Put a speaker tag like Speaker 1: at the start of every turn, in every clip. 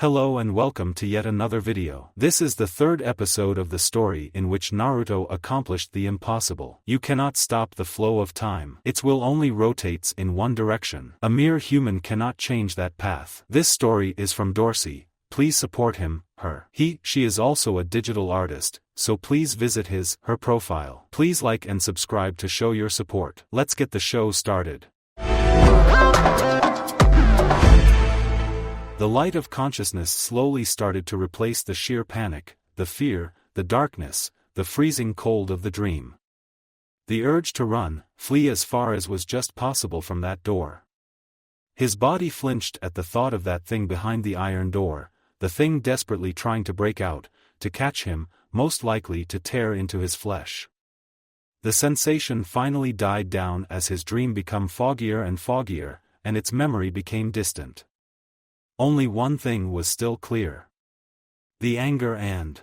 Speaker 1: Hello and welcome to yet another video. This is the third episode of the story in which Naruto accomplished the impossible. You cannot stop the flow of time. Its will only rotates in one direction. A mere human cannot change that path. This story is from Dorsey. Please support him, her. She is also a digital artist, so please visit her profile. Please like and subscribe to show your support. Let's get the show started. The light of consciousness slowly started to replace the sheer panic, the fear, the darkness, the freezing cold of the dream. The urge to run, flee as far as was just possible from that door. His body flinched at the thought of that thing behind the iron door, the thing desperately trying to break out, to catch him, most likely to tear into his flesh. The sensation finally died down as his dream became foggier and foggier, and its memory became distant. Only one thing was still clear. The anger and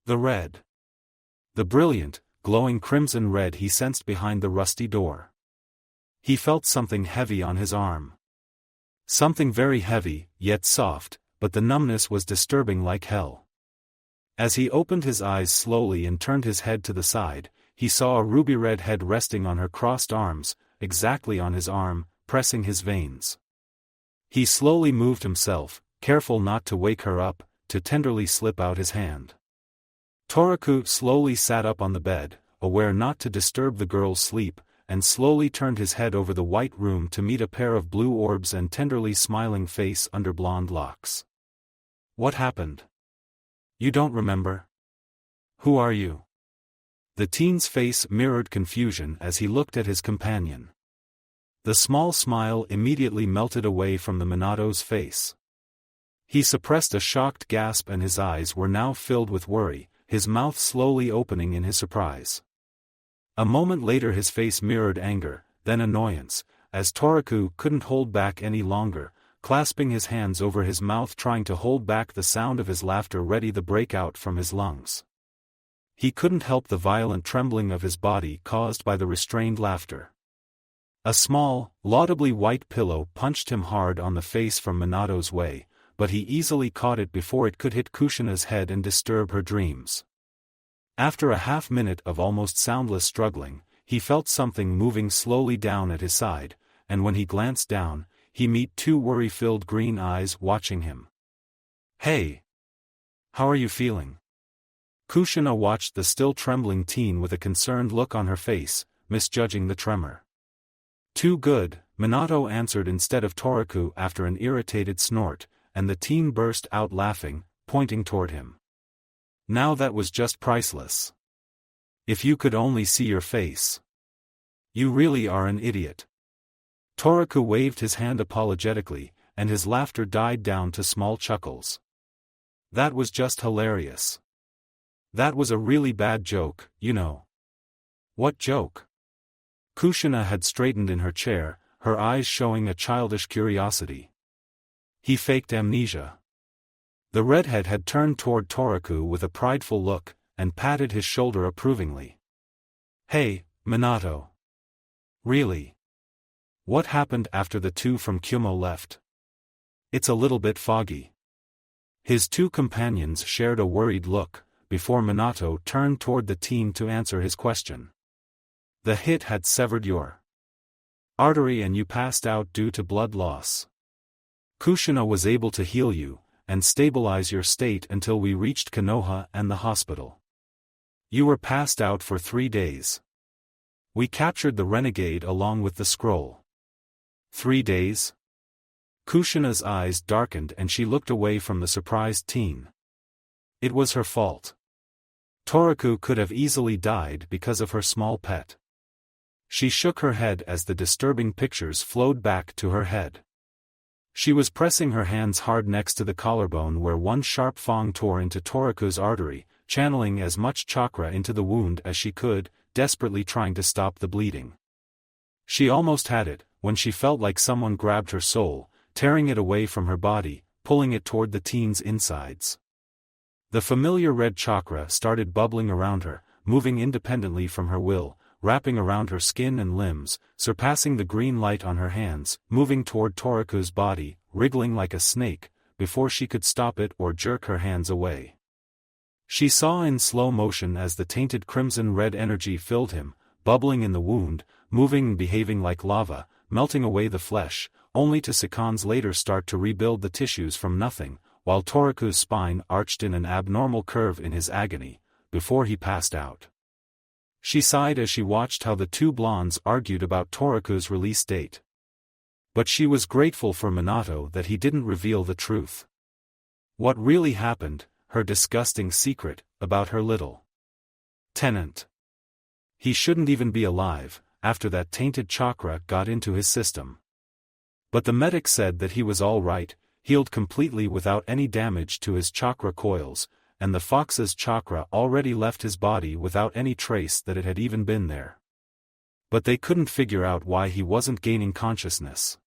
Speaker 1: the red. The brilliant, glowing crimson red he sensed behind the rusty door. He felt something heavy on his arm. Something very heavy, yet soft, but the numbness was disturbing like hell. As he opened his eyes slowly and turned his head to the side, he saw a ruby-red head resting on her crossed arms, exactly on his arm, pressing his veins. He slowly moved himself, careful not to wake her up, to tenderly slip out his hand. Toraku slowly sat up on the bed, aware not to disturb the girl's sleep, and slowly turned his head over the white room to meet a pair of blue orbs and tenderly smiling face under blonde locks. What happened? You don't remember? Who are you? The teen's face mirrored confusion as he looked at his companion. The small smile immediately melted away from the Minato's face. He suppressed a shocked gasp and his eyes were now filled with worry, his mouth slowly opening in his surprise. A moment later his face mirrored anger, then annoyance, as Toraku couldn't hold back any longer, clasping his hands over his mouth trying to hold back the sound of his laughter ready to break out from his lungs. He couldn't help the violent trembling of his body caused by the restrained laughter. A small, laudably white pillow punched him hard on the face from Minato's way, but he easily caught it before it could hit Kushina's head and disturb her dreams. After a half-minute of almost soundless struggling, he felt something moving slowly down at his side, and when he glanced down, he met two worry-filled green eyes watching him. "Hey! How are you feeling?" Kushina watched the still trembling teen with a concerned look on her face, misjudging the tremor. "Too good," Minato answered instead of Toraku after an irritated snort, and the teen burst out laughing, pointing toward him. "Now that was just priceless. If you could only see your face. You really are an idiot." Toraku waved his hand apologetically, and his laughter died down to small chuckles. "That was just hilarious. That was a really bad joke, you know." "What joke?" Kushina had straightened in her chair, her eyes showing a childish curiosity. "He faked amnesia." The redhead had turned toward Toraku with a prideful look, and patted his shoulder approvingly. "Hey, Minato. Really? What happened after the two from Kumo left? It's a little bit foggy." His two companions shared a worried look, before Minato turned toward the teen to answer his question. "The hit had severed your artery and you passed out due to blood loss. Kushina was able to heal you, and stabilize your state until we reached Konoha and the hospital. You were passed out for 3 days. We captured the renegade along with the scroll." 3 days? Kushina's eyes darkened and she looked away from the surprised teen. It was her fault. Toraku could have easily died because of her small pet. She shook her head as the disturbing pictures flowed back to her head. She was pressing her hands hard next to the collarbone where one sharp fang tore into Toraku's artery, channeling as much chakra into the wound as she could, desperately trying to stop the bleeding. She almost had it, when she felt like someone grabbed her soul, tearing it away from her body, pulling it toward the teen's insides. The familiar red chakra started bubbling around her, moving independently from her will, wrapping around her skin and limbs, surpassing the green light on her hands, moving toward Toraku's body, wriggling like a snake, before she could stop it or jerk her hands away. She saw in slow motion as the tainted crimson-red energy filled him, bubbling in the wound, moving and behaving like lava, melting away the flesh, only to seconds later start to rebuild the tissues from nothing, while Toriku's spine arched in an abnormal curve in his agony, before he passed out. She sighed as she watched how the two blondes argued about Toriku's release date. But she was grateful for Minato that he didn't reveal the truth. What really happened, her disgusting secret, about her little tenant. He shouldn't even be alive, after that tainted chakra got into his system. But the medic said that he was all right, healed completely without any damage to his chakra coils, and the fox's chakra already left his body without any trace that it had even been there. But they couldn't figure out why he wasn't gaining consciousness.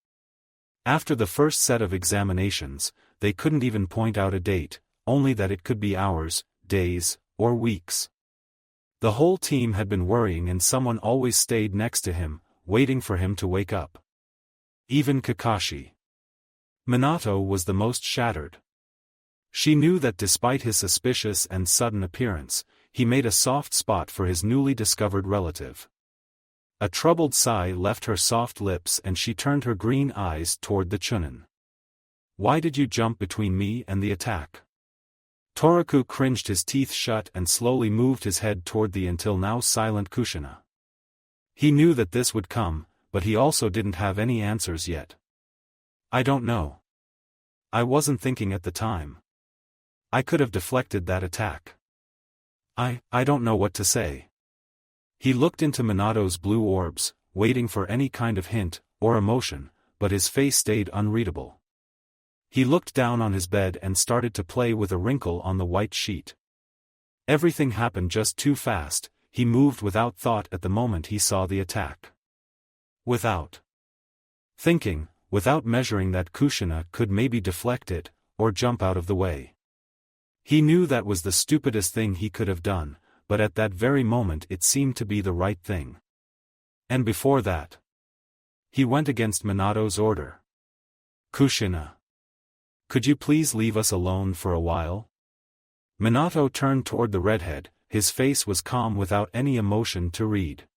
Speaker 1: After the first set of examinations, they couldn't even point out a date, only that it could be hours, days, or weeks. The whole team had been worrying and someone always stayed next to him, waiting for him to wake up. Even Kakashi. Minato was the most shattered. She knew that despite his suspicious and sudden appearance, he made a soft spot for his newly discovered relative. A troubled sigh left her soft lips and she turned her green eyes toward the Chunin. "Why did you jump between me and the attack?" Toriku cringed his teeth shut and slowly moved his head toward the until now silent Kushina. He knew that this would come, but he also didn't have any answers yet. "I don't know. I wasn't thinking at the time. I could have deflected that attack. I don't know what to say." He looked into Minato's blue orbs, waiting for any kind of hint, or emotion, but his face stayed unreadable. He looked down on his bed and started to play with a wrinkle on the white sheet. Everything happened just too fast, he moved without thought at the moment he saw the attack. Without thinking, without measuring that Kushina could maybe deflect it, or jump out of the way. He knew that was the stupidest thing he could have done, but at that very moment it seemed to be the right thing. And before that, he went against Minato's order. "Kushina, could you please leave us alone for a while?" Minato turned toward the redhead, his face was calm without any emotion to read.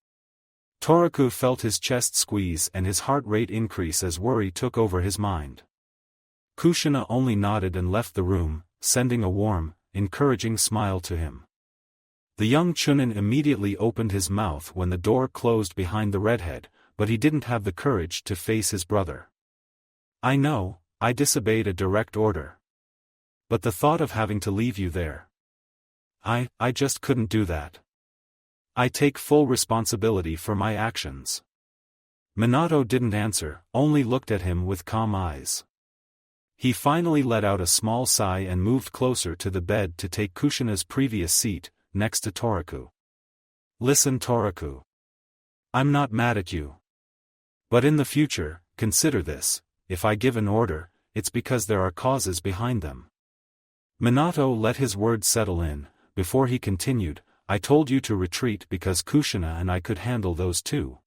Speaker 1: Toriku felt his chest squeeze and his heart rate increase as worry took over his mind. Kushina only nodded and left the room, sending a warm, encouraging smile to him. The young Chunin immediately opened his mouth when the door closed behind the redhead, but he didn't have the courage to face his brother. "I know, I disobeyed a direct order. But the thought of having to leave you there. I just couldn't do that. I take full responsibility for my actions." Minato didn't answer, only looked at him with calm eyes. He finally let out a small sigh and moved closer to the bed to take Kushina's previous seat, next to Toriku. "Listen, Toriku. I'm not mad at you. But in the future, consider this, if I give an order, it's because there are causes behind them." Minato let his words settle in, before he continued, "I told you to retreat because Kushina and I could handle those two.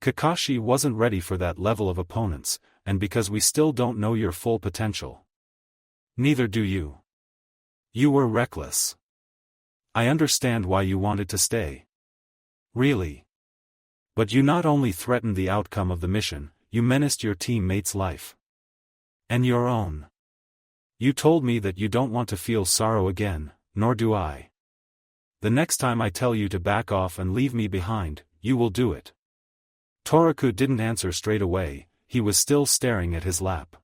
Speaker 1: Kakashi wasn't ready for that level of opponents, and because we still don't know your full potential. Neither do you. You were reckless. I understand why you wanted to stay. Really. But you not only threatened the outcome of the mission, you menaced your teammate's life. And your own. You told me that you don't want to feel sorrow again, nor do I. The next time I tell you to back off and leave me behind, you will do it." Toriku didn't answer straight away, he was still staring at his lap.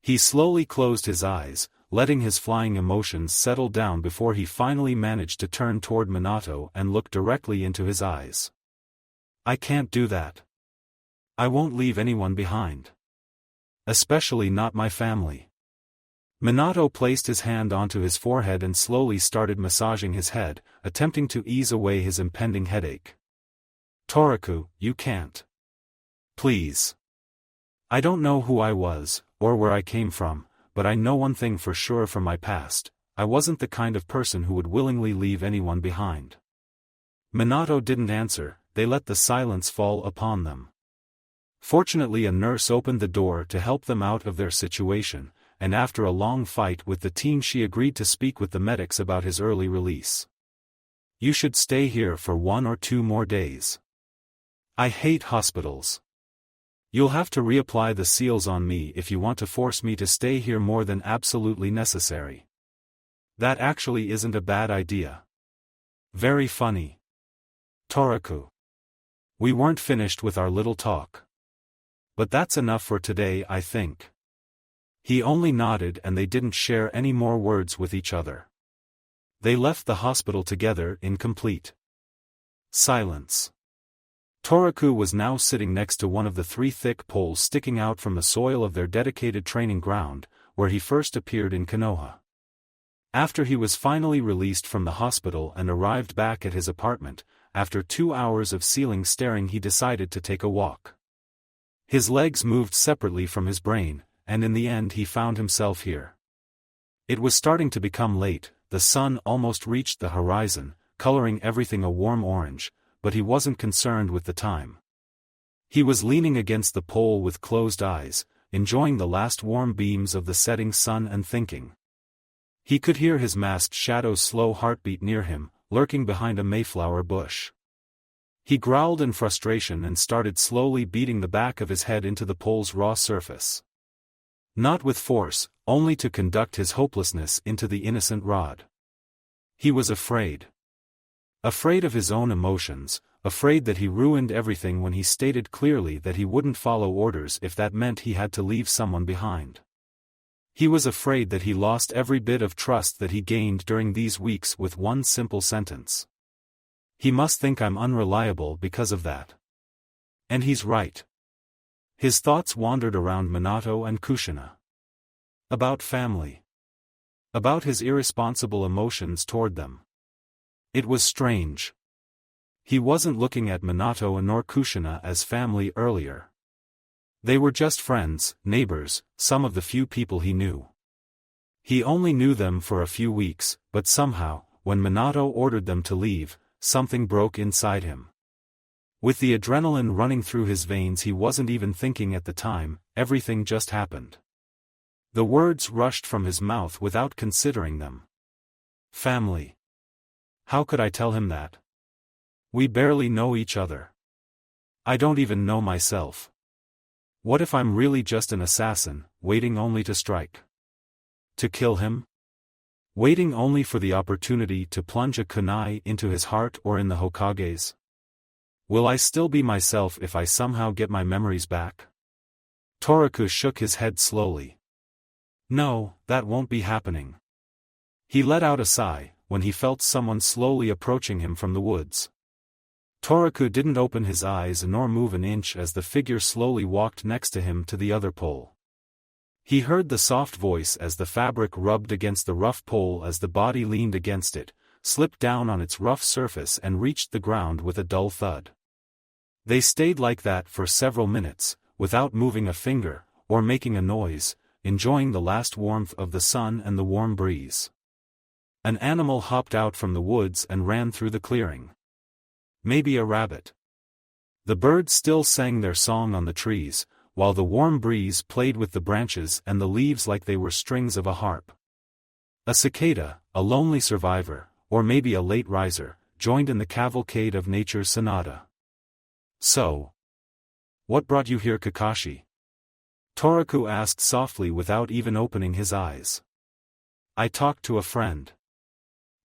Speaker 1: He slowly closed his eyes, letting his flying emotions settle down before he finally managed to turn toward Minato and look directly into his eyes. "I can't do that. I won't leave anyone behind. Especially not my family." Minato placed his hand onto his forehead and slowly started massaging his head, attempting to ease away his impending headache. "Toriku, you can't. Please. I don't know who I was, or where I came from, but I know one thing for sure from my past, I wasn't the kind of person who would willingly leave anyone behind." Minato didn't answer, they let the silence fall upon them. Fortunately a nurse opened the door to help them out of their situation, and after a long fight with the team she agreed to speak with the medics about his early release. You should stay here for 1 or 2 more days. I hate hospitals. You'll have to reapply the seals on me if you want to force me to stay here more than absolutely necessary. That actually isn't a bad idea. Very funny. Toraku. We weren't finished with our little talk. But that's enough for today, I think. He only nodded and they didn't share any more words with each other. They left the hospital together in complete silence. Toraku was now sitting next to one of the 3 thick poles sticking out from the soil of their dedicated training ground, where he first appeared in Konoha. After he was finally released from the hospital and arrived back at his apartment, after 2 hours of ceiling staring he decided to take a walk. His legs moved separately from his brain, and in the end he found himself here. It was starting to become late, the sun almost reached the horizon, coloring everything a warm orange, but he wasn't concerned with the time. He was leaning against the pole with closed eyes, enjoying the last warm beams of the setting sun and thinking. He could hear his masked shadow's slow heartbeat near him, lurking behind a mayflower bush. He growled in frustration and started slowly beating the back of his head into the pole's raw surface. Not with force, only to conduct his hopelessness into the innocent rod. He was afraid. Afraid of his own emotions, afraid that he ruined everything when he stated clearly that he wouldn't follow orders if that meant he had to leave someone behind. He was afraid that he lost every bit of trust that he gained during these weeks with one simple sentence. He must think I'm unreliable because of that. And he's right. His thoughts wandered around Minato and Kushina. About family. About his irresponsible emotions toward them. It was strange. He wasn't looking at Minato nor Kushina as family earlier. They were just friends, neighbors, some of the few people he knew. He only knew them for a few weeks, but somehow, when Minato ordered them to leave, something broke inside him. With the adrenaline running through his veins he wasn't even thinking at the time, everything just happened. The words rushed from his mouth without considering them. Family. How could I tell him that? We barely know each other. I don't even know myself. What if I'm really just an assassin, waiting only to strike? To kill him? Waiting only for the opportunity to plunge a kunai into his heart or in the Hokage's? Will I still be myself if I somehow get my memories back? Toraku shook his head slowly. No, that won't be happening. He let out a sigh, when he felt someone slowly approaching him from the woods. Toraku didn't open his eyes nor move an inch as the figure slowly walked next to him to the other pole. He heard the soft voice as the fabric rubbed against the rough pole as the body leaned against it, slipped down on its rough surface and reached the ground with a dull thud. They stayed like that for several minutes, without moving a finger, or making a noise, enjoying the last warmth of the sun and the warm breeze. An animal hopped out from the woods and ran through the clearing. Maybe a rabbit. The birds still sang their song on the trees, while the warm breeze played with the branches and the leaves like they were strings of a harp. A cicada, a lonely survivor, or maybe a late riser, joined in the cavalcade of nature's sonata. So, what brought you here, Kakashi? Toraku asked softly without even opening his eyes. I talked to a friend.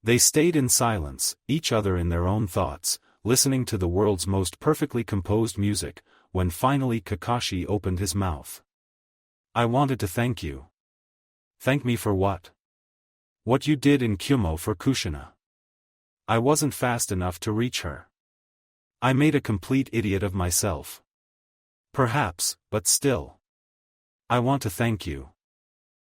Speaker 1: They stayed in silence, each other in their own thoughts, listening to the world's most perfectly composed music, when finally Kakashi opened his mouth. I wanted to thank you. Thank me for what? What you did in Kyumo for Kushina. I wasn't fast enough to reach her. I made a complete idiot of myself. Perhaps, but still. I want to thank you.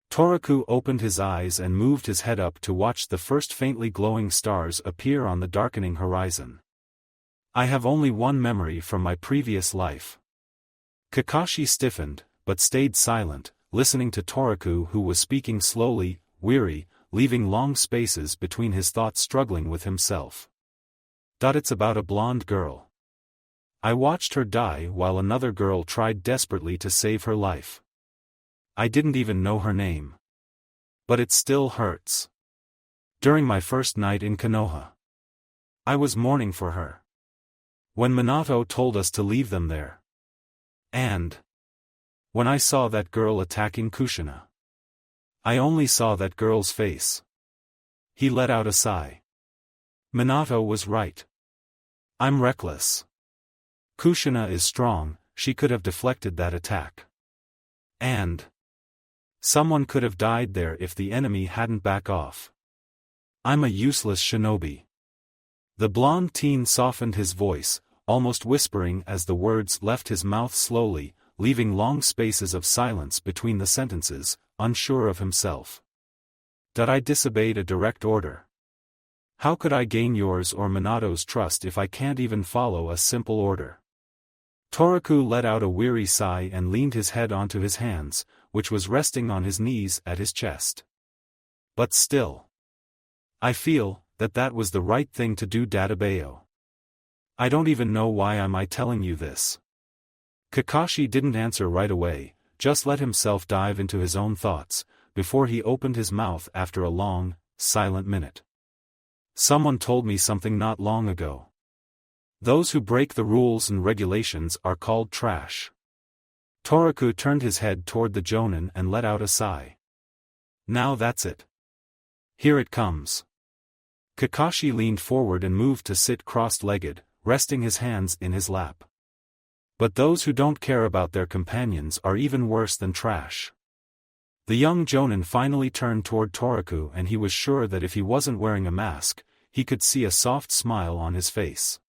Speaker 1: Toraku opened his eyes and moved his head up to watch the first faintly glowing stars appear on the darkening horizon. I have only one memory from my previous life. Kakashi stiffened, but stayed silent, listening to Toraku who was speaking slowly, weary, leaving long spaces between his thoughts struggling with himself. It's about a blonde girl. I watched her die while another girl tried desperately to save her life. I didn't even know her name. But it still hurts. During my first night in Konoha, I was mourning for her. When Minato told us to leave them there. And when I saw that girl attacking Kushina, I only saw that girl's face. He let out a sigh. Minato was right. I'm reckless. Kushina is strong, she could have deflected that attack. And someone could have died there if the enemy hadn't backed off. I'm a useless shinobi. The blonde teen softened his voice, almost whispering as the words left his mouth slowly, leaving long spaces of silence between the sentences, unsure of himself. That I disobeyed a direct order. How could I gain yours or Minato's trust if I can't even follow a simple order? Toraku let out a weary sigh and leaned his head onto his hands, which was resting on his knees at his chest. But still, I feel that was the right thing to do, Dadabayo. I don't even know why am I telling you this. Kakashi didn't answer right away, just let himself dive into his own thoughts, before he opened his mouth after a long, silent minute. Someone told me something not long ago. Those who break the rules and regulations are called trash. Toraku turned his head toward the Jonin and let out a sigh. Now that's it. Here it comes. Kakashi leaned forward and moved to sit cross-legged, resting his hands in his lap. But those who don't care about their companions are even worse than trash. The young Jonin finally turned toward Toraku, and he was sure that if he wasn't wearing a mask, he could see a soft smile on his face.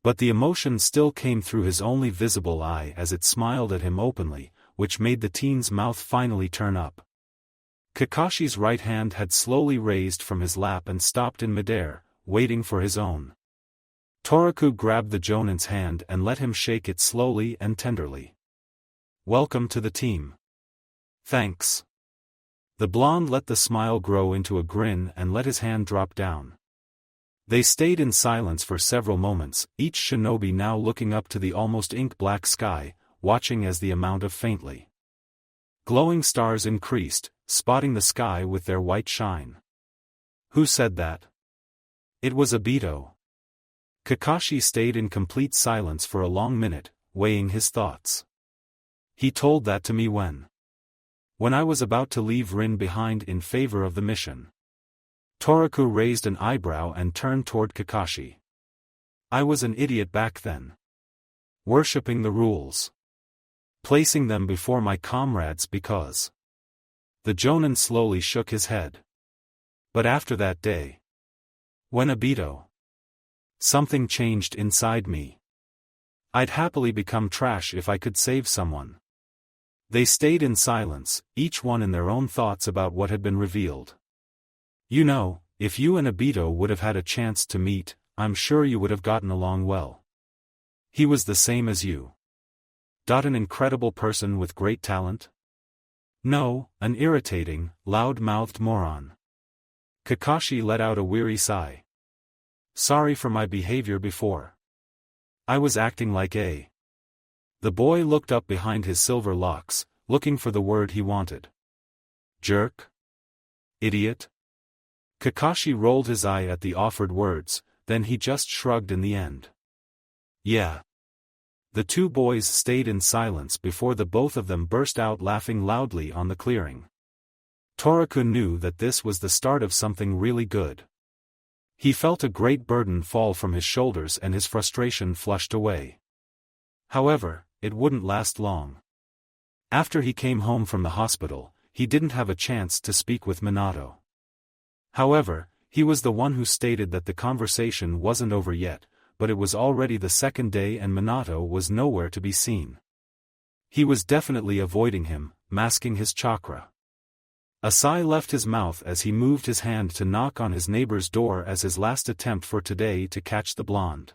Speaker 1: But the emotion still came through his only visible eye as it smiled at him openly, which made the teen's mouth finally turn up. Kakashi's right hand had slowly raised from his lap and stopped in midair, waiting for his own. Toraku grabbed the Jonin's hand and let him shake it slowly and tenderly. Welcome to the team. Thanks. The blonde let the smile grow into a grin and let his hand drop down. They stayed in silence for several moments, each shinobi now looking up to the almost ink-black sky, watching as the amount of faintly glowing stars increased, spotting the sky with their white shine. Who said that? It was Obito. Kakashi stayed in complete silence for a long minute, weighing his thoughts. He told that to me when I was about to leave Rin behind in favor of the mission. Toraku raised an eyebrow and turned toward Kakashi. I was an idiot back then. Worshipping the rules. Placing them before my comrades because. The Jonin slowly shook his head. But after that day, when Obito, something changed inside me. I'd happily become trash if I could save someone. They stayed in silence, each one in their own thoughts about what had been revealed. You know, if you and Obito would have had a chance to meet, I'm sure you would have gotten along well. He was the same as you. An incredible person with great talent? No, an irritating, loud-mouthed moron. Kakashi let out a weary sigh. Sorry for my behavior before. I was acting like a. The boy looked up behind his silver locks, looking for the word he wanted. Jerk? Idiot? Kakashi rolled his eye at the offered words, then he just shrugged in the end. Yeah. The two boys stayed in silence before the both of them burst out laughing loudly on the clearing. Toraku knew that this was the start of something really good. He felt a great burden fall from his shoulders and his frustration flushed away. However, it wouldn't last long. After he came home from the hospital, he didn't have a chance to speak with Minato. However, he was the one who stated that the conversation wasn't over yet, but it was already the second day and Minato was nowhere to be seen. He was definitely avoiding him, masking his chakra. A sigh left his mouth as he moved his hand to knock on his neighbor's door as his last attempt for today to catch the blonde.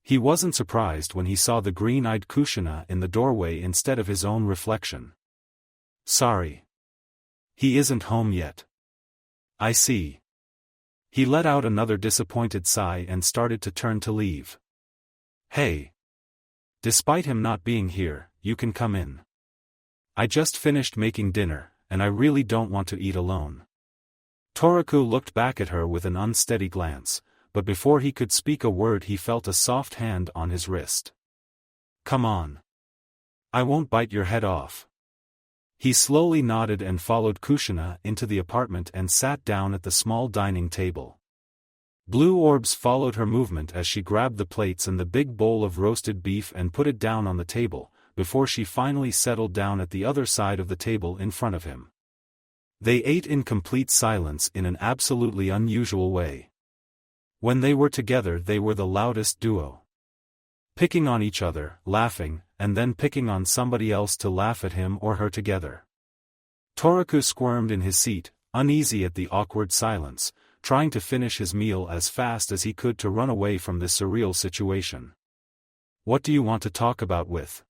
Speaker 1: He wasn't surprised when he saw the green-eyed Kushina in the doorway instead of his own reflection. Sorry. He isn't home yet. I see. He let out another disappointed sigh and started to turn to leave. Hey. Despite him not being here, you can come in. I just finished making dinner, and I really don't want to eat alone. Toraku looked back at her with an unsteady glance, but before he could speak a word he felt a soft hand on his wrist. Come on. I won't bite your head off. He slowly nodded and followed Kushina into the apartment and sat down at the small dining table. Blue orbs followed her movement as she grabbed the plates and the big bowl of roasted beef and put it down on the table, before she finally settled down at the other side of the table in front of him. They ate in complete silence in an absolutely unusual way. When they were together they were the loudest duo. Picking on each other, laughing, and then picking on somebody else to laugh at him or her together. Toraku squirmed in his seat, uneasy at the awkward silence, trying to finish his meal as fast as he could to run away from this surreal situation. What do you want to talk about with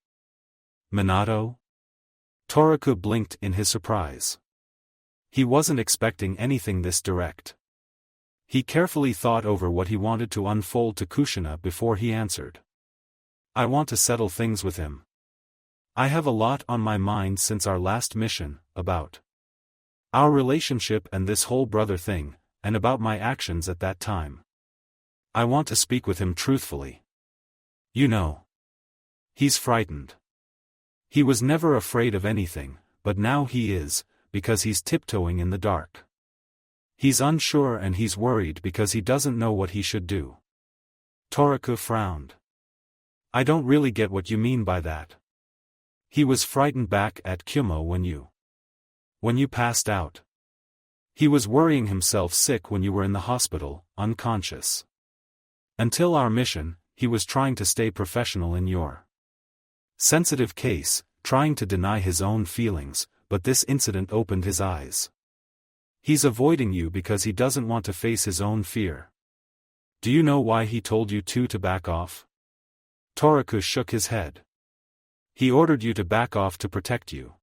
Speaker 1: Minato? Toraku blinked in his surprise. He wasn't expecting anything this direct. He carefully thought over what he wanted to unfold to Kushina before he answered. I want to settle things with him. I have a lot on my mind since our last mission, about our relationship and this whole brother thing, and about my actions at that time. I want to speak with him truthfully. You know. He's frightened. He was never afraid of anything, but now he is, because he's tiptoeing in the dark. He's unsure and he's worried because he doesn't know what he should do. Toraku frowned. I don't really get what you mean by that. He was frightened back at Kumo when you passed out. He was worrying himself sick when you were in the hospital, unconscious. Until our mission, he was trying to stay professional in your sensitive case, trying to deny his own feelings, but this incident opened his eyes. He's avoiding you because he doesn't want to face his own fear. Do you know why he told you two to back off? Toraku shook his head. He ordered you to back off to protect you.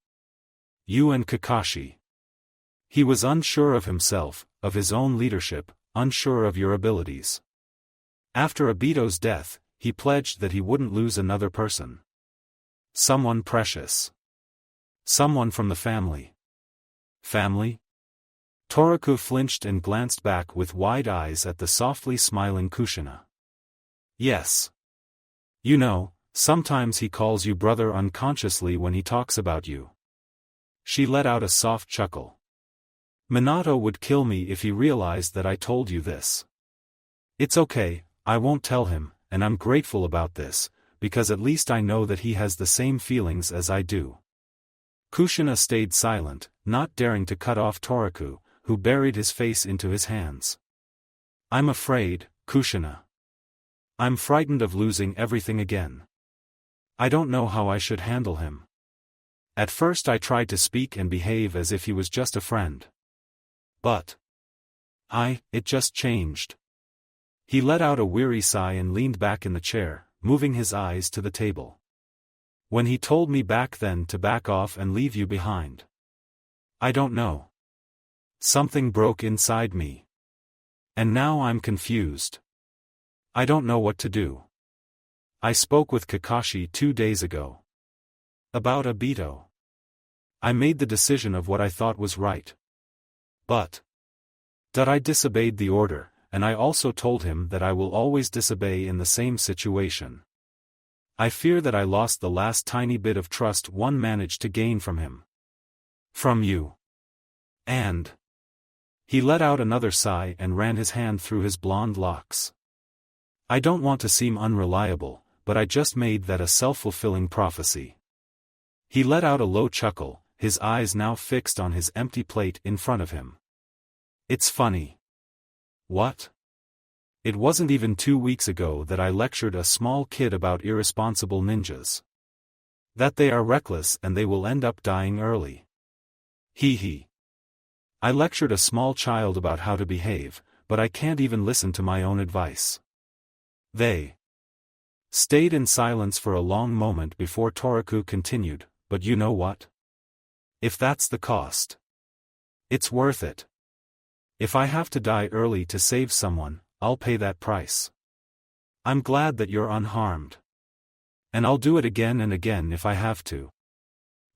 Speaker 1: You and Kakashi. He was unsure of himself, of his own leadership, unsure of your abilities. After Obito's death, he pledged that he wouldn't lose another person. Someone precious. Someone from the family. Family? Toraku flinched and glanced back with wide eyes at the softly smiling Kushina. Yes. You know, sometimes he calls you brother unconsciously when he talks about you. She let out a soft chuckle. Minato would kill me if he realized that I told you this. It's okay, I won't tell him, and I'm grateful about this, because at least I know that he has the same feelings as I do. Kushina stayed silent, not daring to cut off Toraku, who buried his face into his hands. I'm afraid, Kushina. I'm frightened of losing everything again. I don't know how I should handle him. At first I tried to speak and behave as if he was just a friend. But it just changed. He let out a weary sigh and leaned back in the chair, moving his eyes to the table. When he told me back then to back off and leave you behind. I don't know. Something broke inside me. And now I'm confused. I don't know what to do. I spoke with Kakashi 2 days ago. About Obito. I made the decision of what I thought was right. But that I disobeyed the order, and I also told him that I will always disobey in the same situation. I fear that I lost the last tiny bit of trust one managed to gain from him. From you. And he let out another sigh and ran his hand through his blonde locks. I don't want to seem unreliable, but I just made that a self-fulfilling prophecy. He let out a low chuckle, his eyes now fixed on his empty plate in front of him. It's funny. What? It wasn't even 2 weeks ago that I lectured a small kid about irresponsible ninjas. That they are reckless and they will end up dying early. Hee. I lectured a small child about how to behave, but I can't even listen to my own advice. They stayed in silence for a long moment before Toraku continued, but you know what? If that's the cost, it's worth it. If I have to die early to save someone, I'll pay that price. I'm glad that you're unharmed. And I'll do it again and again if I have to.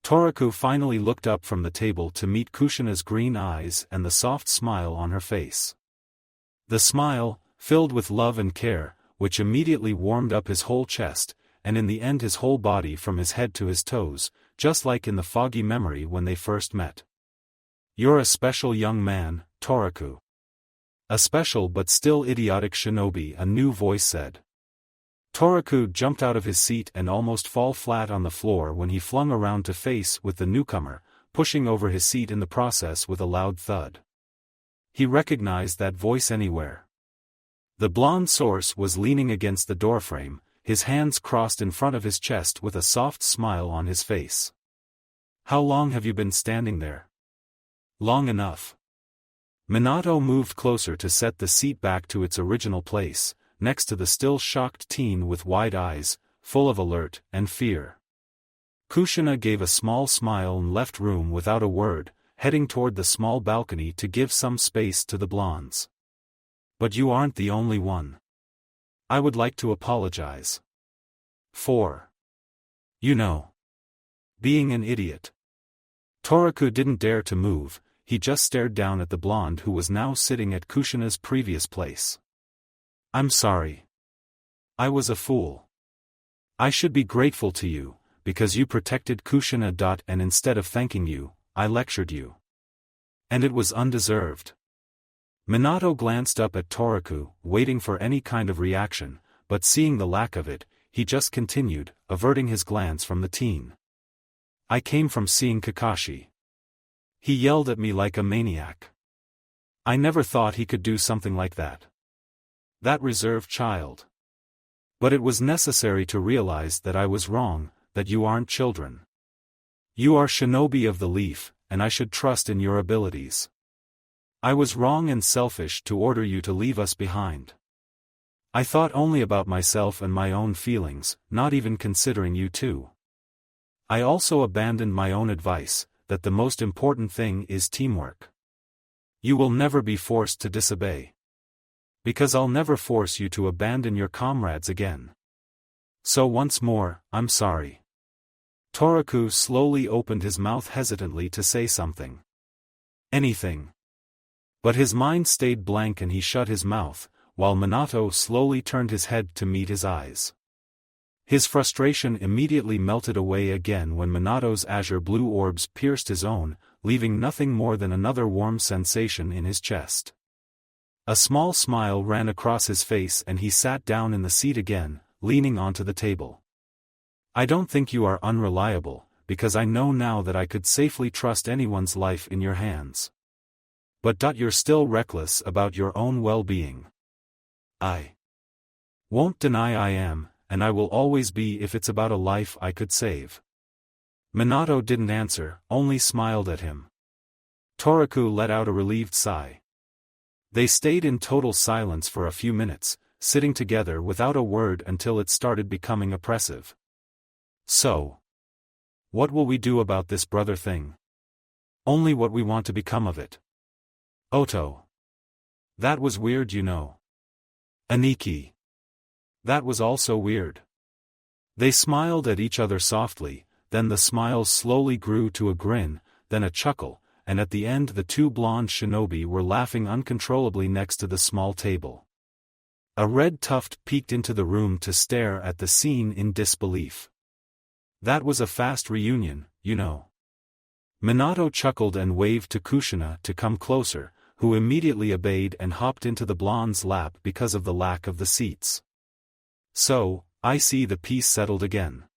Speaker 1: Toraku finally looked up from the table to meet Kushina's green eyes and the soft smile on her face. The smile, filled with love and care, which immediately warmed up his whole chest, and in the end his whole body from his head to his toes, just like in the foggy memory when they first met. "You're a special young man, Toraku." "A special but still idiotic shinobi," a new voice said. Toraku jumped out of his seat and almost fell flat on the floor when he flung around to face with the newcomer, pushing over his seat in the process with a loud thud. He recognized that voice anywhere. The blonde source was leaning against the doorframe, his hands crossed in front of his chest with a soft smile on his face. "How long have you been standing there?" "Long enough." Minato moved closer to set the seat back to its original place, next to the still shocked teen with wide eyes, full of alert and fear. Kushina gave a small smile and left room without a word, heading toward the small balcony to give some space to the blondes. "But you aren't the only one. I would like to apologize. For, being an idiot." Toraku didn't dare to move, he just stared down at the blonde who was now sitting at Kushina's previous place. "I'm sorry. I was a fool. I should be grateful to you, because you protected Kushina. And instead of thanking you, I lectured you. And it was undeserved." Minato glanced up at Toraku, waiting for any kind of reaction, but seeing the lack of it, he just continued, averting his glance from the teen. "I came from seeing Kakashi. He yelled at me like a maniac. I never thought he could do something like that. That reserved child. But it was necessary to realize that I was wrong, that you aren't children. You are shinobi of the leaf, and I should trust in your abilities. I was wrong and selfish to order you to leave us behind. I thought only about myself and my own feelings, not even considering you too. I also abandoned my own advice, that the most important thing is teamwork. You will never be forced to disobey. Because I'll never force you to abandon your comrades again. So once more, I'm sorry." Toraku slowly opened his mouth hesitantly to say something. Anything. But his mind stayed blank and he shut his mouth, while Minato slowly turned his head to meet his eyes. His frustration immediately melted away again when Minato's azure blue orbs pierced his own, leaving nothing more than another warm sensation in his chest. A small smile ran across his face and he sat down in the seat again, leaning onto the table. "I don't think you are unreliable, because I know now that I could safely trust anyone's life in your hands. But you're still reckless about your own well-being. I won't deny I am, and I will always be if it's about a life I could save." Minato didn't answer, only smiled at him. Toraku let out a relieved sigh. They stayed in total silence for a few minutes, sitting together without a word until it started becoming oppressive. "So, what will we do about this brother thing?" "Only what we want to become of it." "Oto. That was weird, Aniki. That was also weird." They smiled at each other softly, then the smile slowly grew to a grin, then a chuckle, and at the end the two blonde shinobi were laughing uncontrollably next to the small table. A red tuft peeked into the room to stare at the scene in disbelief. "That was a fast reunion, Minato chuckled and waved to Kushina to come closer, who immediately obeyed and hopped into the blonde's lap because of the lack of the seats. "So, I see the peace settled again.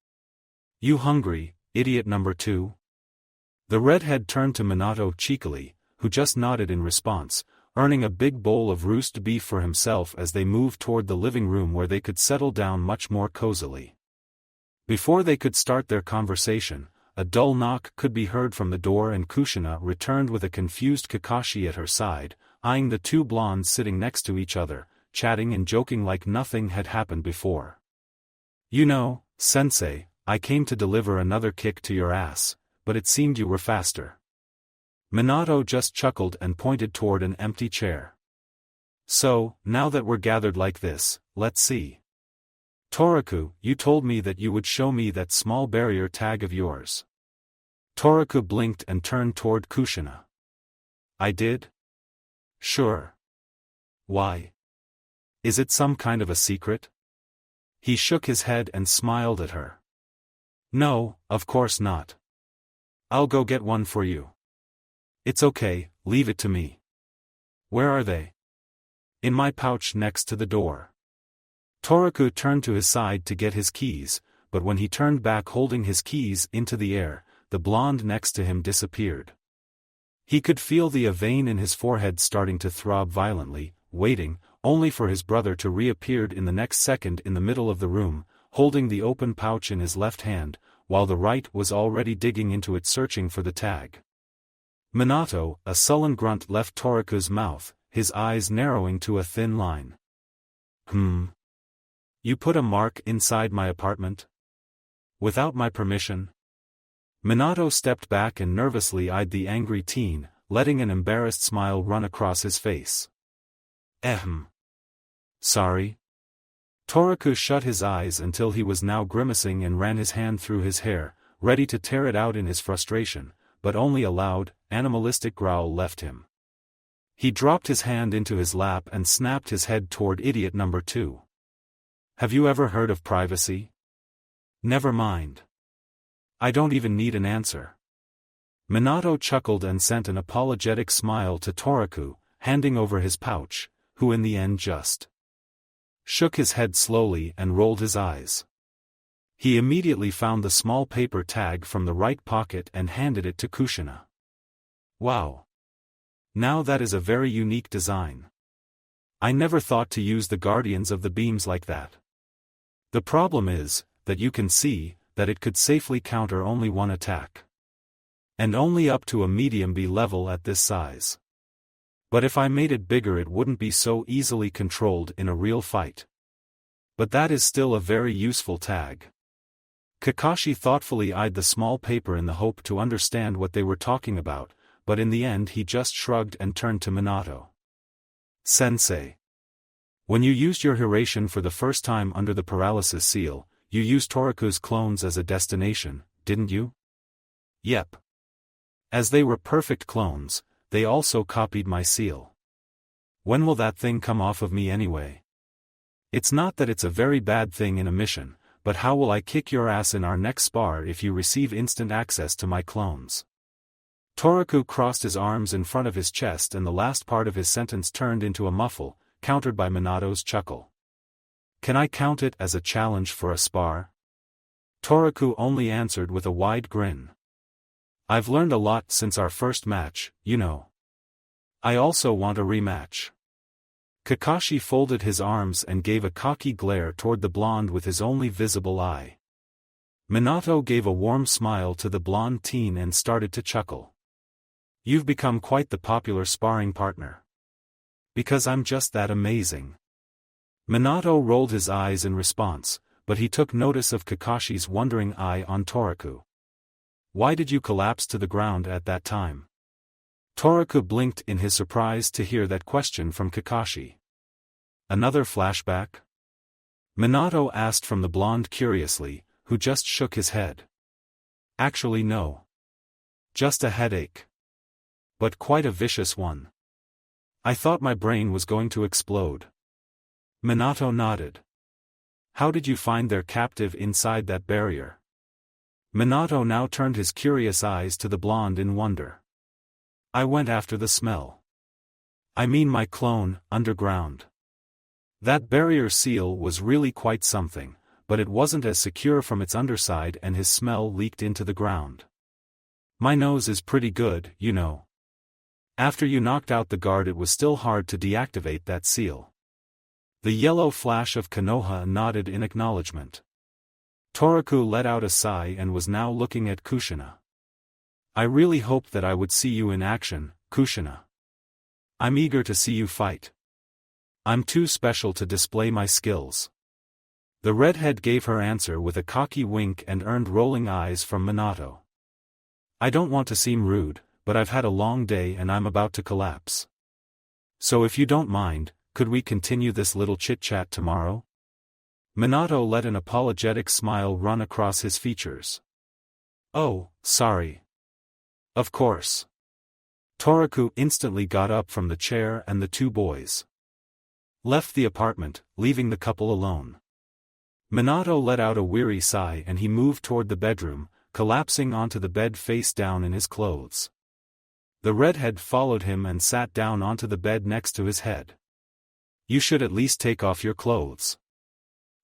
Speaker 1: You hungry, idiot number 2? The redhead turned to Minato cheekily, who just nodded in response, earning a big bowl of roast beef for himself as they moved toward the living room where they could settle down much more cozily. Before they could start their conversation, a dull knock could be heard from the door and Kushina returned with a confused Kakashi at her side, eyeing the two blondes sitting next to each other, chatting and joking like nothing had happened before. Sensei, I came to deliver another kick to your ass, but it seemed you were faster." Minato just chuckled and pointed toward an empty chair. "So, now that we're gathered like this, let's see. Toraku, you told me that you would show me that small barrier tag of yours. Toraku blinked and turned toward Kushina. I did? Sure. Why? Is it some kind of a secret? He shook his head and smiled at her. No, of course not. I'll go get one for you. It's okay, leave it to me. Where are they? In my pouch next to the door. Toraku turned to his side to get his keys, but when he turned back holding his keys into the air, the blonde next to him disappeared. He could feel the vein in his forehead starting to throb violently, waiting, only for his brother to reappear in the next second in the middle of the room, holding the open pouch in his left hand, while the right was already digging into it searching for the tag. Minato, a sullen grunt left Toraku's mouth, his eyes narrowing to a thin line. You put a mark inside my apartment? Without my permission? Minato stepped back and nervously eyed the angry teen, letting an embarrassed smile run across his face. Sorry? Toraku shut his eyes until he was now grimacing and ran his hand through his hair, ready to tear it out in his frustration, but only a loud, animalistic growl left him. He dropped his hand into his lap and snapped his head toward idiot number 2. Have you ever heard of privacy? Never mind. I don't even need an answer. Minato chuckled and sent an apologetic smile to Toraku, handing over his pouch, who in the end just shook his head slowly and rolled his eyes. He immediately found the small paper tag from the right pocket and handed it to Kushina. Wow! Now that is a very unique design. I never thought to use the Guardians of the Beams like that. The problem is, that you can see, that it could safely counter only one attack. And only up to a medium B level at this size. But if I made it bigger it wouldn't be so easily controlled in a real fight. But that is still a very useful tag. Kakashi thoughtfully eyed the small paper in the hope to understand what they were talking about, but in the end he just shrugged and turned to Minato. Sensei. When you used your Hiration for the first time under the paralysis seal, you used Toraku's clones as a destination, didn't you? Yep. As they were perfect clones, they also copied my seal. When will that thing come off of me anyway? It's not that it's a very bad thing in a mission, but how will I kick your ass in our next spar if you receive instant access to my clones? Toraku crossed his arms in front of his chest and the last part of his sentence turned into a muffle, countered by Minato's chuckle. Can I count it as a challenge for a spar? Toraku only answered with a wide grin. I've learned a lot since our first match, you know. I also want a rematch. Kakashi folded his arms and gave a cocky glare toward the blonde with his only visible eye. Minato gave a warm smile to the blonde teen and started to chuckle. You've become quite the popular sparring partner. Because I'm just that amazing. Minato rolled his eyes in response, but he took notice of Kakashi's wondering eye on Toraku. Why did you collapse to the ground at that time? Toraku blinked in his surprise to hear that question from Kakashi. Another flashback? Minato asked from the blonde curiously, who just shook his head. Actually no. Just a headache. But quite a vicious one. I thought my brain was going to explode. Minato nodded. How did you find their captive inside that barrier? Minato now turned his curious eyes to the blonde in wonder. I went after the smell. I mean my clone, underground. That barrier seal was really quite something, but it wasn't as secure from its underside and his smell leaked into the ground. My nose is pretty good, you know. After you knocked out the guard it was still hard to deactivate that seal. The yellow flash of Konoha nodded in acknowledgement. Toraku let out a sigh and was now looking at Kushina. I really hoped that I would see you in action, Kushina. I'm eager to see you fight. I'm too special to display my skills. The redhead gave her answer with a cocky wink and earned rolling eyes from Minato. I don't want to seem rude, but I've had a long day and I'm about to collapse. So if you don't mind, could we continue this little chit-chat tomorrow? Minato let an apologetic smile run across his features. Oh, sorry. Of course. Toraku instantly got up from the chair and the two boys left the apartment, leaving the couple alone. Minato let out a weary sigh and he moved toward the bedroom, collapsing onto the bed face down in his clothes. The redhead followed him and sat down onto the bed next to his head. You should at least take off your clothes.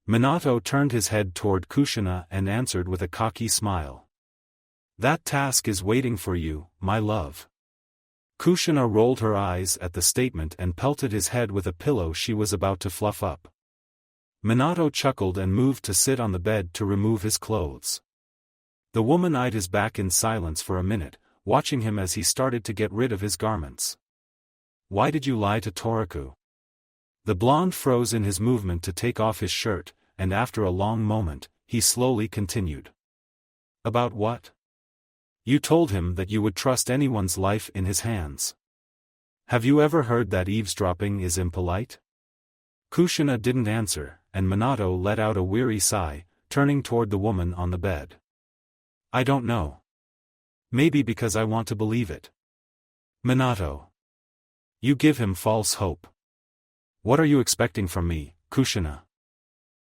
Speaker 1: Minato turned his head toward Kushina and answered with a cocky smile. That task is waiting for you, my love. Kushina rolled her eyes at the statement and pelted his head with a pillow she was about to fluff up. Minato chuckled and moved to sit on the bed to remove his clothes. The woman eyed his back in silence for a minute, watching him as he started to get rid of his garments. Why did you lie to Toraku? The blonde froze in his movement to take off his shirt, and after a long moment, he slowly continued. About what? You told him that you would trust anyone's life in his hands. Have you ever heard that eavesdropping is impolite? Kushina didn't answer, and Minato let out a weary sigh, turning toward the woman on the bed. I don't know. Maybe because I want to believe it. Minato. You give him false hope. What are you expecting from me, Kushina?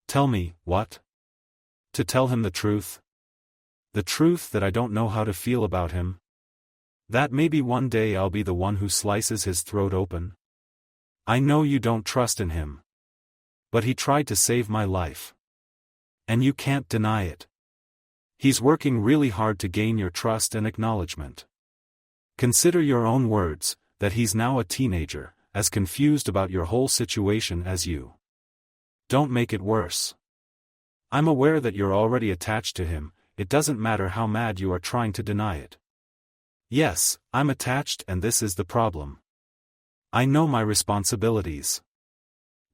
Speaker 1: Tell me, what? To tell him the truth? The truth that I don't know how to feel about him? That maybe one day I'll be the one who slices his throat open? I know you don't trust in him. But he tried to save my life. And you can't deny it. He's working really hard to gain your trust and acknowledgement. Consider your own words, that he's now a teenager, as confused about your whole situation as you. Don't make it worse. I'm aware that you're already attached to him, it doesn't matter how mad you are trying to deny it. Yes, I'm attached and this is the problem. I know my responsibilities.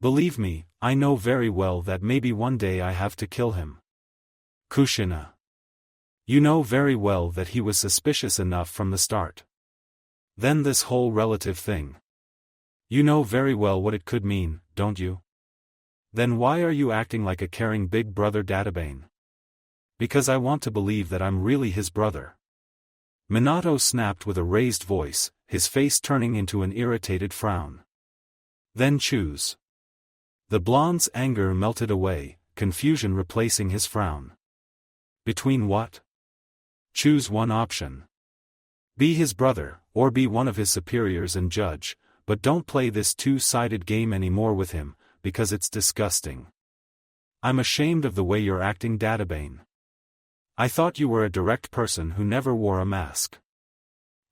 Speaker 1: Believe me, I know very well that maybe one day I have to kill him. Kushina. You know very well that he was suspicious enough from the start. Then this whole relative thing. You know very well what it could mean, don't you? Then why are you acting like a caring big brother databane? Because I want to believe that I'm really his brother. Minato snapped with a raised voice, his face turning into an irritated frown. Then choose. The blonde's anger melted away, confusion replacing his frown. Between what? Choose one option. Be his brother, or be one of his superiors and judge, but don't play this two-sided game anymore with him, because it's disgusting. I'm ashamed of the way you're acting, databane. I thought you were a direct person who never wore a mask.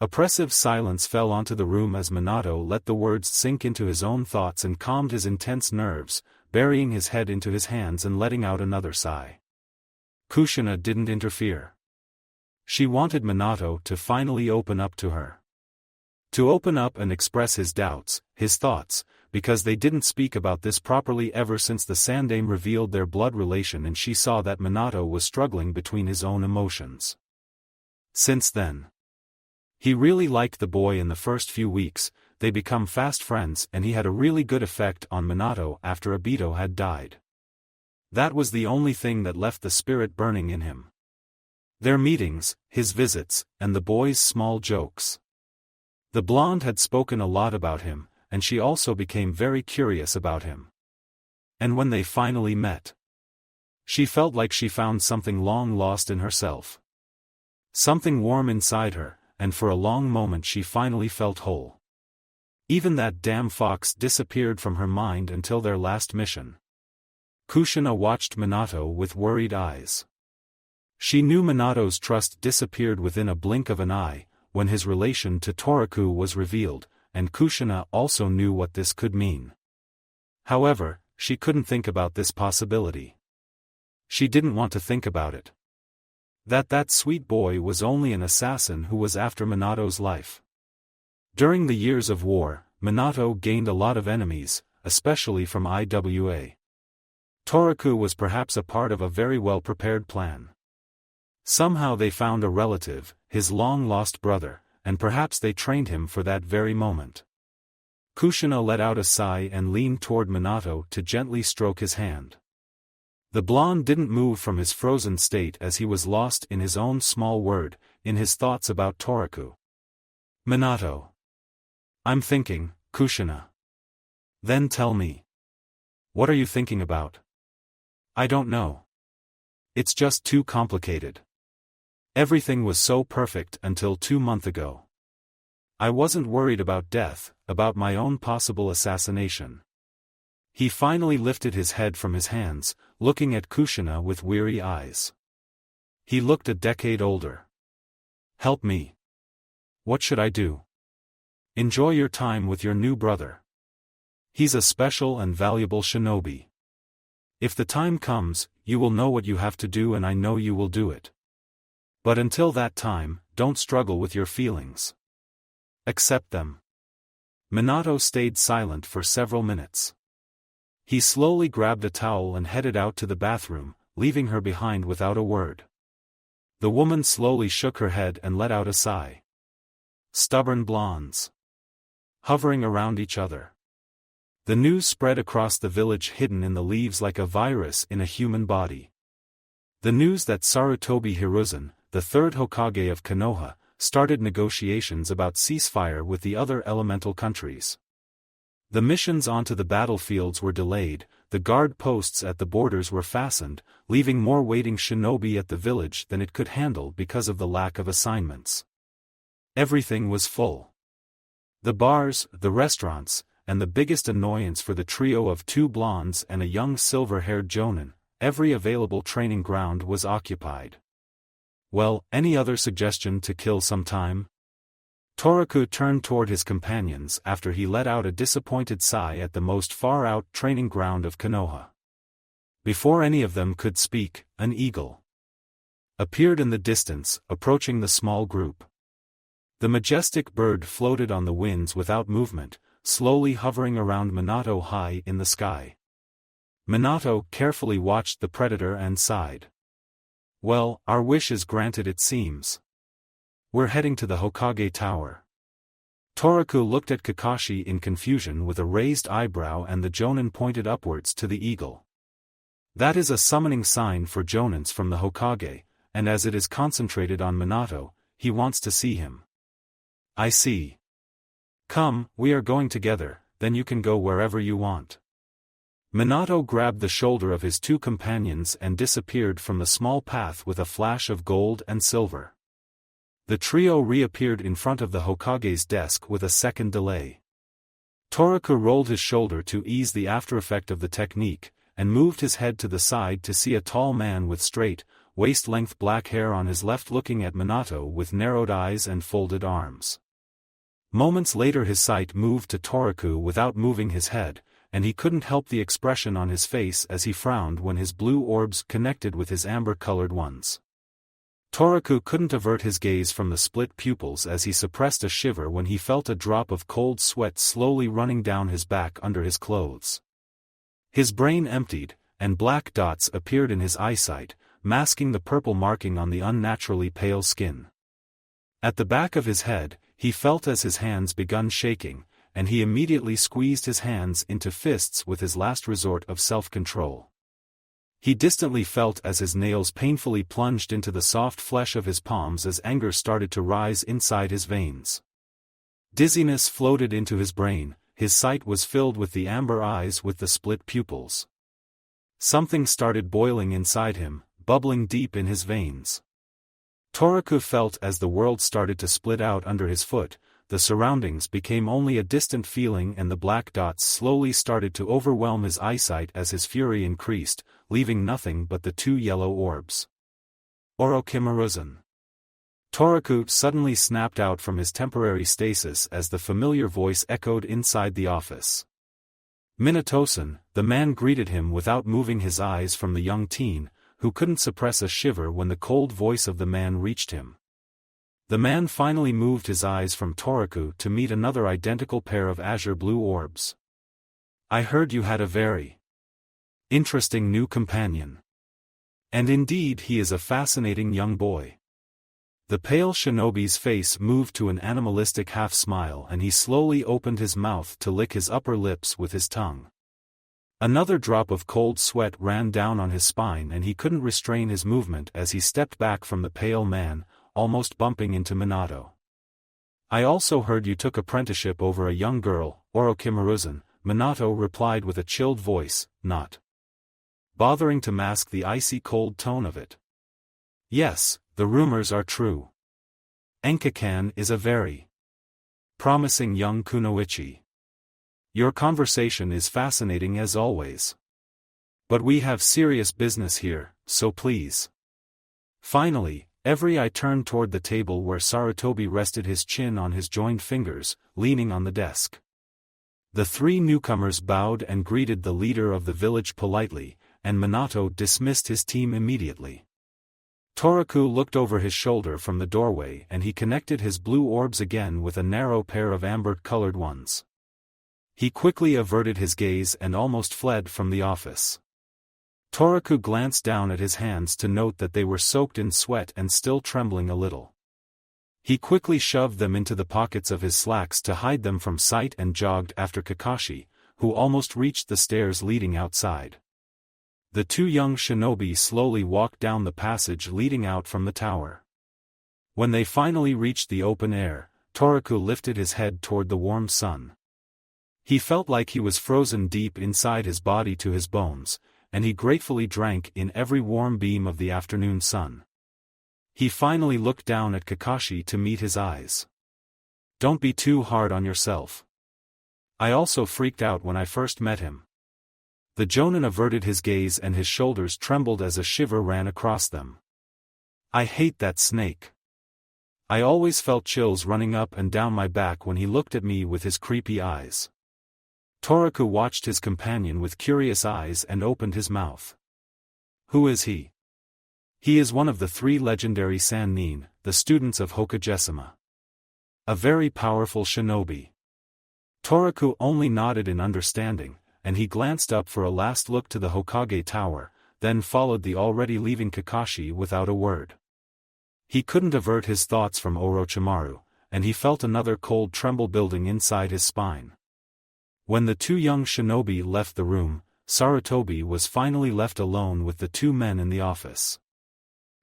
Speaker 1: Oppressive silence fell onto the room as Minato let the words sink into his own thoughts and calmed his intense nerves, burying his head into his hands and letting out another sigh. Kushina didn't interfere. She wanted Minato to finally open up to her. To open up and express his doubts, his thoughts, because they didn't speak about this properly ever since the Sandaime revealed their blood relation and she saw that Minato was struggling between his own emotions. Since then, he really liked the boy in the first few weeks, they become fast friends and he had a really good effect on Minato after Obito had died. That was the only thing that left the spirit burning in him. Their meetings, his visits, and the boy's small jokes. The blonde had spoken a lot about him, and she also became very curious about him. And when they finally met, she felt like she found something long lost in herself. Something warm inside her, and for a long moment she finally felt whole. Even that damn fox disappeared from her mind until their last mission. Kushina watched Minato with worried eyes. She knew Minato's trust disappeared within a blink of an eye, when his relation to Toraku was revealed, and Kushina also knew what this could mean. However, she couldn't think about this possibility. She didn't want to think about it. That sweet boy was only an assassin who was after Minato's life. During the years of war, Minato gained a lot of enemies, especially from IWA. Toraku was perhaps a part of a very well-prepared plan. Somehow they found a relative, his long-lost brother, and perhaps they trained him for that very moment. Kushina let out a sigh and leaned toward Minato to gently stroke his hand. The blonde didn't move from his frozen state as he was lost in his own small world, in his thoughts about Toraku. Minato. I'm thinking, Kushina. Then tell me. What are you thinking about? I don't know. It's just too complicated. Everything was so perfect until 2 months ago. I wasn't worried about death, about my own possible assassination. He finally lifted his head from his hands, looking at Kushina with weary eyes. He looked a decade older. Help me. What should I do? Enjoy your time with your new brother. He's a special and valuable shinobi. If the time comes, you will know what you have to do, and I know you will do it. But until that time, don't struggle with your feelings. Accept them. Minato stayed silent for several minutes. He slowly grabbed a towel and headed out to the bathroom, leaving her behind without a word. The woman slowly shook her head and let out a sigh. Stubborn blondes. Hovering around each other. The news spread across the village, hidden in the leaves like a virus in a human body. The news that Sarutobi Hiruzen, the third Hokage of Konoha, started negotiations about ceasefire with the other elemental countries. The missions onto the battlefields were delayed, the guard posts at the borders were fastened, leaving more waiting shinobi at the village than it could handle because of the lack of assignments. Everything was full. The bars, the restaurants, and the biggest annoyance for the trio of 2 blondes and a young silver-haired jonin, every available training ground was occupied. Well, any other suggestion to kill some time? Toraku turned toward his companions after he let out a disappointed sigh at the most far-out training ground of Konoha. Before any of them could speak, an eagle appeared in the distance, approaching the small group. The majestic bird floated on the winds without movement, slowly hovering around Minato high in the sky. Minato carefully watched the predator and sighed. Well, our wish is granted, it seems. We're heading to the Hokage Tower. Toraku looked at Kakashi in confusion with a raised eyebrow, and the jonin pointed upwards to the eagle. That is a summoning sign for jonins from the Hokage, and as it is concentrated on Minato, he wants to see him. I see. Come, we are going together, then you can go wherever you want. Minato grabbed the shoulder of his 2 companions and disappeared from the small path with a flash of gold and silver. The trio reappeared in front of the Hokage's desk with a second delay. Toraku rolled his shoulder to ease the aftereffect of the technique, and moved his head to the side to see a tall man with straight, waist-length black hair on his left looking at Minato with narrowed eyes and folded arms. Moments later his sight moved to Toraku without moving his head, and he couldn't help the expression on his face as he frowned when his blue orbs connected with his amber-colored ones. Toraku couldn't avert his gaze from the split pupils as he suppressed a shiver when he felt a drop of cold sweat slowly running down his back under his clothes. His brain emptied, and black dots appeared in his eyesight, masking the purple marking on the unnaturally pale skin. At the back of his head, he felt as his hands begun shaking, and he immediately squeezed his hands into fists with his last resort of self-control. He distantly felt as his nails painfully plunged into the soft flesh of his palms as anger started to rise inside his veins. Dizziness floated into his brain, his sight was filled with the amber eyes with the split pupils. Something started boiling inside him, bubbling deep in his veins. Toraku felt as the world started to split out under his foot, the surroundings became only a distant feeling, and the black dots slowly started to overwhelm his eyesight as his fury increased, leaving nothing but the 2 yellow orbs. Orochimaruzen. Toraku suddenly snapped out from his temporary stasis as the familiar voice echoed inside the office. Minato-san, the man greeted him without moving his eyes from the young teen, who couldn't suppress a shiver when the cold voice of the man reached him. The man finally moved his eyes from Toraku to meet another identical pair of azure blue orbs. I heard you had a very interesting new companion. And indeed he is a fascinating young boy. The pale shinobi's face moved to an animalistic half-smile, and he slowly opened his mouth to lick his upper lips with his tongue. Another drop of cold sweat ran down on his spine, and he couldn't restrain his movement as he stepped back from the pale man, almost bumping into Minato. "I also heard you took apprenticeship over a young girl, Orochimaruzen," Minato replied with a chilled voice, not bothering to mask the icy cold tone of it. "Yes, the rumors are true. Enkakan is a very promising young kunoichi. Your conversation is fascinating as always. But we have serious business here, so please." Finally, every eye turned toward the table where Sarutobi rested his chin on his joined fingers, leaning on the desk. The three newcomers bowed and greeted the leader of the village politely, and Minato dismissed his team immediately. Toraku looked over his shoulder from the doorway and he connected his blue orbs again with a narrow pair of amber-colored ones. He quickly averted his gaze and almost fled from the office. Toraku glanced down at his hands to note that they were soaked in sweat and still trembling a little. He quickly shoved them into the pockets of his slacks to hide them from sight and jogged after Kakashi, who almost reached the stairs leading outside. The two young shinobi slowly walked down the passage leading out from the tower. When they finally reached the open air, Toraku lifted his head toward the warm sun. He felt like he was frozen deep inside his body to his bones, and he gratefully drank in every warm beam of the afternoon sun. He finally looked down at Kakashi to meet his eyes. "Don't be too hard on yourself. I also freaked out when I first met him." The Jonin averted his gaze and his shoulders trembled as a shiver ran across them. "I hate that snake. I always felt chills running up and down my back when he looked at me with his creepy eyes." Toraku watched his companion with curious eyes and opened his mouth. "Who is he?" "He is one of the three legendary Sannin, the students of Hokage-sama. A very powerful shinobi." Toraku only nodded in understanding, and he glanced up for a last look to the Hokage tower, then followed the already leaving Kakashi without a word. He couldn't avert his thoughts from Orochimaru, and he felt another cold tremble building inside his spine. When the two young shinobi left the room, Sarutobi was finally left alone with the two men in the office.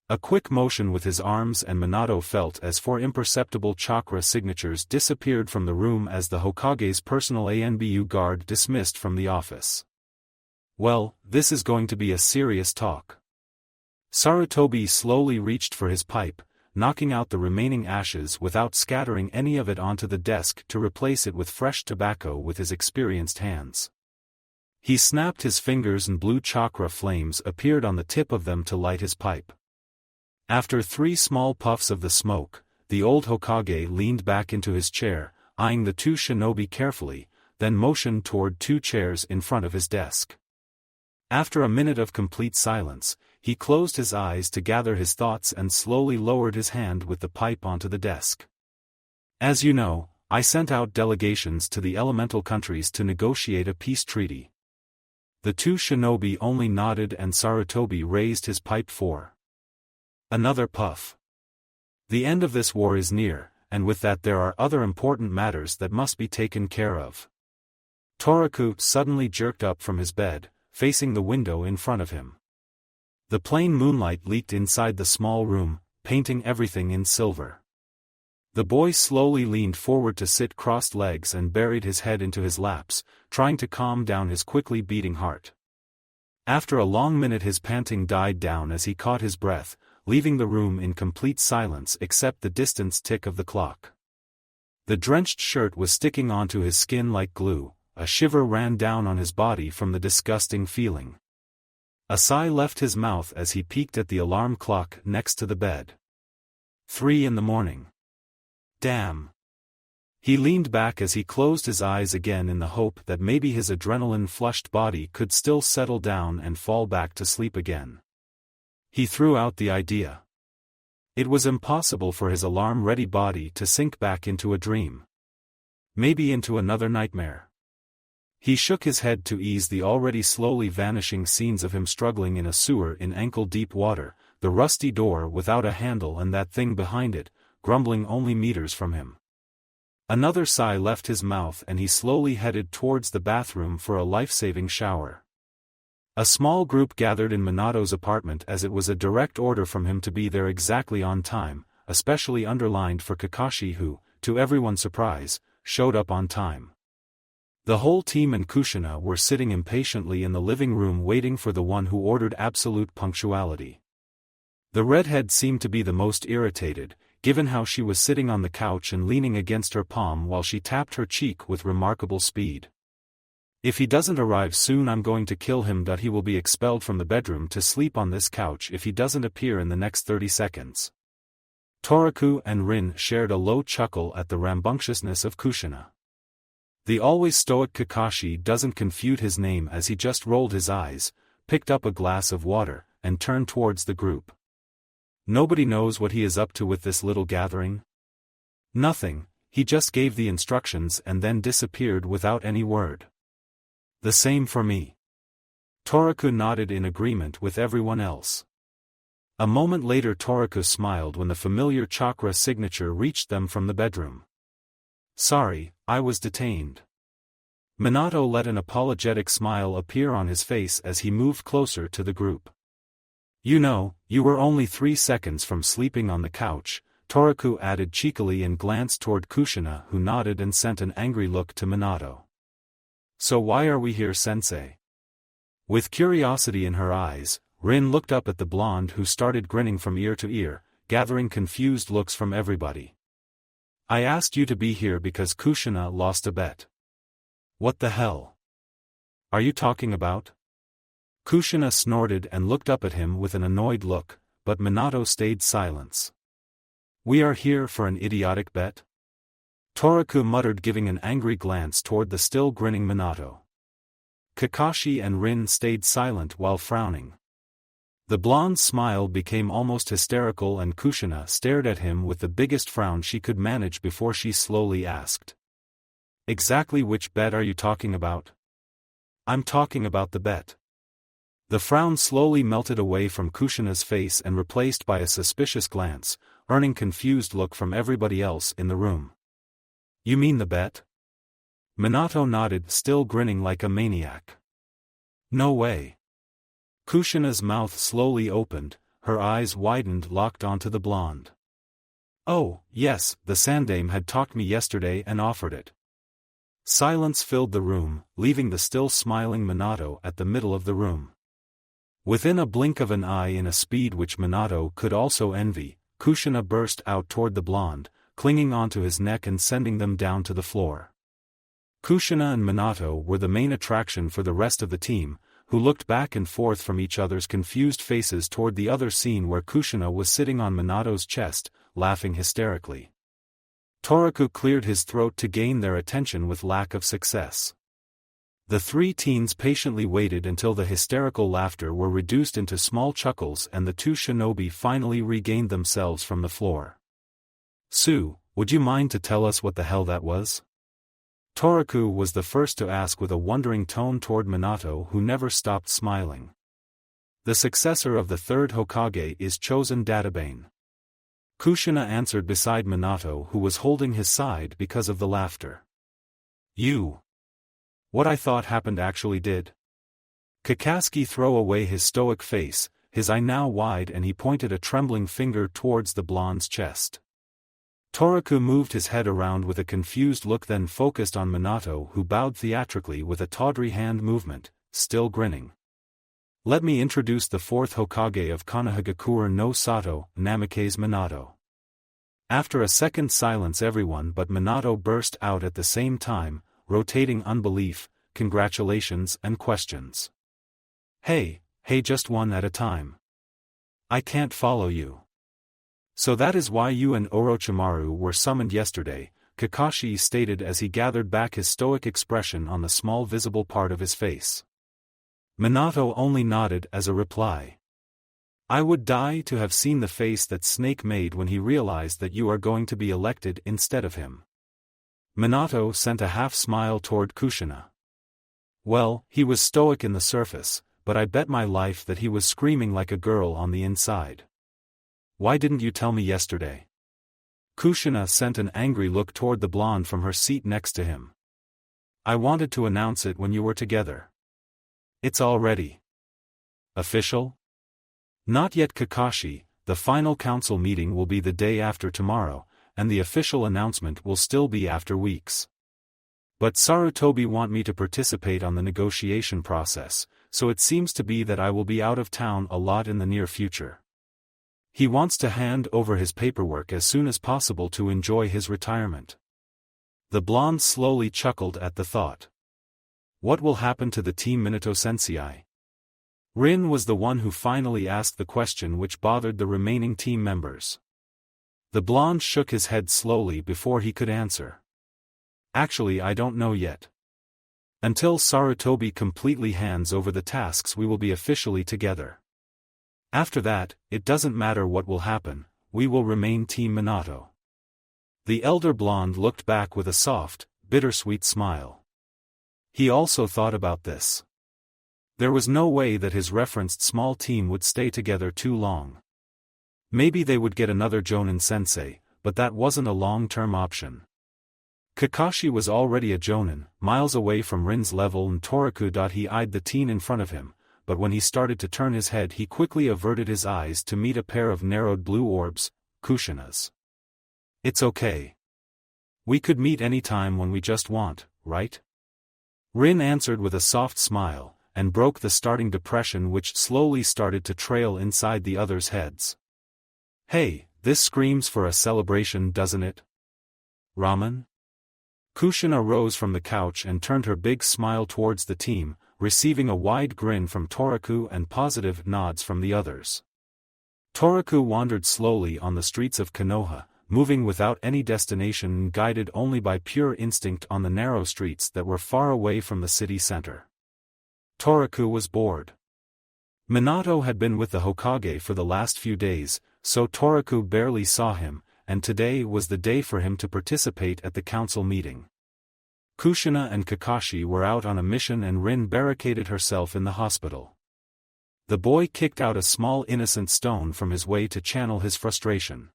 Speaker 1: A quick motion with his arms and Minato felt as four imperceptible chakra signatures disappeared from the room as the Hokage's personal ANBU guard dismissed from the office. "Well, this is going to be a serious talk." Sarutobi slowly reached for his pipe, knocking out the remaining ashes without scattering any of it onto the desk to replace it with fresh tobacco with his experienced hands. He snapped his fingers and blue chakra flames appeared on the tip of them to light his pipe. After 3 small puffs of the smoke, the old Hokage leaned back into his chair, eyeing the two shinobi carefully, then motioned toward 2 chairs in front of his desk. After a minute of complete silence, he closed his eyes to gather his thoughts and slowly lowered his hand with the pipe onto the desk. "As you know, I sent out delegations to the elemental countries to negotiate a peace treaty." The two shinobi only nodded and Sarutobi raised his pipe for another puff. "The end of this war is near, and with that there are other important matters that must be taken care of." Toraku suddenly jerked up from his bed, facing the window in front of him. The plain moonlight leaked inside the small room, painting everything in silver. The boy slowly leaned forward to sit crossed legs and buried his head into his laps, trying to calm down his quickly beating heart. After a long minute his panting died down as he caught his breath, leaving the room in complete silence except the distant tick of the clock. The drenched shirt was sticking onto his skin like glue, a shiver ran down on his body from the disgusting feeling. A sigh left his mouth as he peeked at the alarm clock next to the bed. 3 in the morning. Damn. He leaned back as he closed his eyes again in the hope that maybe his adrenaline-flushed body could still settle down and fall back to sleep again. He threw out the idea. It was impossible for his alarm-ready body to sink back into a dream. Maybe into another nightmare. He shook his head to ease the already slowly vanishing scenes of him struggling in a sewer in ankle-deep water, the rusty door without a handle and that thing behind it, grumbling only meters from him. Another sigh left his mouth and he slowly headed towards the bathroom for a life-saving shower. A small group gathered in Minato's apartment as it was a direct order from him to be there exactly on time, especially underlined for Kakashi who, to everyone's surprise, showed up on time. The whole team and Kushina were sitting impatiently in the living room waiting for the one who ordered absolute punctuality. The redhead seemed to be the most irritated, given how she was sitting on the couch and leaning against her palm while she tapped her cheek with remarkable speed. "If he doesn't arrive soon, I'm going to kill him. He will be expelled from the bedroom to sleep on this couch if he doesn't appear in the next 30 seconds. Toraku and Rin shared a low chuckle at the rambunctiousness of Kushina. The always stoic Kakashi doesn't confute his name as he just rolled his eyes, picked up a glass of water, and turned towards the group. "Nobody knows what he is up to with this little gathering?" "Nothing, he just gave the instructions and then disappeared without any word." "The same for me." Toraku nodded in agreement with everyone else. A moment later Toraku smiled when the familiar chakra signature reached them from the bedroom. "Sorry, I was detained." Minato let an apologetic smile appear on his face as he moved closer to the group. "You know, you were only 3 seconds from sleeping on the couch," Toraku added cheekily and glanced toward Kushina who nodded and sent an angry look to Minato. "So why are we here, sensei?" With curiosity in her eyes, Rin looked up at the blonde who started grinning from ear to ear, gathering confused looks from everybody. "I asked you to be here because Kushina lost a bet." "What the hell are you talking about?" Kushina snorted and looked up at him with an annoyed look, but Minato stayed silent. "We are here for an idiotic bet?" Toraku muttered, giving an angry glance toward the still grinning Minato. Kakashi and Rin stayed silent while frowning. The blonde's smile became almost hysterical and Kushina stared at him with the biggest frown she could manage before she slowly asked. "Exactly which bet are you talking about?" "I'm talking about the bet." The frown slowly melted away from Kushina's face and replaced by a suspicious glance, earning confused look from everybody else in the room. "You mean the bet?" Minato nodded, still grinning like a maniac. "No way." Kushina's mouth slowly opened, her eyes widened, locked onto the blonde. "Oh, yes, the Sandame had talked me yesterday and offered it." Silence filled the room, leaving the still smiling Minato at the middle of the room. Within a blink of an eye, in a speed which Minato could also envy, Kushina burst out toward the blonde, clinging onto his neck and sending them down to the floor. Kushina and Minato were the main attraction for the rest of the team, who looked back and forth from each other's confused faces toward the other scene where Kushina was sitting on Minato's chest, laughing hysterically. Toraku cleared his throat to gain their attention with lack of success. The 3 teens patiently waited until the hysterical laughter were reduced into small chuckles and the 2 shinobi finally regained themselves from the floor. "Sue, would you mind to tell us what the hell that was?" Toraku was the first to ask with a wondering tone toward Minato, who never stopped smiling. "The successor of the 3rd Hokage is chosen Databane." Kushina answered beside Minato, who was holding his side because of the laughter. "You. What I thought happened actually did?" Kakashi threw away his stoic face, his eye now wide, and he pointed a trembling finger towards the blonde's chest. Toraku moved his head around with a confused look, then focused on Minato, who bowed theatrically with a tawdry hand movement, still grinning. "Let me introduce the 4th Hokage of Konohagakure no Sato, Namikaze Minato." After a second silence, everyone but Minato burst out at the same time, rotating unbelief, congratulations and questions. Hey, just one at a time. I can't follow you." "So that is why you and Orochimaru were summoned yesterday," Kakashi stated as he gathered back his stoic expression on the small visible part of his face. Minato only nodded as a reply. "I would die to have seen the face that Snake made when he realized that you are going to be elected instead of him." Minato sent a half-smile toward Kushina. "Well, he was stoic in the surface, but I bet my life that he was screaming like a girl on the inside. Why didn't you tell me yesterday?" Kushina sent an angry look toward the blonde from her seat next to him. "I wanted to announce it when you were together." "It's already official?" "Not yet, Kakashi, the final council meeting will be the day after tomorrow, and the official announcement will still be after weeks. But Sarutobi want me to participate on the negotiation process, so it seems to be that I will be out of town a lot in the near future. He wants to hand over his paperwork as soon as possible to enjoy his retirement. The blonde slowly chuckled at the thought. What will happen to the team Minato-sensei? Rin was the one who finally asked the question which bothered the remaining team members. The blonde shook his head slowly before he could answer. Actually, I don't know yet. Until Sarutobi completely hands over the tasks, we will be officially together. After that, it doesn't matter what will happen, we will remain Team Minato. The elder blonde looked back with a soft, bittersweet smile. He also thought about this. There was no way that his referenced small team would stay together too long. Maybe they would get another Jonin sensei, but that wasn't a long-term option. Kakashi was already a Jonin, miles away from Rin's level, and Toraku. He eyed the teen in front of him, but when he started to turn his head he quickly averted his eyes to meet a pair of narrowed blue orbs, Kushina's. It's okay. We could meet any time when we just want, right? Rin answered with a soft smile, and broke the starting depression which slowly started to trail inside the others' heads. Hey, this screams for a celebration, doesn't it? Ramen? Kushina rose from the couch and turned her big smile towards the team, receiving a wide grin from Toraku and positive nods from the others. Toraku wandered slowly on the streets of Konoha, moving without any destination and guided only by pure instinct on the narrow streets that were far away from the city center. Toraku was bored. Minato had been with the Hokage for the last few days, so Toraku barely saw him, and today was the day for him to participate at the council meeting. Kushina and Kakashi were out on a mission and Rin barricaded herself in the hospital. The boy kicked out a small innocent stone from his way to channel his frustration.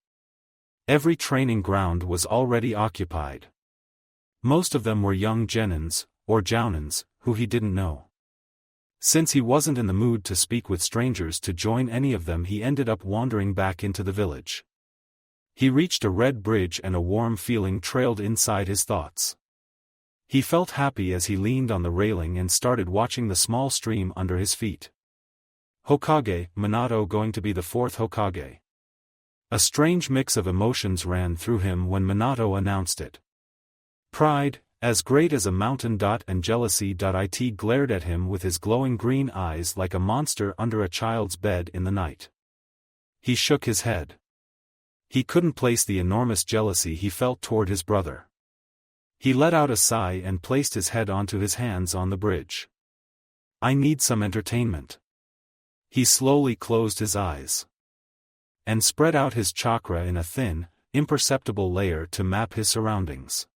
Speaker 1: Every training ground was already occupied. Most of them were young genins, or jounins, who he didn't know. Since he wasn't in the mood to speak with strangers to join any of them, he ended up wandering back into the village. He reached a red bridge and a warm feeling trailed inside his thoughts. He felt happy as he leaned on the railing and started watching the small stream under his feet. Hokage, Minato going to be the fourth Hokage. A strange mix of emotions ran through him when Minato announced it. Pride, as great as a mountain. And jealousy. It glared at him with his glowing green eyes like a monster under a child's bed in the night. He shook his head. He couldn't place the enormous jealousy he felt toward his brother. He let out a sigh and placed his head onto his hands on the bridge. I need some entertainment. He slowly closed his eyes and spread out his chakra in a thin, imperceptible layer to map his surroundings.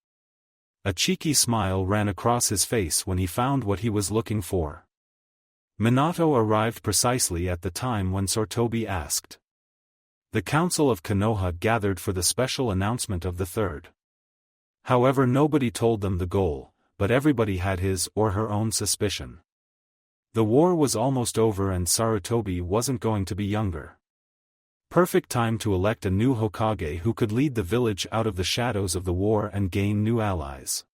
Speaker 1: A cheeky smile ran across his face when he found what he was looking for. Minato arrived precisely at the time when Sarutobi asked. The Council of Konoha gathered for the special announcement of the third. However, nobody told them the goal, but everybody had his or her own suspicion. The war was almost over and Sarutobi wasn't going to be younger. Perfect time to elect a new Hokage who could lead the village out of the shadows of the war and gain new allies.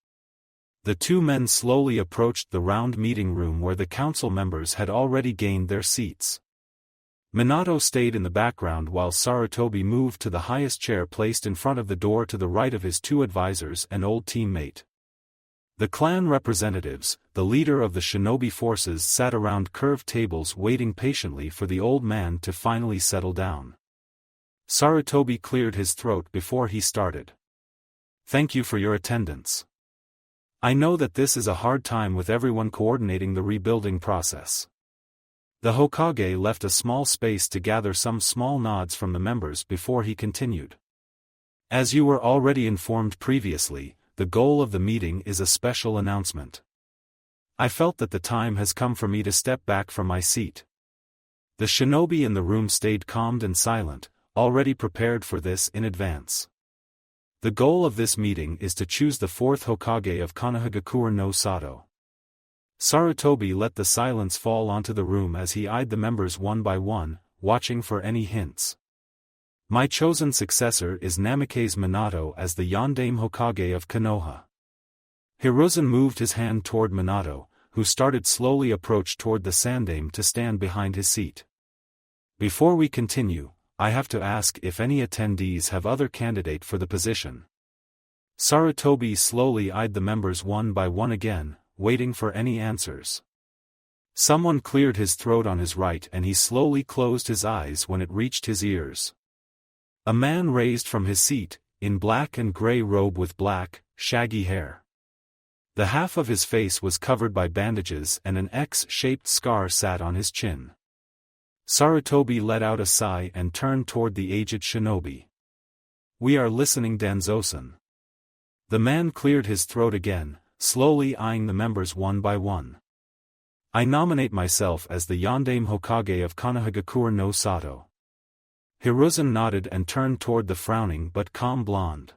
Speaker 1: The two men slowly approached the round meeting room where the council members had already gained their seats. Minato stayed in the background while Sarutobi moved to the highest chair placed in front of the door to the right of his two advisors and old teammate. The clan representatives, the leader of the Shinobi forces, sat around curved tables waiting patiently for the old man to finally settle down. Sarutobi cleared his throat before he started. Thank you for your attendance. I know that this is a hard time with everyone coordinating the rebuilding process. The Hokage left a small space to gather some small nods from the members before he continued. As you were already informed previously, the goal of the meeting is a special announcement. I felt that the time has come for me to step back from my seat. The shinobi in the room stayed calm and silent, already prepared for this in advance. The goal of this meeting is to choose the fourth Hokage of Konohagakure no Sato. Sarutobi let the silence fall onto the room as he eyed the members one by one, watching for any hints. My chosen successor is Namikaze Minato as the Yondaime Hokage of Konoha. Hiruzen moved his hand toward Minato, who started slowly approach toward the Sandaime to stand behind his seat. Before we continue, I have to ask if any attendees have other candidate for the position. Sarutobi slowly eyed the members one by one again, waiting for any answers. Someone cleared his throat on his right and he slowly closed his eyes when it reached his ears. A man raised from his seat, in black and gray robe with black, shaggy hair. The half of his face was covered by bandages and an X-shaped scar sat on his chin. Sarutobi let out a sigh and turned toward the aged shinobi. "We are listening, Danzo-san." The man cleared his throat again, slowly eyeing the members one by one. "I nominate myself as the Yondaime Hokage of Konohagakure no Sato." Hiruzen nodded and turned toward the frowning but calm blonde.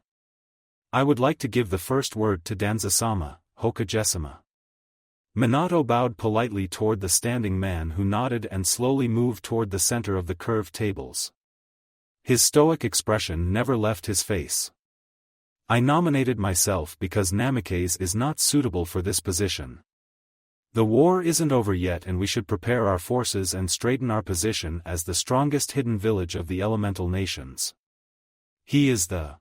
Speaker 1: "I would like to give the first word to Danzo-sama, Hokage-sama." Minato bowed politely toward the standing man who nodded and slowly moved toward the center of the curved tables. His stoic expression never left his face. "I nominated myself because Namikaze is not suitable for this position. The war isn't over yet and we should prepare our forces and straighten our position as the strongest hidden village of the elemental nations. He is the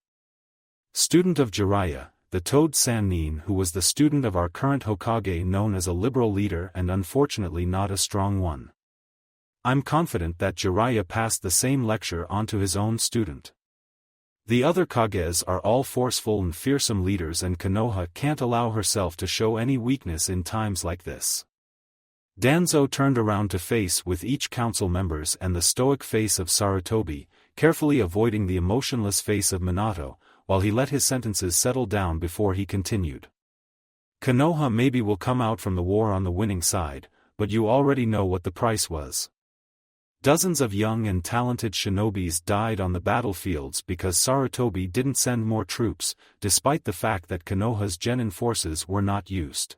Speaker 1: student of Jiraiya, the Toad Sannin, who was the student of our current Hokage, known as a liberal leader and unfortunately not a strong one. I'm confident that Jiraiya passed the same lecture on to his own student. The other Kages are all forceful and fearsome leaders and Konoha can't allow herself to show any weakness in times like this." Danzo turned around to face with each council members and the stoic face of Sarutobi, carefully avoiding the emotionless face of Minato, while he let his sentences settle down before he continued. "Konoha maybe will come out from the war on the winning side, but you already know what the price was. Dozens of young and talented shinobis died on the battlefields because Sarutobi didn't send more troops, despite the fact that Konoha's genin forces were not used."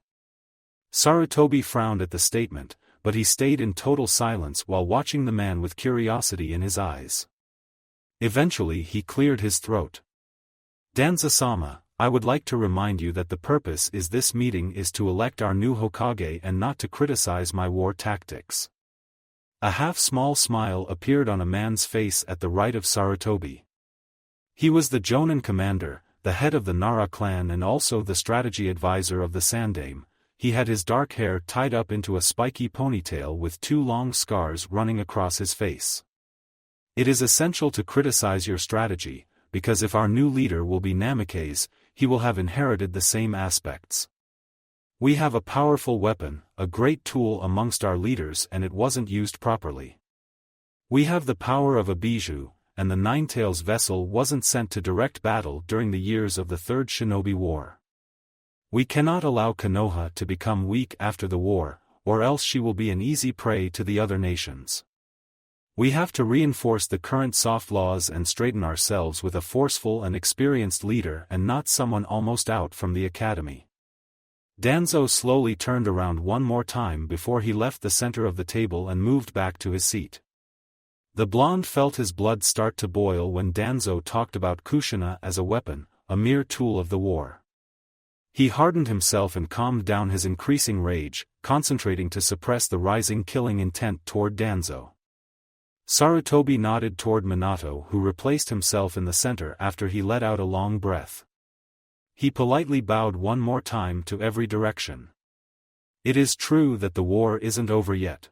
Speaker 1: Sarutobi frowned at the statement, but he stayed in total silence while watching the man with curiosity in his eyes. Eventually he cleared his throat. "Danzo-sama, I would like to remind you that the purpose is this meeting is to elect our new Hokage and not to criticize my war tactics." A half-small smile appeared on a man's face at the right of Sarutobi. He was the Jonin commander, the head of the Nara clan and also the strategy advisor of the Sandaime. He had his dark hair tied up into a spiky ponytail with two long scars running across his face. "It is essential to criticize your strategy, because if our new leader will be Namikaze, he will have inherited the same aspects. We have a powerful weapon, a great tool amongst our leaders, and it wasn't used properly. We have the power of a bijou, and the Ninetails vessel wasn't sent to direct battle during the years of the Third Shinobi War. We cannot allow Konoha to become weak after the war, or else she will be an easy prey to the other nations. We have to reinforce the current soft laws and straighten ourselves with a forceful and experienced leader and not someone almost out from the academy." Danzo slowly turned around one more time before he left the center of the table and moved back to his seat. The blonde felt his blood start to boil when Danzo talked about Kushina as a weapon, a mere tool of the war. He hardened himself and calmed down his increasing rage, concentrating to suppress the rising killing intent toward Danzo. Sarutobi nodded toward Minato, who replaced himself in the center after he let out a long breath. He politely bowed one more time to every direction. "It is true that the war isn't over yet.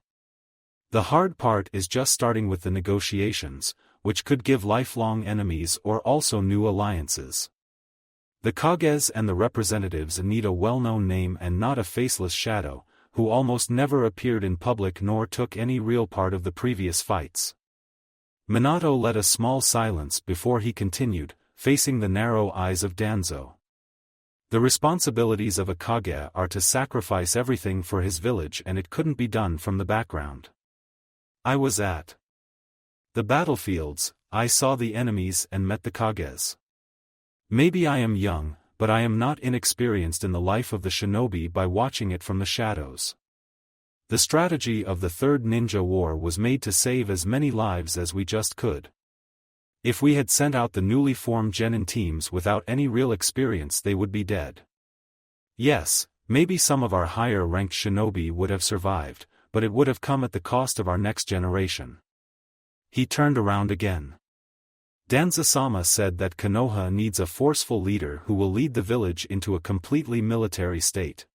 Speaker 1: The hard part is just starting with the negotiations, which could give lifelong enemies or also new alliances. The Kages and the representatives need a well-known name and not a faceless shadow, who almost never appeared in public nor took any real part of the previous fights." Minato led a small silence before he continued, facing the narrow eyes of Danzo. "The responsibilities of a Kage are to sacrifice everything for his village, and it couldn't be done from the background. I was at the battlefields, I saw the enemies and met the Kages. Maybe I am young, but I am not inexperienced in the life of the shinobi by watching it from the shadows. The strategy of the Third Ninja War was made to save as many lives as we just could. If we had sent out the newly formed genin teams without any real experience, they would be dead. Yes, maybe some of our higher-ranked shinobi would have survived, but it would have come at the cost of our next generation. He turned around again. Danzo-sama said that Konoha needs a forceful leader who will lead the village into a completely military state.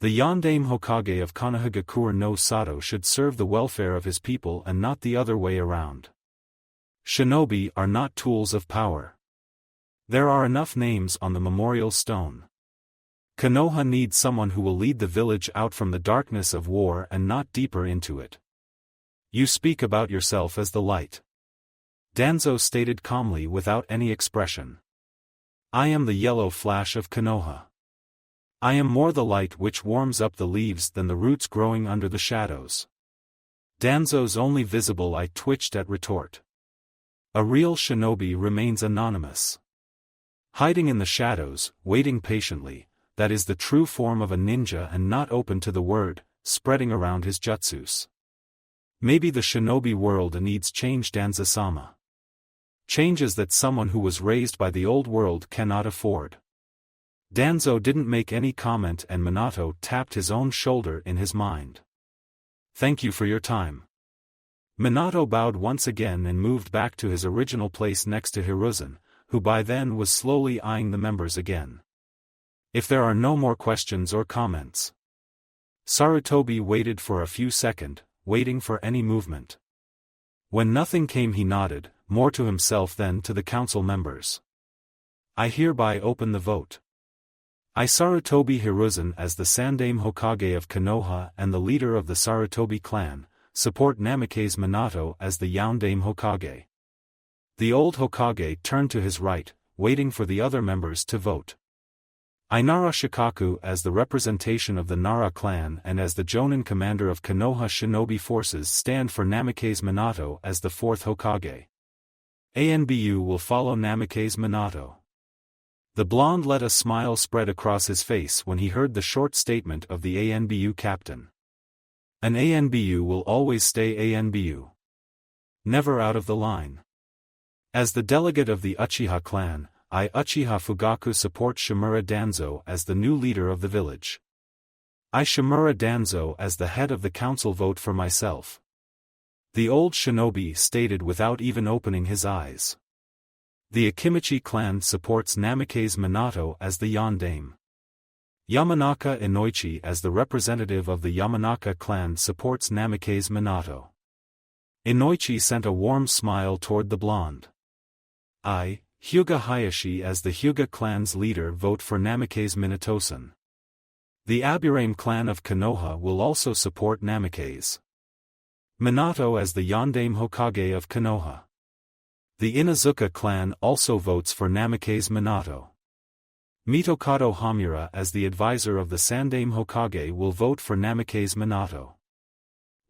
Speaker 1: The Yondaime Hokage of Konohagakure no Sato should serve the welfare of his people and not the other way around. Shinobi are not tools of power. There are enough names on the memorial stone. Konoha needs someone who will lead the village out from the darkness of war and not deeper into it. You speak about yourself as the light. Danzo stated calmly without any expression. I am the yellow flash of Konoha. I am more the light which warms up the leaves than the roots growing under the shadows. Danzo's only visible eye twitched at retort. A real shinobi remains anonymous. Hiding in the shadows, waiting patiently, that is the true form of a ninja and not open to the word, spreading around his jutsus. Maybe the shinobi world needs change, Danzo-sama. Changes that someone who was raised by the old world cannot afford. Danzo didn't make any comment and Minato tapped his own shoulder in his mind. Thank you for your time. Minato bowed once again and moved back to his original place next to Hiruzen, who by then was slowly eyeing the members again. If there are no more questions or comments. Sarutobi waited for a few seconds, waiting for any movement. When nothing came, he nodded, more to himself than to the council members. I hereby open the vote. I, Sarutobi Hiruzen, as the Sandaime Hokage of Konoha and the leader of the Sarutobi clan, support Namikaze Minato as the Yondaime Hokage. The old Hokage turned to his right, waiting for the other members to vote. I, Nara Shikaku, as the representation of the Nara clan and as the Jonin commander of Konoha shinobi forces, stand for Namikaze Minato as the fourth Hokage. ANBU will follow Namikaze Minato. The blonde let a smile spread across his face when he heard the short statement of the ANBU captain. An ANBU will always stay ANBU. Never out of the line. As the delegate of the Uchiha clan, I, Uchiha Fugaku, support Shimura Danzo as the new leader of the village. I, Shimura Danzo, as the head of the council, vote for myself. The old shinobi stated without even opening his eyes. The Akimichi clan supports Namikaze Minato as the Yondaime. Yamanaka Inoichi, as the representative of the Yamanaka clan, supports Namikaze Minato. Inoichi sent a warm smile toward the blonde. I, Hyuga Hayashi, as the Hyuga clan's leader, vote for Namikaze Minato-san. The Aburame clan of Konoha will also support Namikaze Minato as the Yondaime Hokage of Konoha. The Inazuka clan also votes for Namikaze Minato. Mitokado Hamura, as the advisor of the Sandaime Hokage, will vote for Namikaze Minato.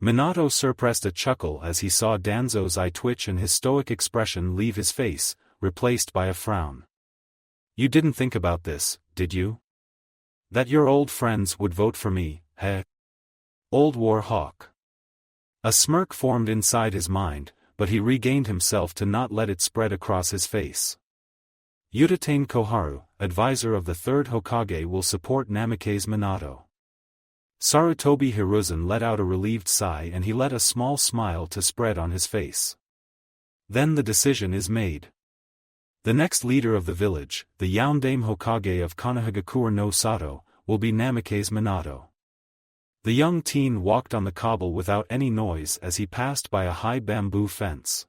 Speaker 1: Minato suppressed a chuckle as he saw Danzo's eye twitch and his stoic expression leave his face, replaced by a frown. You didn't think about this, did you? That your old friends would vote for me, heh? Old War Hawk. A smirk formed inside his mind, but he regained himself to not let it spread across his face. Utatane Koharu, advisor of the third Hokage, will support Namikaze Minato. Sarutobi Hiruzen let out a relieved sigh and he let a small smile to spread on his face. Then the decision is made. The next leader of the village, the Yondaime Hokage of Konohagakure no Sato, will be Namikaze Minato. The young teen walked on the cobble without any noise as he passed by a high bamboo fence.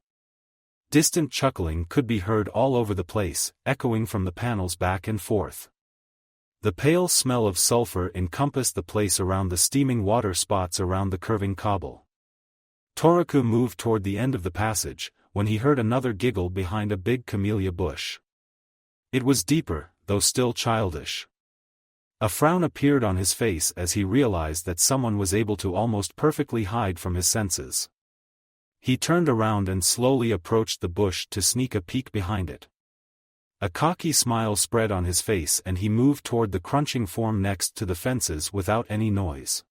Speaker 1: Distant chuckling could be heard all over the place, echoing from the panels back and forth. The pale smell of sulfur encompassed the place around the steaming water spots around the curving cobble. Toraku moved toward the end of the passage, when he heard another giggle behind a big camellia bush. It was deeper, though still childish. A frown appeared on his face as he realized that someone was able to almost perfectly hide from his senses. He turned around and slowly approached the bush to sneak a peek behind it. A cocky smile spread on his face and he moved toward the crunching form next to the fences without any noise.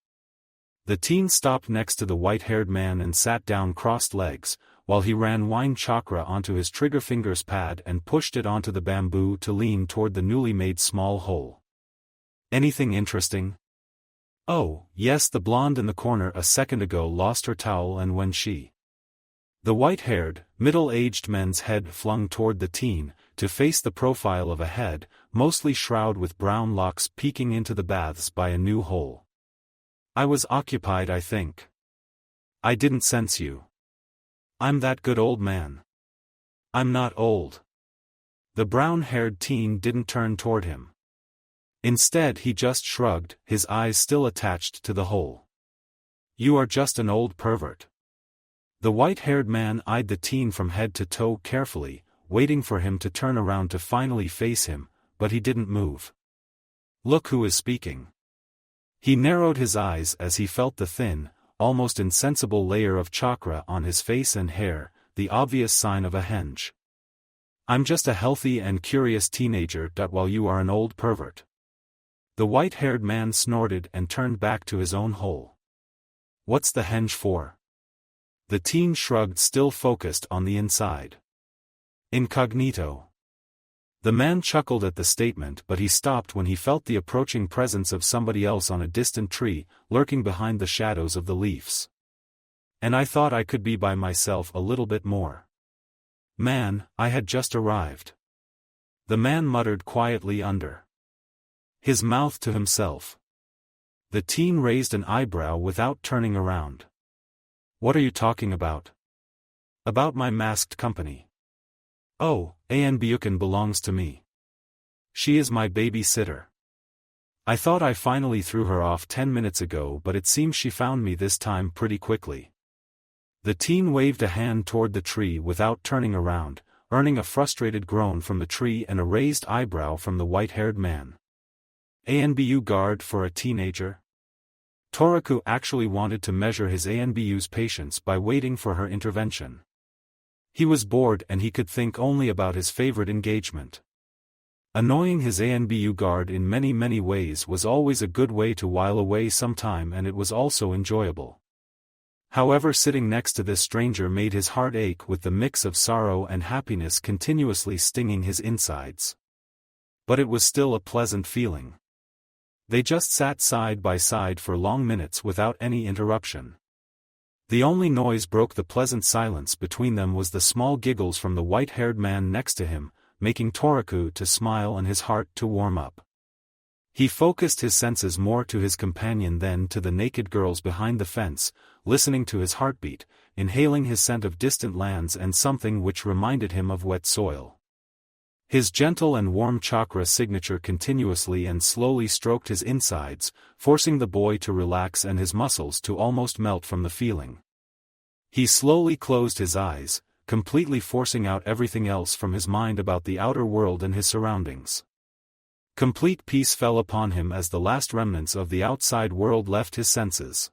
Speaker 1: The teen stopped next to the white-haired man and sat down crossed legs, while he ran wine chakra onto his trigger finger's pad and pushed it onto the bamboo to lean toward the newly made small hole. Anything interesting? Oh, yes, the blonde in the corner a second ago lost her towel, and when she... The white-haired, middle-aged man's head flung toward the teen, to face the profile of a head, mostly shrouded with brown locks peeking into the baths by a new hole. I was occupied, I think. I didn't sense you. I'm that good old man. I'm not old. The brown-haired teen didn't turn toward him. Instead he just shrugged, his eyes still attached to the hole. You are just an old pervert. The white-haired man eyed the teen from head to toe carefully, waiting for him to turn around to finally face him, but he didn't move. Look who is speaking. He narrowed his eyes as he felt the thin, almost insensible layer of chakra on his face and hair, the obvious sign of a henge. I'm just a healthy and curious teenager, while you are an old pervert. The white-haired man snorted and turned back to his own hole. What's the henge for? The teen shrugged, still focused on the inside. Incognito. The man chuckled at the statement, but he stopped when he felt the approaching presence of somebody else on a distant tree, lurking behind the shadows of the leaves. And I thought I could be by myself a little bit more. Man, I had just arrived. The man muttered quietly under his mouth to himself. The teen raised an eyebrow without turning around. What are you talking about? About my masked company. Oh, An Byukin belongs to me. She is my babysitter. I thought I finally threw her off 10 minutes ago, but it seems she found me this time pretty quickly. The teen waved a hand toward the tree without turning around, earning a frustrated groan from the tree and a raised eyebrow from the white-haired man. ANBU guard for a teenager? Toraku actually wanted to measure his ANBU's patience by waiting for her intervention. He was bored and he could think only about his favorite engagement. Annoying his ANBU guard in many ways was always a good way to while away some time, and it was also enjoyable. However, sitting next to this stranger made his heart ache with the mix of sorrow and happiness continuously stinging his insides. But it was still a pleasant feeling. They just sat side by side for long minutes without any interruption. The only noise broke the pleasant silence between them was the small giggles from the white-haired man next to him, making Toraku to smile and his heart to warm up. He focused his senses more to his companion than to the naked girls behind the fence, listening to his heartbeat, inhaling his scent of distant lands and something which reminded him of wet soil. His gentle and warm chakra signature continuously and slowly stroked his insides, forcing the boy to relax and his muscles to almost melt from the feeling. He slowly closed his eyes, completely forcing out everything else from his mind about the outer world and his surroundings. Complete peace fell upon him as the last remnants of the outside world left his senses.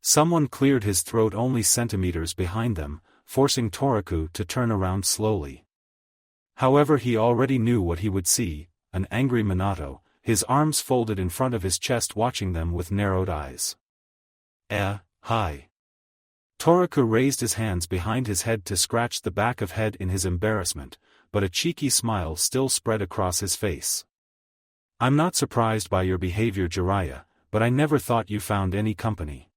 Speaker 1: Someone cleared his throat only centimeters behind them, forcing Toraku to turn around slowly. However, he already knew what he would see, an angry Minato, his arms folded in front of his chest watching them with narrowed eyes. Hi. Toraku raised his hands behind his head to scratch the back of head in his embarrassment, but a cheeky smile still spread across his face. I'm not surprised by your behavior, Jiraiya, but I never thought you found any company.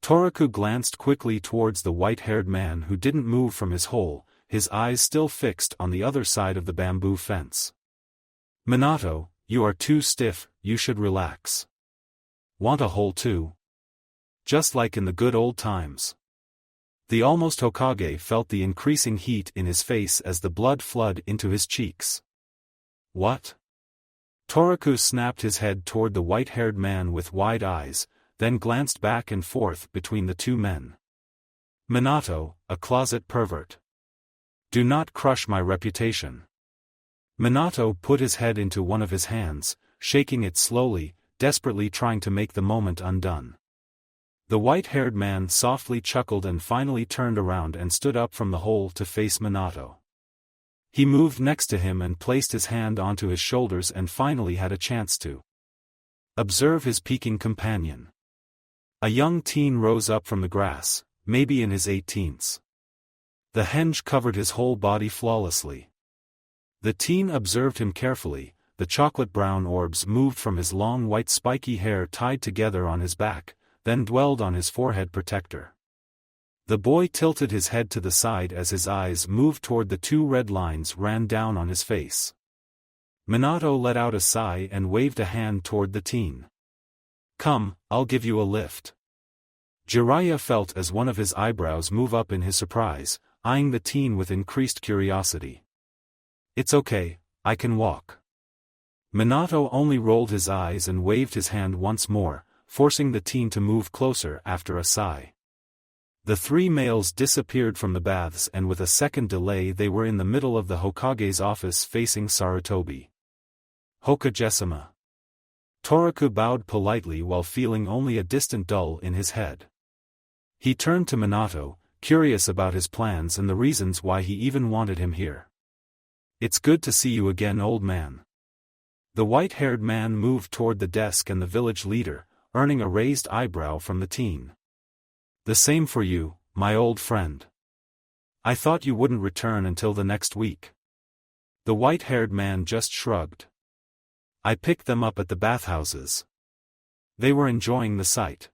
Speaker 1: Toraku glanced quickly towards the white-haired man who didn't move from his hole, his eyes still fixed on the other side of the bamboo fence. Minato, you are too stiff, you should relax. Want a hole too? Just like in the good old times. The almost Hokage felt the increasing heat in his face as the blood flooded into his cheeks. What? Toraku snapped his head toward the white-haired man with wide eyes, then glanced back and forth between the two men. Minato, a closet pervert. Do not crush my reputation. Minato put his head into one of his hands, shaking it slowly, desperately trying to make the moment undone. The white-haired man softly chuckled and finally turned around and stood up from the hole to face Minato. He moved next to him and placed his hand onto his shoulders and finally had a chance to observe his peeking companion. A young teen rose up from the grass, maybe in his 18s. The henge covered his whole body flawlessly. The teen observed him carefully. The chocolate-brown orbs moved from his long white spiky hair tied together on his back, then dwelled on his forehead protector. The boy tilted his head to the side as his eyes moved toward the two red lines ran down on his face. Minato let out a sigh and waved a hand toward the teen. "Come, I'll give you a lift." Jiraiya felt as one of his eyebrows move up in his surprise, eyeing the teen with increased curiosity. "It's okay, I can walk." Minato only rolled his eyes and waved his hand once more, forcing the teen to move closer after a sigh. The three males disappeared from the baths and with a second delay they were in the middle of the Hokage's office facing Sarutobi. "Hokage-sama." Toraku bowed politely while feeling only a distant dull in his head. He turned to Minato, curious about his plans and the reasons why he even wanted him here. "It's good to see you again, old man." The white-haired man moved toward the desk and the village leader, earning a raised eyebrow from the teen. "The same for you, my old friend. I thought you wouldn't return until the next week." The white-haired man just shrugged. "I picked them up at the bathhouses. They were enjoying the sight."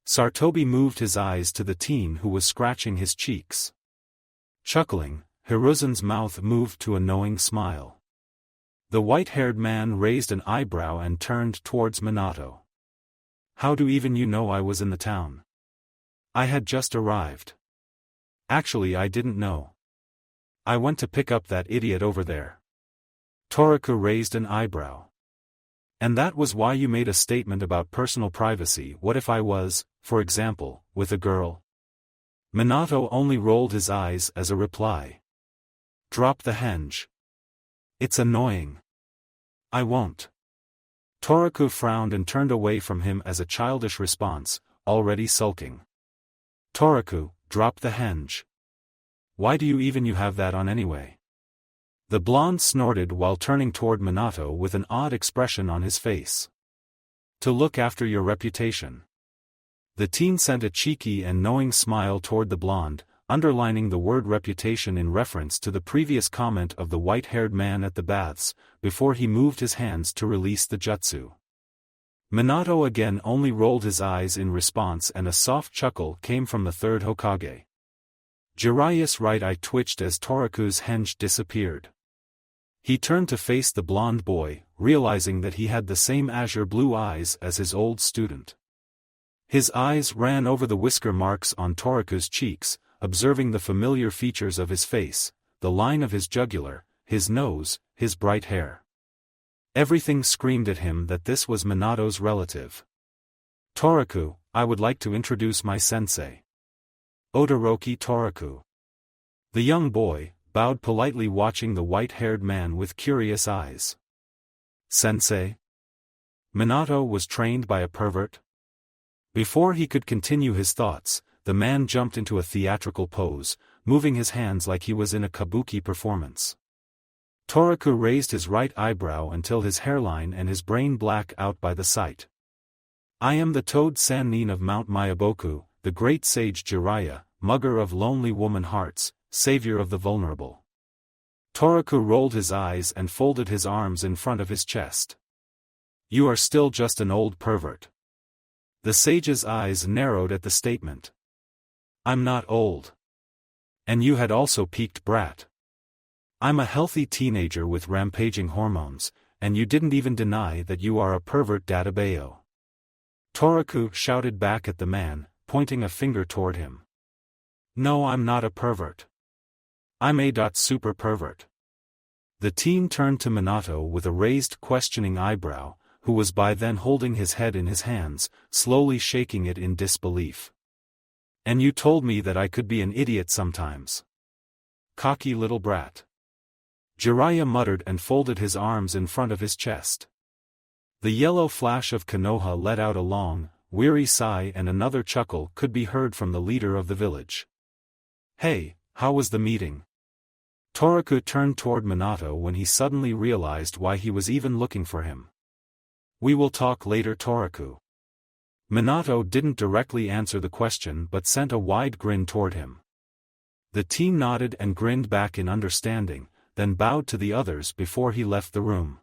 Speaker 1: Sarutobi moved his eyes to the teen who was scratching his cheeks. Chuckling, Hiruzen's mouth moved to a knowing smile. The white-haired man raised an eyebrow and turned towards Minato. "How do even you know I was in the town?" "I had just arrived." "Actually, I didn't know. I went to pick up that idiot over there." Toraku raised an eyebrow. "And that was why you made a statement about personal privacy. What if I was, for example, with a girl?" Minato only rolled his eyes as a reply. "Drop the henge. It's annoying." "I won't." Toraku frowned and turned away from him as a childish response, already sulking. "Toraku, drop the henge. Why do you have that on anyway?" The blonde snorted while turning toward Minato with an odd expression on his face. "To look after your reputation." The teen sent a cheeky and knowing smile toward the blonde, underlining the word reputation in reference to the previous comment of the white-haired man at the baths, before he moved his hands to release the jutsu. Minato again only rolled his eyes in response and a soft chuckle came from the third Hokage. Jiraiya's right eye twitched as Toraku's henge disappeared. He turned to face the blonde boy, realizing that he had the same azure blue eyes as his old student. His eyes ran over the whisker marks on Toraku's cheeks, observing the familiar features of his face, the line of his jugular, his nose, his bright hair. Everything screamed at him that this was Minato's relative. "Toraku, I would like to introduce my sensei. Todoroki Toraku." The young boy bowed politely watching the white-haired man with curious eyes. "Sensei? Minato was trained by a pervert?" Before he could continue his thoughts, the man jumped into a theatrical pose, moving his hands like he was in a kabuki performance. Toraku raised his right eyebrow until his hairline and his brain blacked out by the sight. "I am the Toad Sannin of Mount Myaboku, the great sage Jiraiya, mugger of lonely woman hearts, savior of the vulnerable." Toraku rolled his eyes and folded his arms in front of his chest. "You are still just an old pervert." The sage's eyes narrowed at the statement. "I'm not old. And you had also peaked, brat. I'm a healthy teenager with rampaging hormones, and you didn't even deny that you are a pervert, Dadabayo." Toraku shouted back at the man, pointing a finger toward him. "No, I'm not a pervert. I'm a super pervert." The teen turned to Minato with a raised questioning eyebrow, who was by then holding his head in his hands, slowly shaking it in disbelief. "And you told me that I could be an idiot sometimes. Cocky little brat." Jiraiya muttered and folded his arms in front of his chest. The yellow flash of Konoha let out a long, weary sigh and another chuckle could be heard from the leader of the village. "Hey, how was the meeting?" Toraku turned toward Minato when he suddenly realized why he was even looking for him. "We will talk later, Toraku." Minato didn't directly answer the question but sent a wide grin toward him. The team nodded and grinned back in understanding, then bowed to the others before he left the room.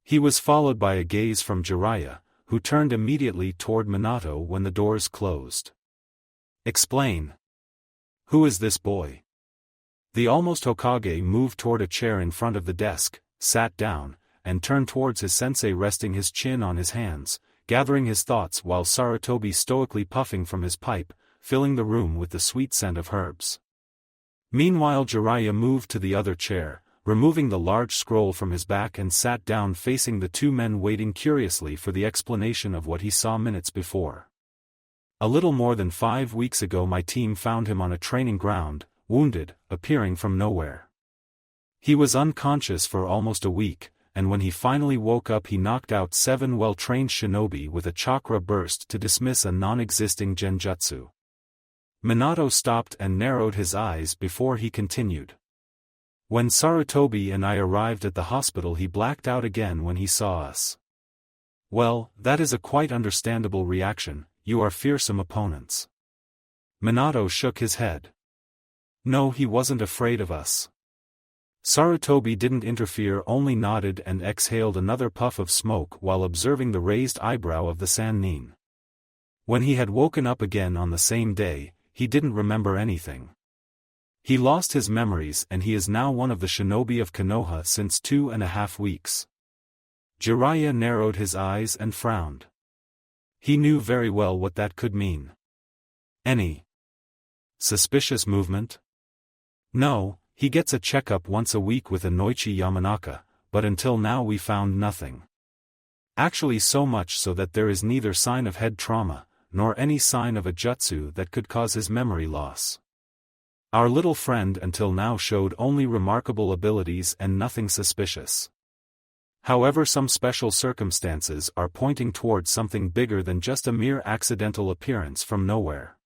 Speaker 1: He was followed by a gaze from Jiraiya, who turned immediately toward Minato when the doors closed. "Explain. Who is this boy?" The almost Hokage moved toward a chair in front of the desk, sat down, and turned towards his sensei resting his chin on his hands, gathering his thoughts while Sarutobi stoically puffing from his pipe, filling the room with the sweet scent of herbs. Meanwhile Jiraiya moved to the other chair, removing the large scroll from his back and sat down facing the two men waiting curiously for the explanation of what he saw minutes before. "A little more than 5 weeks ago my team found him on a training ground, wounded, appearing from nowhere. He was unconscious for almost a week, and when he finally woke up he knocked out 7 well-trained shinobi with a chakra burst to dismiss a non-existing genjutsu." Minato stopped and narrowed his eyes before he continued. "When Sarutobi and I arrived at the hospital he blacked out again when he saw us. Well, that is a quite understandable reaction, you are fearsome opponents." Minato shook his head. "No, he wasn't afraid of us." Sarutobi didn't interfere, only nodded and exhaled another puff of smoke while observing the raised eyebrow of the Sannin. When he had woken up again on the same day, he didn't remember anything. He lost his memories and he is now one of the shinobi of Konoha since 2.5 weeks. Jiraiya narrowed his eyes and frowned. He knew very well what that could mean. "Any suspicious movement?" "No, he gets a checkup once a week with a Noichi Yamanaka, but until now we found nothing. Actually so much so that there is neither sign of head trauma, nor any sign of a jutsu that could cause his memory loss. Our little friend until now showed only remarkable abilities and nothing suspicious. However, some special circumstances are pointing towards something bigger than just a mere accidental appearance from nowhere,"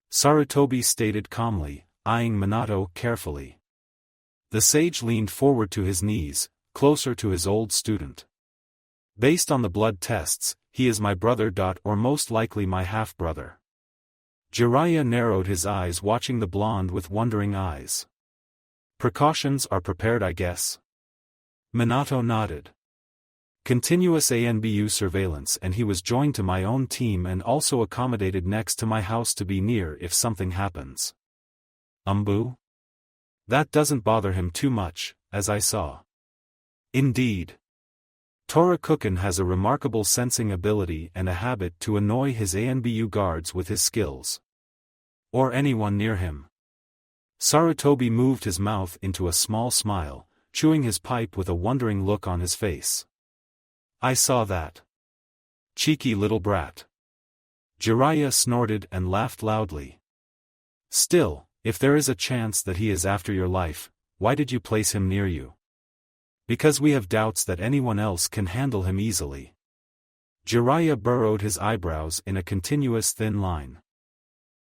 Speaker 1: Sarutobi stated calmly, eyeing Minato carefully. The sage leaned forward to his knees, closer to his old student. "Based on the blood tests, he is my brother. Or most likely my half-brother." Jiraiya narrowed his eyes watching the blonde with wondering eyes. "Precautions are prepared, I guess?" Minato nodded. "Continuous ANBU surveillance, and he was joined to my own team and also accommodated next to my house to be near if something happens." "Umbu? That doesn't bother him too much, as I saw." "Indeed. Torakuken has a remarkable sensing ability and a habit to annoy his ANBU guards with his skills. Or anyone near him." Sarutobi moved his mouth into a small smile, chewing his pipe with a wondering look on his face. "I saw that. Cheeky little brat." Jiraiya snorted and laughed loudly. "Still, if there is a chance that he is after your life, why did you place him near you?" "Because we have doubts that anyone else can handle him easily." Jiraiya burrowed his eyebrows in a continuous thin line.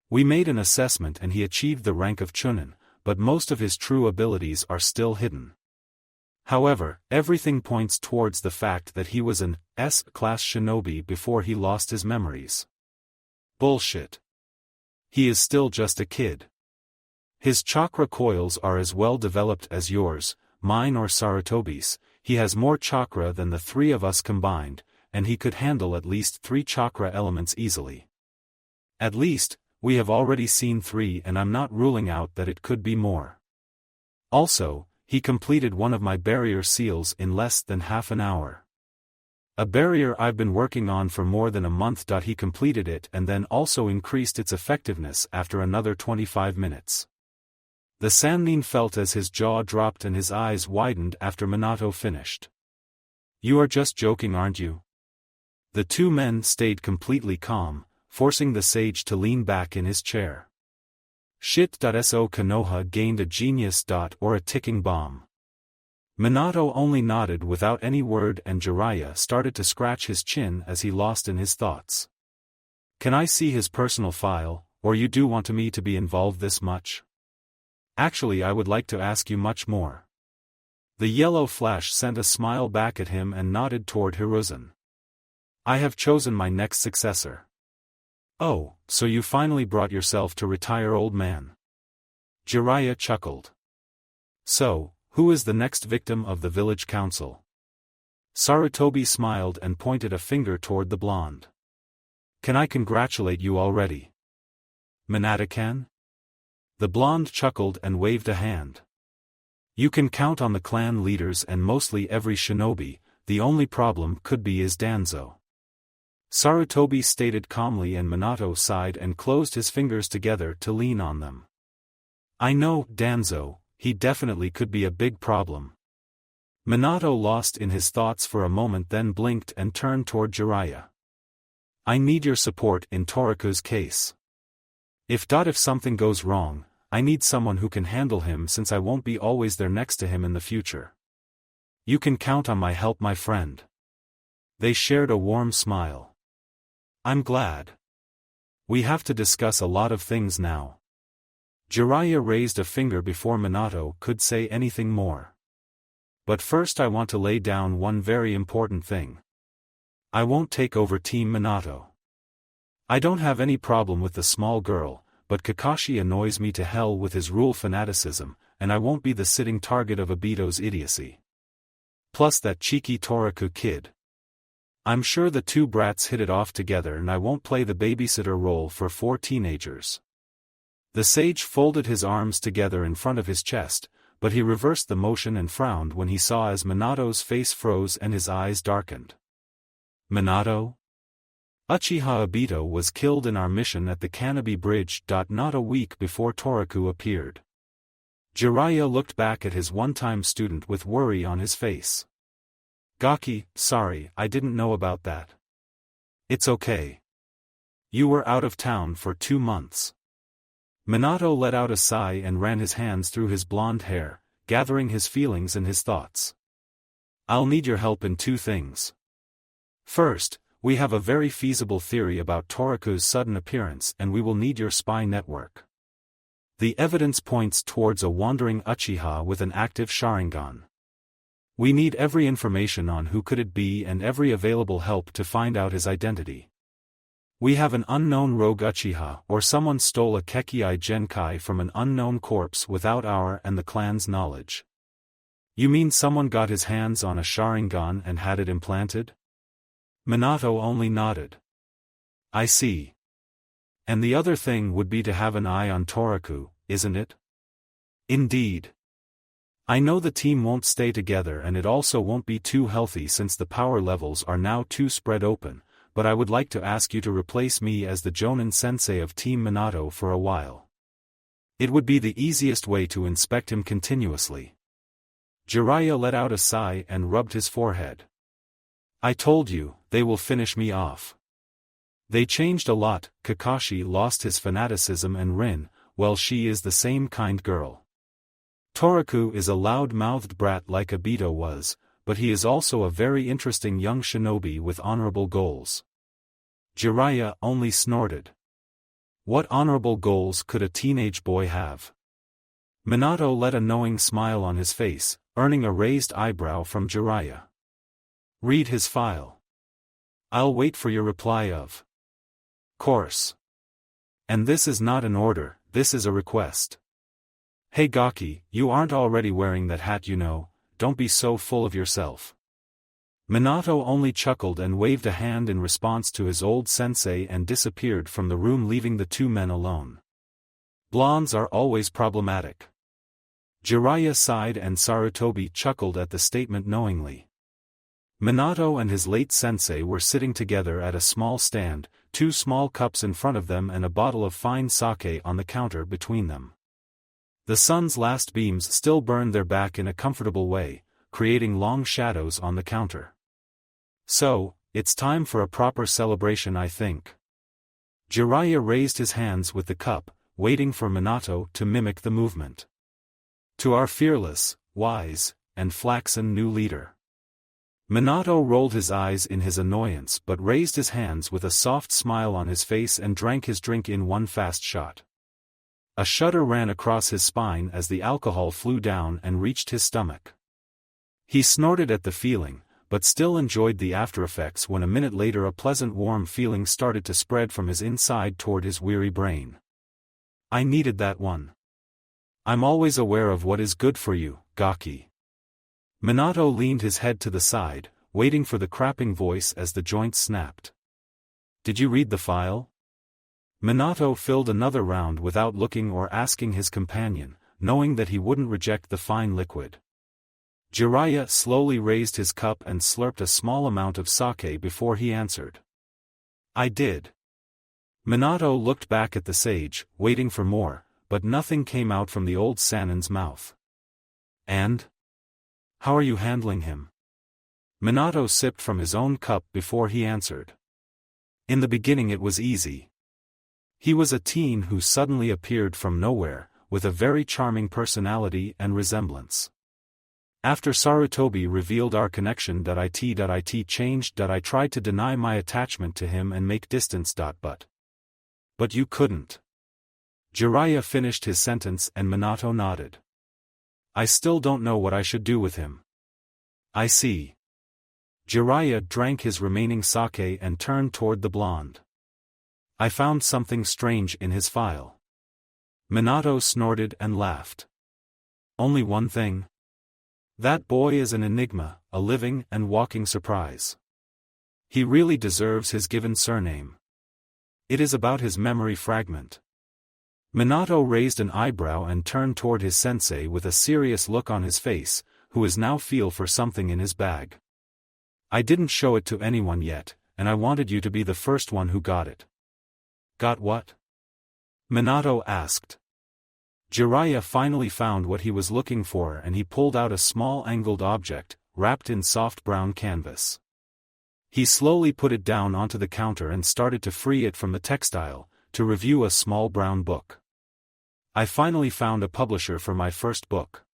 Speaker 1: "We made an assessment and he achieved the rank of Chunin, but most of his true abilities are still hidden. However, everything points towards the fact that he was an S-class shinobi before he lost his memories." "Bullshit. He is still just a kid. His chakra coils are as well developed as yours, mine or Sarutobi's. He has more chakra than the 3 of us combined, and he could handle at least 3 chakra elements easily. At least, we have already seen 3 and I'm not ruling out that it could be more. Also, he completed one of my barrier seals in less than half an hour. A barrier I've been working on for more than a month. He completed it and then also increased its effectiveness after another 25 minutes. The Sannin felt as his jaw dropped and his eyes widened after Minato finished. "You are just joking, aren't you?" The two men stayed completely calm, forcing the sage to lean back in his chair. Shit.so Konoha gained a genius. Or a ticking bomb. Minato only nodded without any word and Jiraiya started to scratch his chin as he lost in his thoughts. "Can I see his personal file, or you do want me to be involved this much? Actually, I would like to ask you much more." The yellow flash sent a smile back at him and nodded toward Hiruzen. "I have chosen my next successor." "Oh, so you finally brought yourself to retire, old man?" Jiraiya chuckled. So, who is the next victim of the village council? Sarutobi smiled and pointed a finger toward the blonde. Can I congratulate you already? Minato-can? The blonde chuckled and waved a hand. You can count on the clan leaders and mostly every shinobi, the only problem could be is Danzo. Sarutobi stated calmly, and Minato sighed and closed his fingers together to lean on them. I know, Danzo, he definitely could be a big problem. Minato lost in his thoughts for a moment, then blinked and turned toward Jiraiya. I need your support in Toriku's case. If something goes wrong, I need someone who can handle him, since I won't be always there next to him in the future. You can count on my help, my friend. They shared a warm smile. I'm glad. We have to discuss a lot of things now. Jiraiya raised a finger before Minato could say anything more. But first I want to lay down one very important thing. I won't take over Team Minato. I don't have any problem with the small girl, but Kakashi annoys me to hell with his rule fanaticism, and I won't be the sitting target of Obito's idiocy. Plus that cheeky Toriku kid. I'm sure the two brats hit it off together, and I won't play the babysitter role for 4 teenagers. The sage folded his arms together in front of his chest, but he reversed the motion and frowned when he saw as Minato's face froze and his eyes darkened. Minato? Uchiha Obito was killed in our mission at the Kanobi Bridge. Not a week before Toriku appeared. Jiraiya looked back at his one-time student with worry on his face. Gaki, sorry, I didn't know about that. It's okay. You were out of town for 2 months. Minato let out a sigh and ran his hands through his blonde hair, gathering his feelings and his thoughts. I'll need your help in 2 things. First, we have a very feasible theory about Toriku's sudden appearance, and we will need your spy network. The evidence points towards a wandering Uchiha with an active Sharingan. We need every information on who could it be and every available help to find out his identity. We have an unknown rogue Uchiha, or someone stole a Kekkai Genkai from an unknown corpse without our and the clan's knowledge. You mean someone got his hands on a Sharingan and had it implanted? Minato only nodded. I see. And the other thing would be to have an eye on Toriku, isn't it? Indeed. I know the team won't stay together, and it also won't be too healthy since the power levels are now too spread open, but I would like to ask you to replace me as the Jonin sensei of Team Minato for a while. It would be the easiest way to inspect him continuously. Jiraiya let out a sigh and rubbed his forehead. I told you, they will finish me off. They changed a lot. Kakashi lost his fanaticism, and Rin, well, she is the same kind girl. Toriku is a loud-mouthed brat like Obito was, but he is also a very interesting young shinobi with honorable goals. Jiraiya only snorted. What honorable goals could a teenage boy have? Minato let a knowing smile on his face, earning a raised eyebrow from Jiraiya. Read his file. I'll wait for your reply of course. And this is not an order, this is a request. Hey Gaki, you aren't already wearing that hat, you know, don't be so full of yourself. Minato only chuckled and waved a hand in response to his old sensei and disappeared from the room, leaving the 2 men alone. Blondes are always problematic. Jiraiya sighed and Sarutobi chuckled at the statement knowingly. Minato and his late sensei were sitting together at a small stand, 2 small cups in front of them and a bottle of fine sake on the counter between them. The sun's last beams still burned their back in a comfortable way, creating long shadows on the counter. So, it's time for a proper celebration, I think. Jiraiya raised his hands with the cup, waiting for Minato to mimic the movement. To our fearless, wise, and flaxen new leader. Minato rolled his eyes in his annoyance but raised his hands with a soft smile on his face and drank his drink in one fast shot. A shudder ran across his spine as the alcohol flew down and reached his stomach. He snorted at the feeling, but still enjoyed the aftereffects when a minute later a pleasant warm feeling started to spread from his inside toward his weary brain. I needed that one. I'm always aware of what is good for you, Gaki. Minato leaned his head to the side, waiting for the crapping voice as the joints snapped. Did you read the file? Minato filled another round without looking or asking his companion, knowing that he wouldn't reject the fine liquid. Jiraiya slowly raised his cup and slurped a small amount of sake before he answered. I did. Minato looked back at the sage, waiting for more, but nothing came out from the old Sanin's mouth. And? How are you handling him? Minato sipped from his own cup before he answered. In the beginning it was easy. He was a teen who suddenly appeared from nowhere, with a very charming personality and resemblance. After Sarutobi revealed our connection. It changed. I tried to deny my attachment to him and make distance. But you couldn't. Jiraiya finished his sentence and Minato nodded. I still don't know what I should do with him. I see. Jiraiya drank his remaining sake and turned toward the blonde. I found something strange in his file. Minato snorted and laughed. Only one thing? That boy is an enigma, a living and walking surprise. He really deserves his given surname. It is about his memory fragment. Minato raised an eyebrow and turned toward his sensei with a serious look on his face, who is now feel for something in his bag. I didn't show it to anyone yet, and I wanted you to be the first one who got it. Got what? Minato asked. Jiraiya finally found what he was looking for and he pulled out a small angled object, wrapped in soft brown canvas. He slowly put it down onto the counter and started to free it from the textile, to review a small brown book. I finally found a publisher for my first book.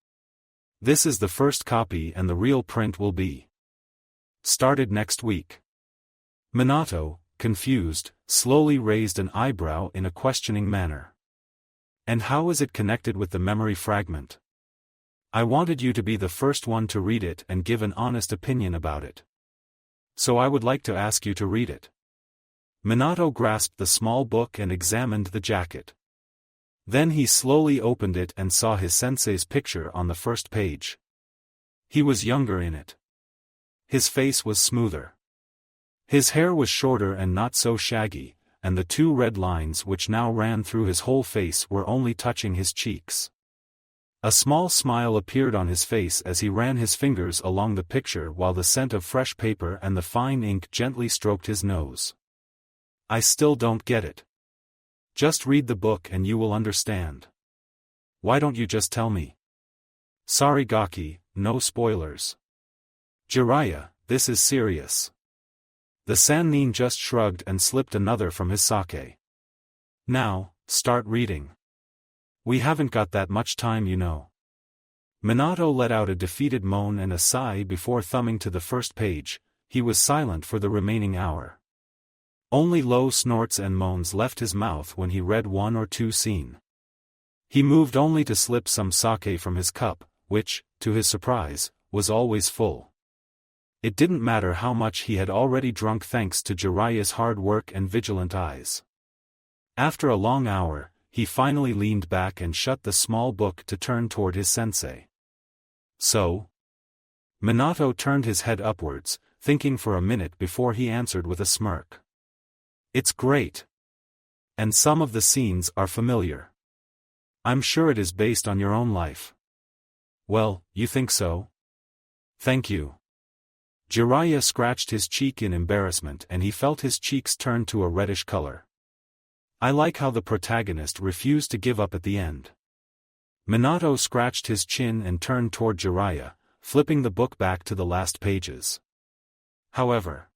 Speaker 1: This is the first copy and the real print will be started next week. Minato, confused, slowly raised an eyebrow in a questioning manner. And how is it connected with the memory fragment? I wanted you to be the first one to read it and give an honest opinion about it. So I would like to ask you to read it. Minato grasped the small book and examined the jacket. Then he slowly opened it and saw his sensei's picture on the first page. He was younger in it. His face was smoother. His hair was shorter and not so shaggy, and the two red lines which now ran through his whole face were only touching his cheeks. A small smile appeared on his face as he ran his fingers along the picture while the scent of fresh paper and the fine ink gently stroked his nose. I still don't get it. Just read the book and you will understand. Why don't you just tell me? Sorry Gaki, no spoilers. Jiraiya, this is serious. The Sannin just shrugged and slipped another from his sake. Now, start reading. We haven't got that much time, you know. Minato let out a defeated moan and a sigh before thumbing to the first page. He was silent for the remaining hour. Only low snorts and moans left his mouth when he read one or two scenes. He moved only to slip some sake from his cup, which, to his surprise, was always full. It didn't matter how much he had already drunk thanks to Jiraiya's hard work and vigilant eyes. After a long hour, he finally leaned back and shut the small book to turn toward his sensei. So? Minato turned his head upwards, thinking for a minute before he answered with a smirk. It's great. And some of the scenes are familiar. I'm sure it is based on your own life. Well, you think so? Thank you. Jiraiya scratched his cheek in embarrassment and he felt his cheeks turn to a reddish color. I like how the protagonist refused to give up at the end. Minato scratched his chin and turned toward Jiraiya, flipping the book back to the last pages. However.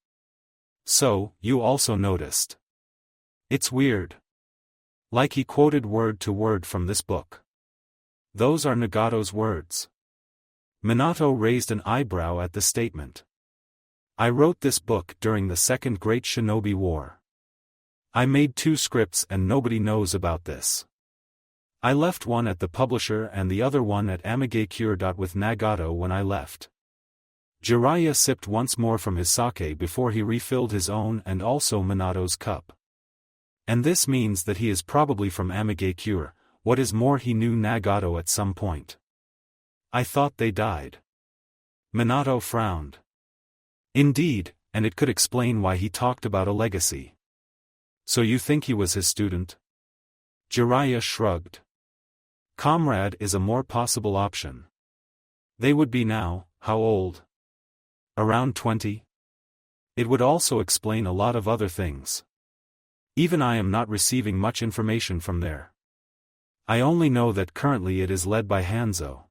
Speaker 1: So, you also noticed. It's weird. Like he quoted word to word from this book. Those are Nagato's words. Minato raised an eyebrow at the statement. I wrote this book during the Second Great Shinobi War. I made 2 scripts and nobody knows about this. I left one at the publisher and the other one at Amigakure. With Nagato when I left. Jiraiya sipped once more from his sake before he refilled his own and also Minato's cup. And this means that he is probably from Amigakure, what is more he knew Nagato at some point. I thought they died. Minato frowned. Indeed, and it could explain why he talked about a legacy. So you think he was his student? Jiraiya shrugged. Comrade is a more possible option. They would be now, how old? Around 20? It would also explain a lot of other things. Even I am not receiving much information from there. I only know that currently it is led by Hanzo.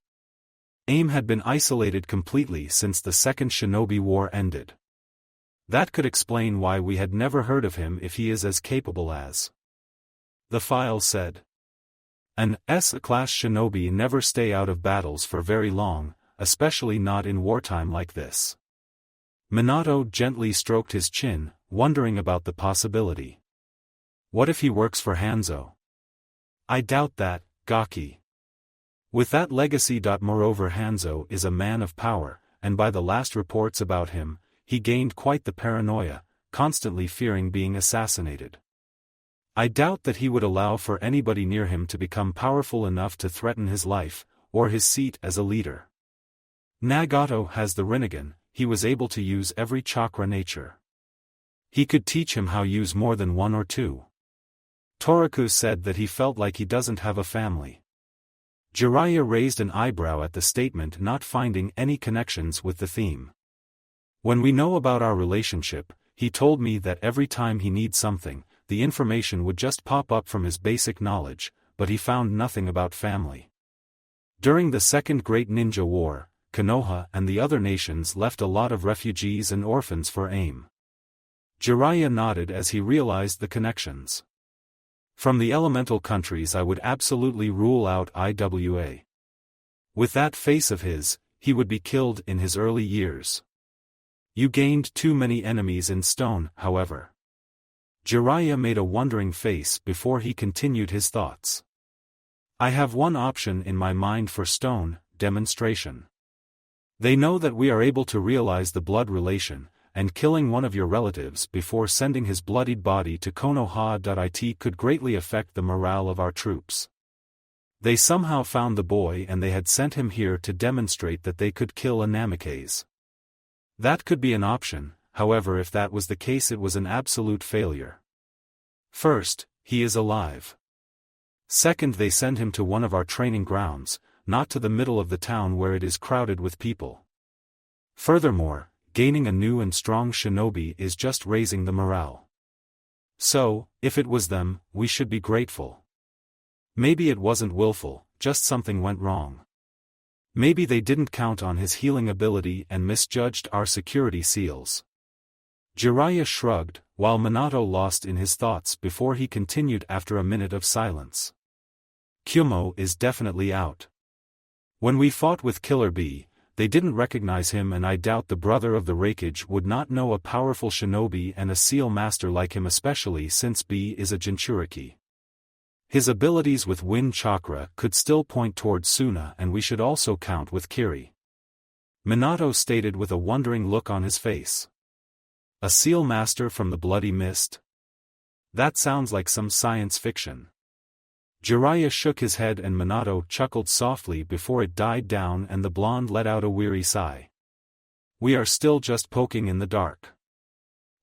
Speaker 1: AIM had been isolated completely since the Second Shinobi War ended. That could explain why we had never heard of him if he is as capable as. The file said. An S-class shinobi never stay out of battles for very long, especially not in wartime like this. Minato gently stroked his chin, wondering about the possibility. What if he works for Hanzo? I doubt that, Gaki. With that legacy. Moreover, Hanzo is a man of power, and by the last reports about him, he gained quite the paranoia, constantly fearing being assassinated. I doubt that he would allow for anybody near him to become powerful enough to threaten his life, or his seat as a leader. Nagato has the Rinnegan, he was able to use every chakra nature. He could teach him how use more than one or two. Toriku said that he felt like he doesn't have a family. Jiraiya raised an eyebrow at the statement, not finding any connections with the theme. When we know about our relationship, he told me that every time he needs something, the information would just pop up from his basic knowledge, but he found nothing about family. During the Second Great Ninja War, Konoha and the other nations left a lot of refugees and orphans for AIM. Jiraiya nodded as he realized the connections. From the elemental countries I would absolutely rule out IWA. With that face of his, he would be killed in his early years. You gained too many enemies in stone, however. Jiraiya made a wondering face before he continued his thoughts. I have one option in my mind for stone, demonstration. They know that we are able to realize the blood relation, and killing one of your relatives before sending his bloodied body to Konoha.it could greatly affect the morale of our troops. They somehow found the boy and they had sent him here to demonstrate that they could kill a Namikaze. That could be an option, however if that was the case it was an absolute failure. First, he is alive. Second, they send him to one of our training grounds, not to the middle of the town where it is crowded with people. Furthermore, gaining a new and strong shinobi is just raising the morale. So, if it was them, we should be grateful. Maybe it wasn't willful, just something went wrong. Maybe they didn't count on his healing ability and misjudged our security seals. Jiraiya shrugged, while Minato lost in his thoughts before he continued after a minute of silence. Kyumo is definitely out. When we fought with Killer Bee, they didn't recognize him and I doubt the brother of the Raikage would not know a powerful shinobi and a seal master like him, especially since Bee is a Jinchuriki. His abilities with wind chakra could still point towards Suna, and we should also count with Kiri. Minato stated with a wondering look on his face. A seal master from the Bloody Mist? That sounds like some science fiction. Jiraiya shook his head and Minato chuckled softly before it died down and the blonde let out a weary sigh. We are still just poking in the dark.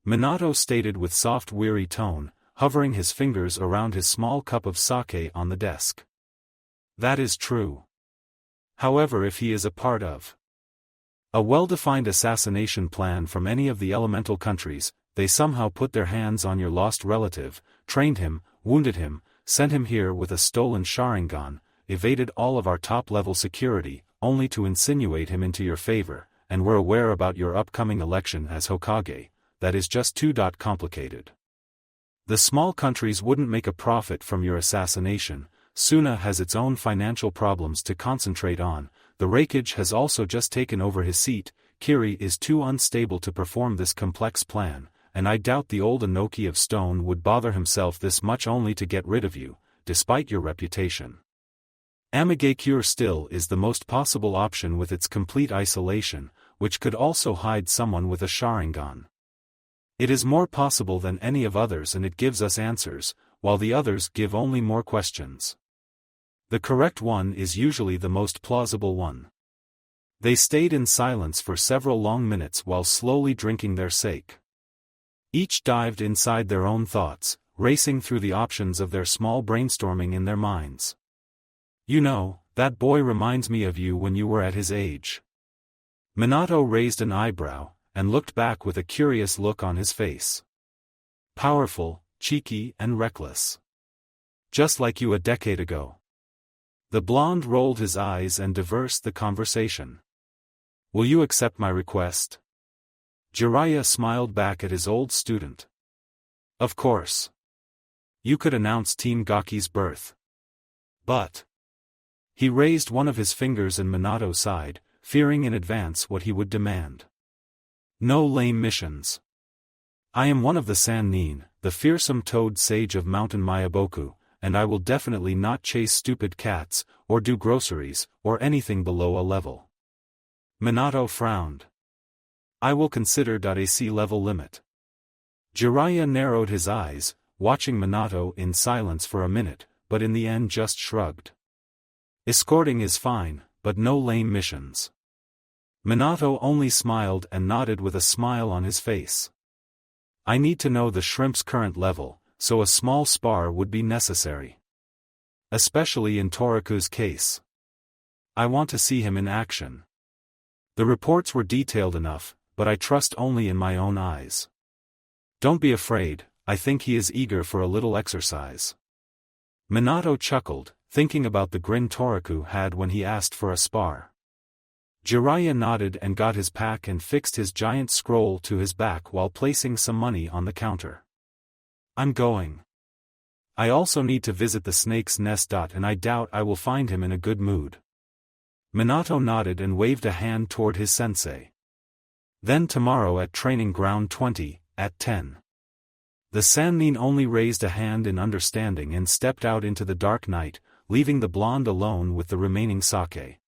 Speaker 1: Minato stated with soft weary tone, hovering his fingers around his small cup of sake on the desk. That is true. However, if he is a part of a well-defined assassination plan from any of the elemental countries, they somehow put their hands on your lost relative, trained him, wounded him, sent him here with a stolen Sharingan, evaded all of our top-level security, only to insinuate him into your favor, and were aware about your upcoming election as Hokage, that is just too complicated. The small countries wouldn't make a profit from your assassination. Suna has its own financial problems to concentrate on, the Raikage has also just taken over his seat, Kiri is too unstable to perform this complex plan, and I doubt the old Inoki of Stone would bother himself this much only to get rid of you, despite your reputation. Amigakure still is the most possible option with its complete isolation, which could also hide someone with a Sharingan. It is more possible than any of others and it gives us answers, while the others give only more questions. The correct one is usually the most plausible one. They stayed in silence for several long minutes while slowly drinking their sake. Each dived inside their own thoughts, racing through the options of their small brainstorming in their minds. You know, that boy reminds me of you when you were at his age. Minato raised an eyebrow, and looked back with a curious look on his face. Powerful, cheeky and reckless. Just like you a decade ago. The blonde rolled his eyes and diverted the conversation. Will you accept my request? Jiraiya smiled back at his old student. Of course. You could announce Team Gaki's birth. But. He raised one of his fingers and Minato sighed, fearing in advance what he would demand. No lame missions. I am one of the Sannin, the fearsome toad sage of Mountain Mayaboku, and I will definitely not chase stupid cats, or do groceries, or anything below a level. Minato frowned. I will consider a sea level limit. Jiraiya narrowed his eyes, watching Minato in silence for a minute, but in the end just shrugged. Escorting is fine, but no lame missions. Minato only smiled and nodded with a smile on his face. I need to know the shrimp's current level, so a small spar would be necessary. Especially in Toriku's case. I want to see him in action. The reports were detailed enough, but I trust only in my own eyes. Don't be afraid, I think he is eager for a little exercise. Minato chuckled, thinking about the grin Toriku had when he asked for a spar. Jiraiya nodded and got his pack and fixed his giant scroll to his back while placing some money on the counter. I'm going. I also need to visit the snake's nest. And I doubt I will find him in a good mood. Minato nodded and waved a hand toward his sensei. Then tomorrow at Training Ground 20, at 10. The Sannin only raised a hand in understanding and stepped out into the dark night, leaving the blonde alone with the remaining sake.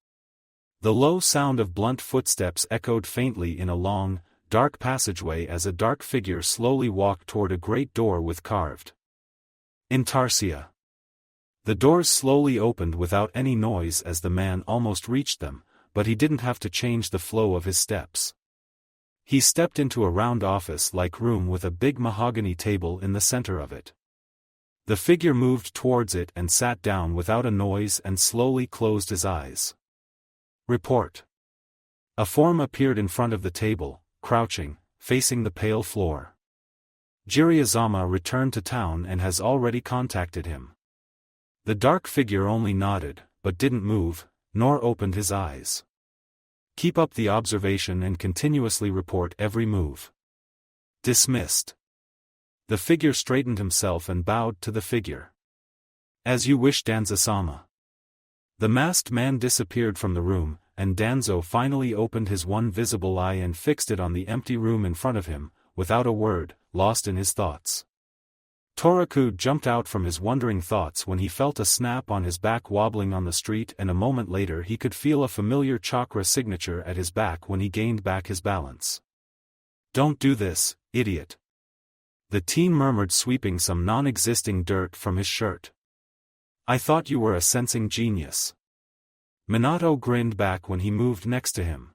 Speaker 1: The low sound of blunt footsteps echoed faintly in a long, dark passageway as a dark figure slowly walked toward a great door with carved Intarsia. The doors slowly opened without any noise as the man almost reached them, but he didn't have to change the flow of his steps. He stepped into a round office-like room with a big mahogany table in the center of it. The figure moved towards it and sat down without a noise and slowly closed his eyes. Report. A form appeared in front of the table, crouching, facing the pale floor. Jiraiya returned to town and has already contacted him. The dark figure only nodded, but didn't move, nor opened his eyes. Keep up the observation and continuously report every move. Dismissed. The figure straightened himself and bowed to the figure. As you wish, Danzo-sama. The masked man disappeared from the room, and Danzo finally opened his one visible eye and fixed it on the empty room in front of him, without a word, lost in his thoughts. Toriku jumped out from his wondering thoughts when he felt a snap on his back wobbling on the street, and a moment later he could feel a familiar chakra signature at his back when he gained back his balance. Don't do this, idiot. The teen murmured, sweeping some non-existing dirt from his shirt. I thought you were a sensing genius. Minato grinned back when he moved next to him.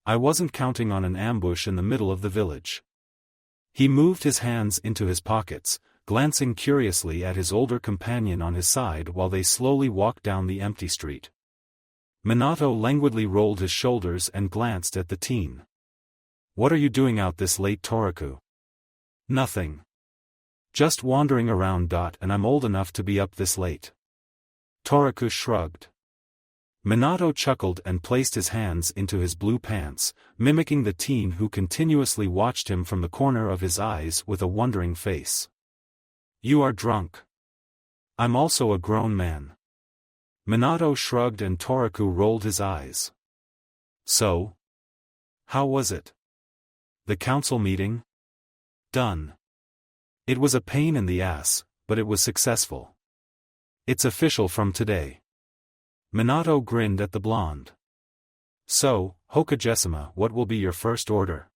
Speaker 1: I wasn't counting on an ambush in the middle of the village. He moved his hands into his pockets, glancing curiously at his older companion on his side while they slowly walked down the empty street. Minato languidly rolled his shoulders and glanced at the teen. What are you doing out this late, Toriku? Nothing. Just wandering around. And I'm old enough to be up this late. Toriku shrugged. Minato chuckled and placed his hands into his blue pants, mimicking the teen who continuously watched him from the corner of his eyes with a wondering face. You are drunk. I'm also a grown man. Minato shrugged and Toriku rolled his eyes. So? How was it? The council meeting? Done. It was a pain in the ass, but it was successful. It's official from today. Minato grinned at the blonde. So, Hokage-sama, what will be your first order?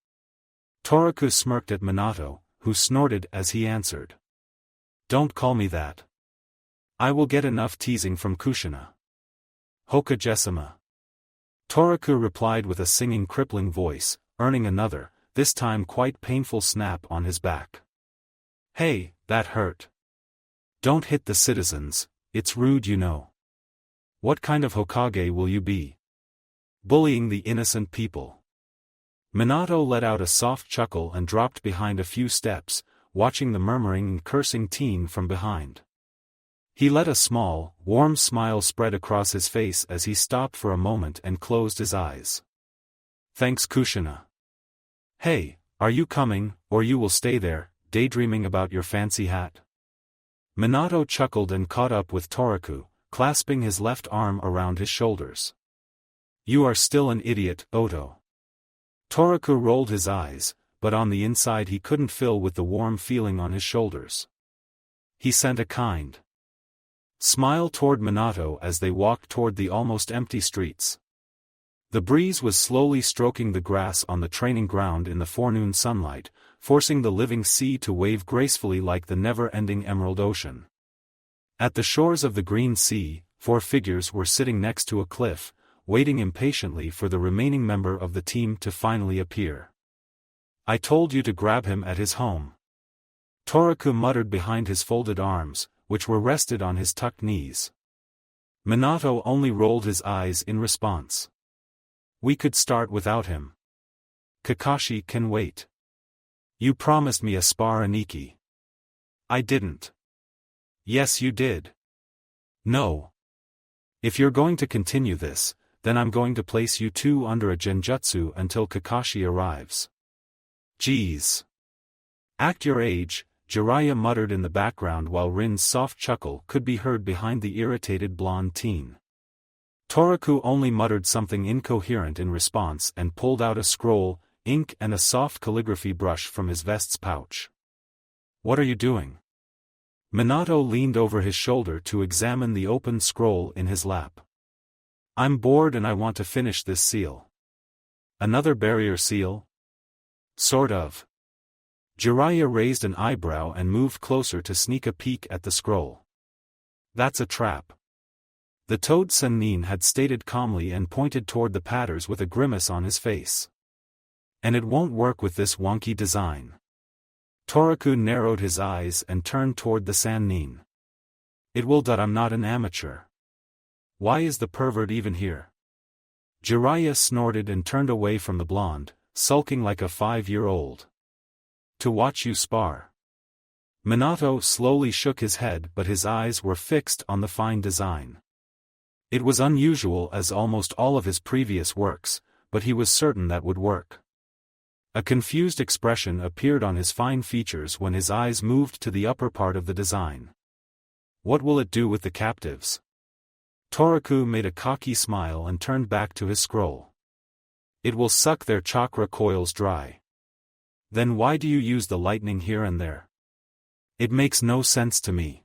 Speaker 1: Toriku smirked at Minato, who snorted as he answered. Don't call me that. I will get enough teasing from Kushina. Hokage-sama. Toraku replied with a singing crippling voice, earning another, this time quite painful snap on his back. Hey, that hurt. Don't hit the citizens, it's rude you know. What kind of Hokage will you be? Bullying the innocent people. Minato let out a soft chuckle and dropped behind a few steps, watching the murmuring and cursing teen from behind. He let a small, warm smile spread across his face as he stopped for a moment and closed his eyes. Thanks Kushina. Hey, are you coming, or you will stay there, daydreaming about your fancy hat? Minato chuckled and caught up with Toraku, clasping his left arm around his shoulders. You are still an idiot, Oto. Toraku rolled his eyes, but on the inside he couldn't fill with the warm feeling on his shoulders. He sent a kind smile toward Minato as they walked toward the almost empty streets. The breeze was slowly stroking the grass on the training ground in the forenoon sunlight, forcing the living sea to wave gracefully like the never-ending emerald ocean. At the shores of the green sea, 4 figures were sitting next to a cliff, waiting impatiently for the remaining member of the team to finally appear. I told you to grab him at his home. Toraku muttered behind his folded arms, which were rested on his tucked knees. Minato only rolled his eyes in response. We could start without him. Kakashi can wait. You promised me a spar Aniki. I didn't. Yes you did. No. If you're going to continue this, then I'm going to place you 2 under a genjutsu until Kakashi arrives. Geez. Act your age, Jiraiya muttered in the background while Rin's soft chuckle could be heard behind the irritated blonde teen. Toraku only muttered something incoherent in response and pulled out a scroll, ink and a soft calligraphy brush from his vest's pouch. What are you doing? Minato leaned over his shoulder to examine the open scroll in his lap. I'm bored and I want to finish this seal. Another barrier seal? Sort of. Jiraiya raised an eyebrow and moved closer to sneak a peek at the scroll. That's a trap. The Toad Sennin had stated calmly and pointed toward the patterns with a grimace on his face. And it won't work with this wonky design. Toraku narrowed his eyes and turned toward the Sennin. It will, but I'm not an amateur. Why is the pervert even here? Jiraiya snorted and turned away from the blonde, sulking like a 5-year-old. To watch you spar. Minato slowly shook his head but his eyes were fixed on the fine design. It was unusual as almost all of his previous works, but he was certain that would work. A confused expression appeared on his fine features when his eyes moved to the upper part of the design. What will it do with the captives? Toraku made a cocky smile and turned back to his scroll. It will suck their chakra coils dry. Then why do you use the lightning here and there? It makes no sense to me.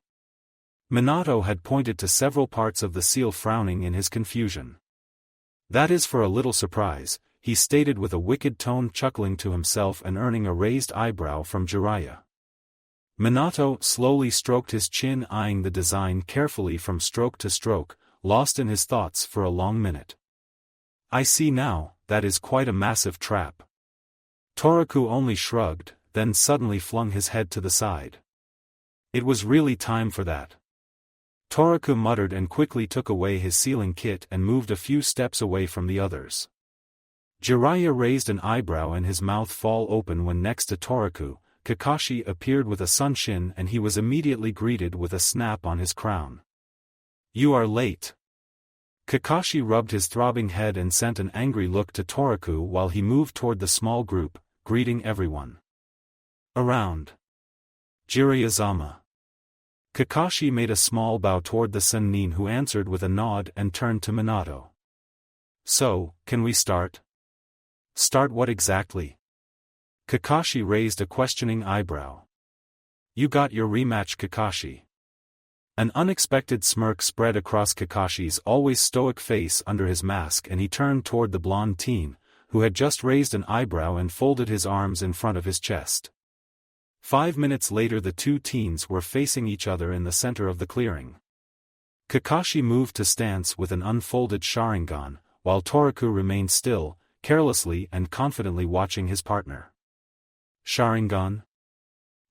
Speaker 1: Minato had pointed to several parts of the seal, frowning in his confusion. That is for a little surprise, he stated with a wicked tone, chuckling to himself and earning a raised eyebrow from Jiraiya. Minato slowly stroked his chin, eyeing the design carefully from stroke to stroke, lost in his thoughts for a long minute. I see now, that is quite a massive trap. Toraku only shrugged, then suddenly flung his head to the side. It was really time for that. Toraku muttered and quickly took away his sealing kit and moved a few steps away from the others. Jiraiya raised an eyebrow and his mouth fall open when next to Toraku, Kakashi appeared with a sunshin and he was immediately greeted with a snap on his crown. You are late. Kakashi rubbed his throbbing head and sent an angry look to Toraku while he moved toward the small group, greeting everyone around. Jiraiya-sama. Kakashi made a small bow toward the Sennin, who answered with a nod and turned to Minato. So, can we start? Start what exactly? Kakashi raised a questioning eyebrow. You got your rematch, Kakashi. An unexpected smirk spread across Kakashi's always stoic face under his mask and he turned toward the blonde teen, who had just raised an eyebrow and folded his arms in front of his chest. 5 minutes later the two teens were facing each other in the center of the clearing. Kakashi moved to stance with an unfolded Sharingan, while Toraku remained still, carelessly and confidently watching his partner. Sharingan?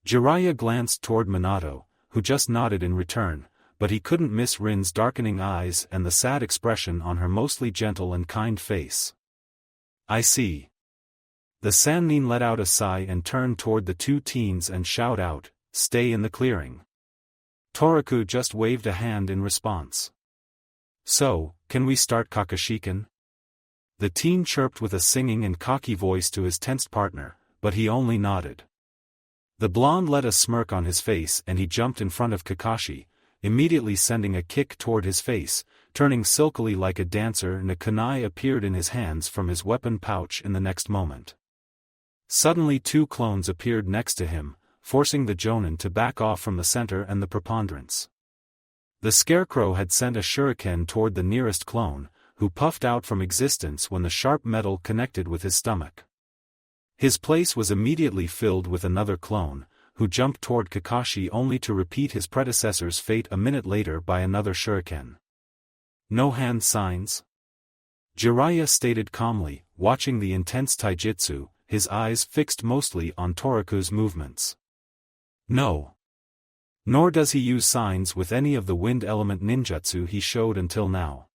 Speaker 1: Jiraiya glanced toward Minato, who just nodded in return, but he couldn't miss Rin's darkening eyes and the sad expression on her mostly gentle and kind face. I see. The Sannin let out a sigh and turned toward the two teens and shouted out, "Stay in the clearing." Toraku just waved a hand in response. So, can we start Kakashiken? The teen chirped with a singing and cocky voice to his tensed partner, but he only nodded. The blonde let a smirk on his face and he jumped in front of Kakashi, immediately sending a kick toward his face, turning silkily like a dancer, and a kunai appeared in his hands from his weapon pouch in the next moment. Suddenly two clones appeared next to him, forcing the Jonin to back off from the center and the preponderance. The scarecrow had sent a shuriken toward the nearest clone, who puffed out from existence when the sharp metal connected with his stomach. His place was immediately filled with another clone, who jumped toward Kakashi only to repeat his predecessor's fate a minute later by another shuriken. No hand signs? Jiraiya stated calmly, watching the intense taijutsu, his eyes fixed mostly on Toraku's movements. No. Nor does he use signs with any of the wind element ninjutsu he showed until now.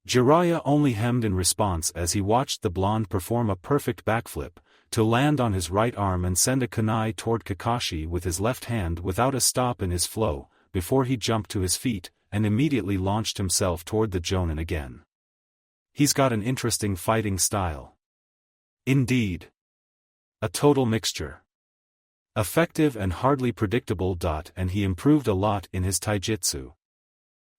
Speaker 1: Jiraiya only hemmed in response as he watched the blonde perform a perfect backflip, to land on his right arm and send a kunai toward Kakashi with his left hand without a stop in his flow, before he jumped to his feet, and immediately launched himself toward the Jonin again. He's got an interesting fighting style. Indeed. A total mixture. Effective and hardly predictable. And he improved a lot in his taijutsu.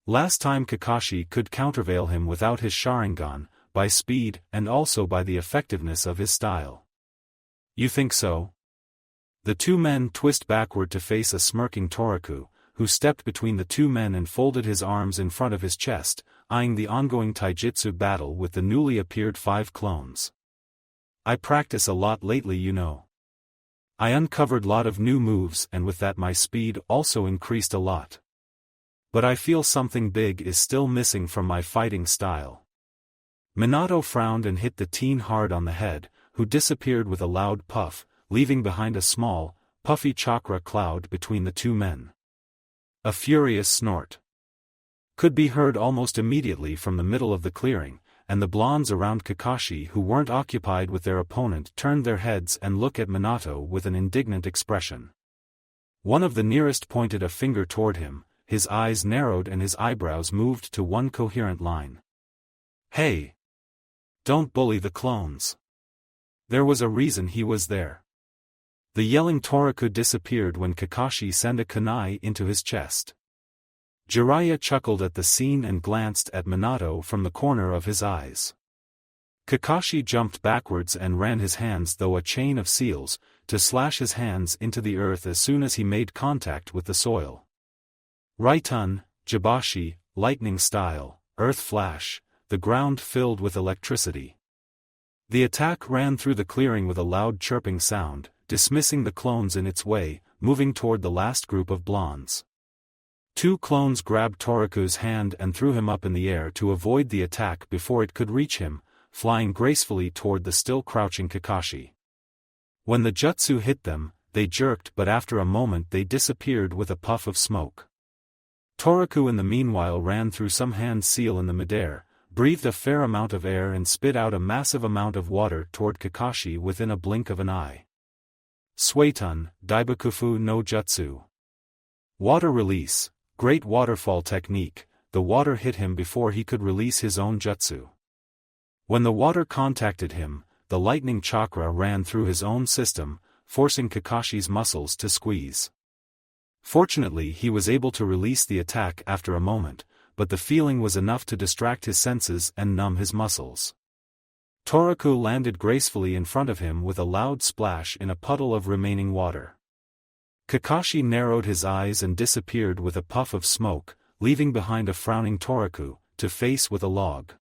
Speaker 1: Last time Kakashi could countervail him without his Sharingan, by speed and also by the effectiveness of his style. You think so? The two men twist backward to face a smirking Toraku, who stepped between the two men and folded his arms in front of his chest, eyeing the ongoing taijutsu battle with the newly appeared 5 clones. I practice a lot lately, you know. I uncovered lot of new moves and with that my speed also increased a lot. But I feel something big is still missing from my fighting style. Minato frowned and hit the teen hard on the head, who disappeared with a loud puff, leaving behind a small, puffy chakra cloud between the two men. A furious snort could be heard almost immediately from the middle of the clearing, and the blondes around Kakashi who weren't occupied with their opponent turned their heads and looked at Minato with an indignant expression. One of the nearest pointed a finger toward him, his eyes narrowed and his eyebrows moved to one coherent line. Hey! Don't bully the clones. There was a reason he was there. The yelling Toraku disappeared when Kakashi sent a kunai into his chest. Jiraiya chuckled at the scene and glanced at Minato from the corner of his eyes. Kakashi jumped backwards and ran his hands through a chain of seals, to slash his hands into the earth as soon as he made contact with the soil. Raitun, Jibashi, lightning style, earth flash, the ground filled with electricity. The attack ran through the clearing with a loud chirping sound, dismissing the clones in its way, moving toward the last group of blondes. 2 clones grabbed Toraku's hand and threw him up in the air to avoid the attack before it could reach him, flying gracefully toward the still crouching Kakashi. When the jutsu hit them, they jerked, but after a moment they disappeared with a puff of smoke. Toraku in the meanwhile ran through some hand seal in the midair, breathed a fair amount of air and spit out a massive amount of water toward Kakashi within a blink of an eye. Suetun, Daibakufu no Jutsu. Water release, great waterfall technique. The water hit him before he could release his own jutsu. When the water contacted him, the lightning chakra ran through his own system, forcing Kakashi's muscles to squeeze. Fortunately he was able to release the attack after a moment, but the feeling was enough to distract his senses and numb his muscles. Toraku landed gracefully in front of him with a loud splash in a puddle of remaining water. Kakashi narrowed his eyes and disappeared with a puff of smoke, leaving behind a frowning Toraku, to face with a log.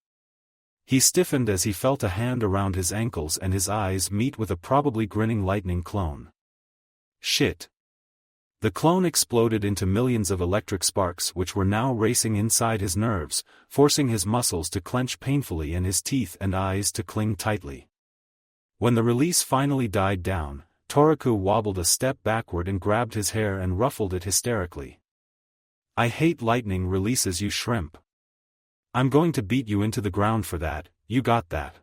Speaker 1: He stiffened as he felt a hand around his ankles and his eyes meet with a probably grinning lightning clone. Shit. The clone exploded into millions of electric sparks which were now racing inside his nerves, forcing his muscles to clench painfully and his teeth and eyes to cling tightly. When the release finally died down, Toriku wobbled a step backward and grabbed his hair and ruffled it hysterically. "I hate lightning releases, you shrimp. I'm going to beat you into the ground for that, you got that?"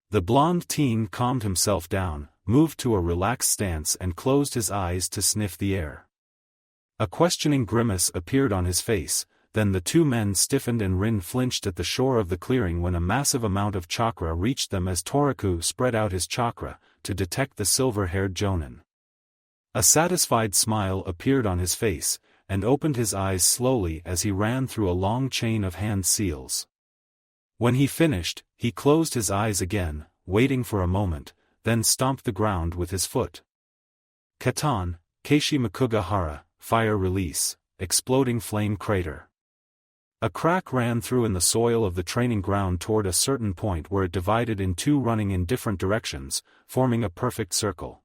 Speaker 1: The blonde teen calmed himself down, moved to a relaxed stance and closed his eyes to sniff the air. A questioning grimace appeared on his face, then the two men stiffened and Rin flinched at the shore of the clearing when a massive amount of chakra reached them as Toriku spread out his chakra, to detect the silver-haired Jonin. A satisfied smile appeared on his face, and opened his eyes slowly as he ran through a long chain of hand seals. When he finished, he closed his eyes again, waiting for a moment, then stomped the ground with his foot. Katan, Keishi Makugahara, fire release, exploding flame crater. A crack ran through in the soil of the training ground toward a certain point where it divided in two running in different directions, forming a perfect circle.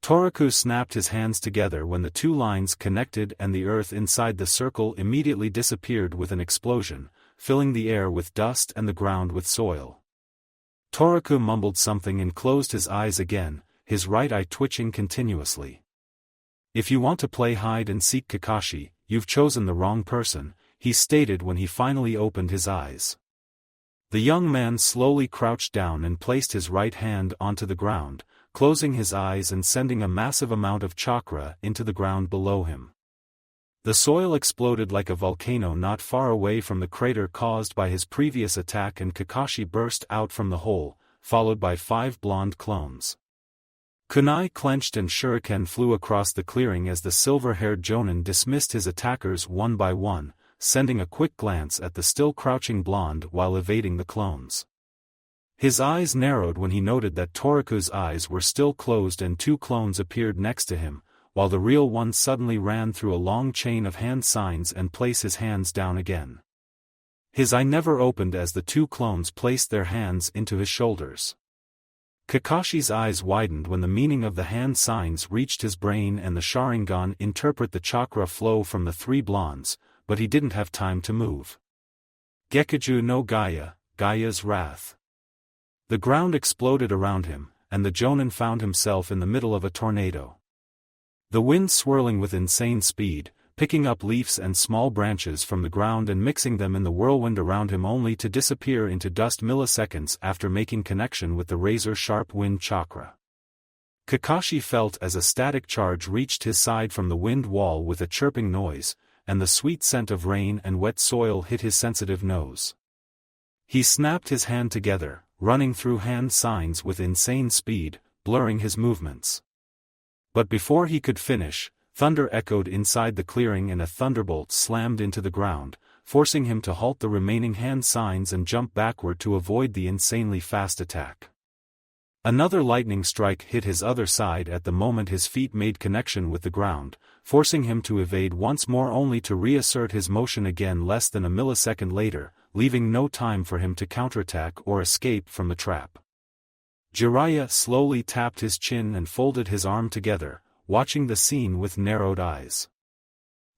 Speaker 1: Toriku snapped his hands together when the two lines connected and the earth inside the circle immediately disappeared with an explosion, filling the air with dust and the ground with soil. Toriku mumbled something and closed his eyes again, his right eye twitching continuously. "If you want to play hide-and-seek, Kakashi, you've chosen the wrong person," he stated when he finally opened his eyes. The young man slowly crouched down and placed his right hand onto the ground, closing his eyes and sending a massive amount of chakra into the ground below him. The soil exploded like a volcano not far away from the crater caused by his previous attack and Kakashi burst out from the hole, followed by 5 blonde clones. Kunai clenched and shuriken flew across the clearing as the silver-haired Jonin dismissed his attackers one by one, sending a quick glance at the still crouching blonde while evading the clones. His eyes narrowed when he noted that Toriku's eyes were still closed and 2 clones appeared next to him, while the real one suddenly ran through a long chain of hand signs and placed his hands down again. His eye never opened as the 2 clones placed their hands into his shoulders. Kakashi's eyes widened when the meaning of the hand signs reached his brain and the Sharingan interpret the chakra flow from the 3 blondes, but he didn't have time to move. Gekiju no Gaia, Gaia's wrath. The ground exploded around him, and the Jonin found himself in the middle of a tornado. The wind swirling with insane speed, picking up leaves and small branches from the ground and mixing them in the whirlwind around him only to disappear into dust milliseconds after making connection with the razor-sharp wind chakra. Kakashi felt as a static charge reached his side from the wind wall with a chirping noise, and the sweet scent of rain and wet soil hit his sensitive nose. He snapped his hand together, running through hand signs with insane speed, blurring his movements. But before he could finish, thunder echoed inside the clearing and a thunderbolt slammed into the ground, forcing him to halt the remaining hand signs and jump backward to avoid the insanely fast attack. Another lightning strike hit his other side at the moment his feet made connection with the ground, forcing him to evade once more only to reassert his motion again less than a millisecond later, leaving no time for him to counterattack or escape from the trap. Jiraiya slowly tapped his chin and folded his arm together, watching the scene with narrowed eyes.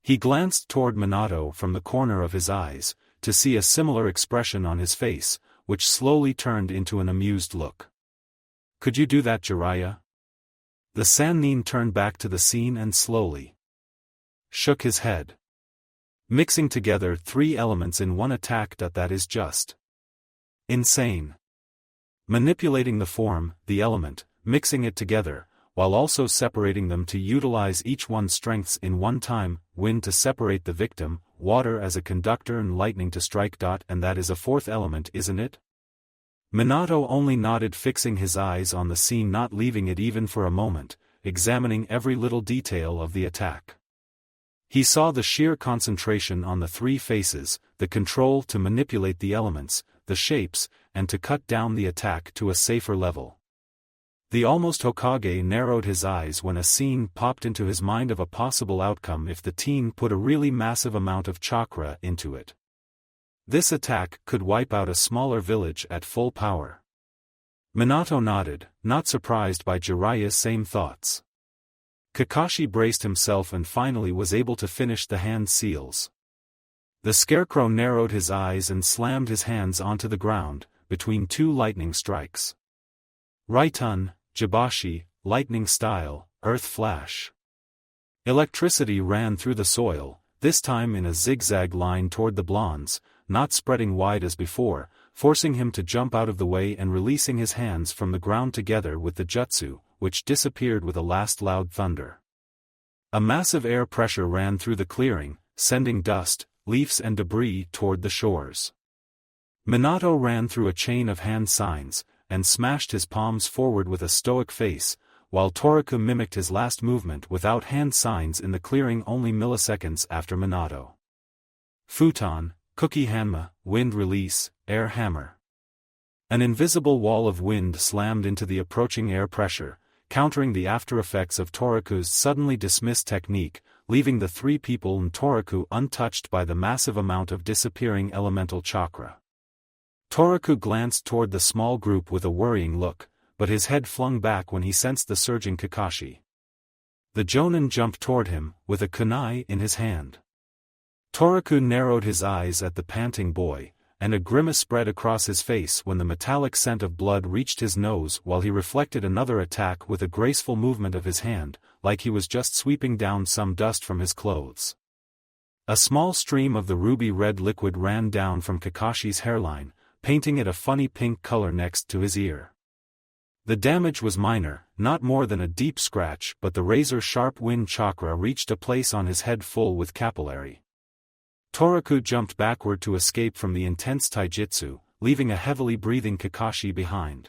Speaker 1: He glanced toward Minato from the corner of his eyes, to see a similar expression on his face, which slowly turned into an amused look. "Could you do that, Jiraiya?" The Sannin turned back to the scene and slowly shook his head. Mixing together 3 elements in one attack, that is just insane. Manipulating the form, the element, mixing it together, while also separating them to utilize each one's strengths in one time, wind to separate the victim, water as a conductor and lightning to strike. And that is a 4th element, isn't it? Minato only nodded, fixing his eyes on the scene, not leaving it even for a moment, examining every little detail of the attack. He saw the sheer concentration on the 3 faces, the control to manipulate the elements, the shapes, and to cut down the attack to a safer level. The almost Hokage narrowed his eyes when a scene popped into his mind of a possible outcome if the teen put a really massive amount of chakra into it. This attack could wipe out a smaller village at full power. Minato nodded, not surprised by Jiraiya's same thoughts. Kakashi braced himself and finally was able to finish the hand seals. The scarecrow narrowed his eyes and slammed his hands onto the ground, between two lightning strikes. Raitun, Jibashi, lightning style, earth flash. Electricity ran through the soil, this time in a zigzag line toward the blondes, not spreading wide as before, forcing him to jump out of the way and releasing his hands from the ground together with the jutsu, which disappeared with a last loud thunder. A massive air pressure ran through the clearing, sending dust, leaves and debris toward the shores. Minato ran through a chain of hand signs, and smashed his palms forward with a stoic face, while Toriku mimicked his last movement without hand signs in the clearing only milliseconds after Minato. Futon, Cookie Hanma, wind release, air hammer. An invisible wall of wind slammed into the approaching air pressure, countering the after-effects of Toriku's suddenly dismissed technique, leaving the three people and Toriku untouched by the massive amount of disappearing elemental chakra. Toriku glanced toward the small group with a worrying look, but his head flung back when he sensed the surging Kakashi. The Jonin jumped toward him, with a kunai in his hand. Toriku narrowed his eyes at the panting boy, and a grimace spread across his face when the metallic scent of blood reached his nose while he reflected another attack with a graceful movement of his hand, like he was just sweeping down some dust from his clothes. A small stream of the ruby-red liquid ran down from Kakashi's hairline, painting it a funny pink color next to his ear. The damage was minor, not more than a deep scratch, but the razor-sharp wind chakra reached a place on his head full with capillary. Toriku jumped backward to escape from the intense taijutsu, leaving a heavily breathing Kakashi behind.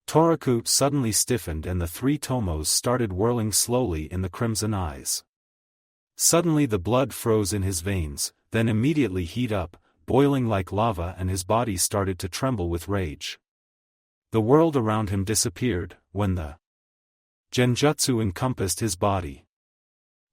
Speaker 1: Toriku suddenly stiffened and the three tomos started whirling slowly in the crimson eyes. Suddenly the blood froze in his veins, then immediately heat up, boiling like lava, and his body started to tremble with rage. The world around him disappeared, when the genjutsu encompassed his body.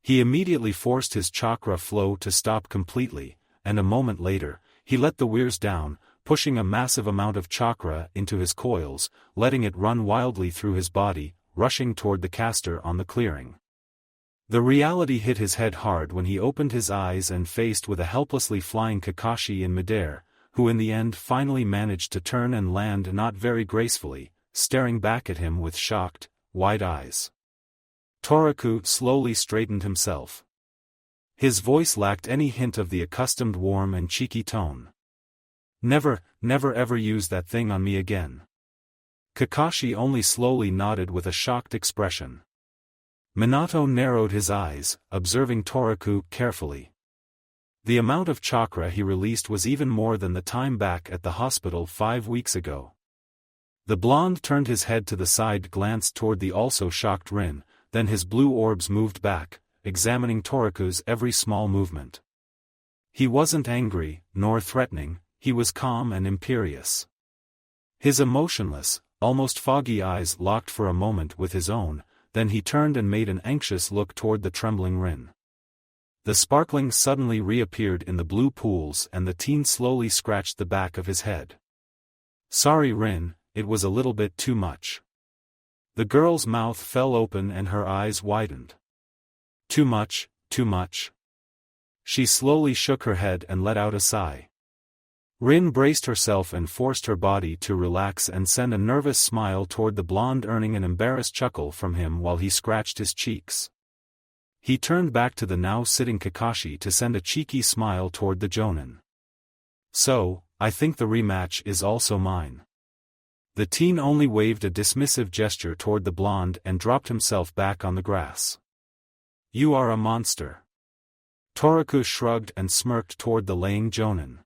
Speaker 1: He immediately forced his chakra flow to stop completely, and a moment later, he let the whirls down, pushing a massive amount of chakra into his coils, letting it run wildly through his body, rushing toward the caster on the clearing. The reality hit his head hard when he opened his eyes and faced with a helplessly flying Kakashi in midair, who in the end finally managed to turn and land not very gracefully, staring back at him with shocked, wide eyes. Toriku slowly straightened himself. His voice lacked any hint of the accustomed warm and cheeky tone. Never ever use that thing on me again. Kakashi only slowly nodded with a shocked expression. Minato narrowed his eyes, observing Toriku carefully. The amount of chakra he released was even more than the time back at the hospital 5 weeks ago. The blonde turned his head to the side, glanced toward the also shocked Rin, then his blue orbs moved back, examining Toriku's every small movement. He wasn't angry, nor threatening, he was calm and imperious. His emotionless, almost foggy eyes locked for a moment with his own, then he turned and made an anxious look toward the trembling Rin. The sparkling suddenly reappeared in the blue pools and the teen slowly scratched the back of his head. Sorry Rin, it was a little bit too much. The girl's mouth fell open and her eyes widened. Too much, too much. She slowly shook her head and let out a sigh. Rin braced herself and forced her body to relax and send a nervous smile toward the blonde, earning an embarrassed chuckle from him while he scratched his cheeks. He turned back to the now sitting Kakashi to send a cheeky smile toward the Jonin. So, I think the rematch is also mine. The teen only waved a dismissive gesture toward the blonde and dropped himself back on the grass. You are a monster. Toriku shrugged and smirked toward the laying Jonin.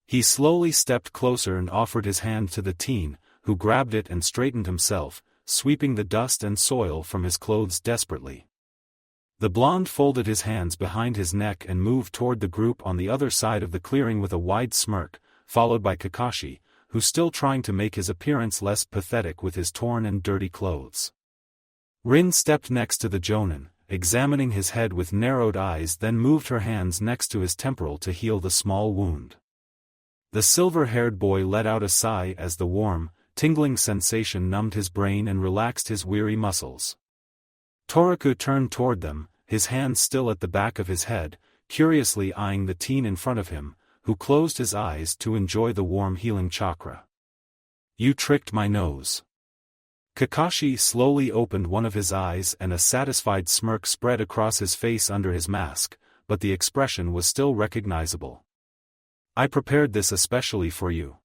Speaker 1: He slowly stepped closer and offered his hand to the teen, who grabbed it and straightened himself, sweeping the dust and soil from his clothes desperately. The blonde folded his hands behind his neck and moved toward the group on the other side of the clearing with a wide smirk, followed by Kakashi, who's still trying to make his appearance less pathetic with his torn and dirty clothes. Rin stepped next to the Jonin, examining his head with narrowed eyes, then moved her hands next to his temporal to heal the small wound. The silver-haired boy let out a sigh as the warm, tingling sensation numbed his brain and relaxed his weary muscles. Toraku turned toward them, his hands still at the back of his head, curiously eyeing the teen in front of him, who closed his eyes to enjoy the warm healing chakra. You tricked my nose. Kakashi slowly opened one of his eyes and a satisfied smirk spread across his face under his mask, but the expression was still recognizable. I prepared this especially for you.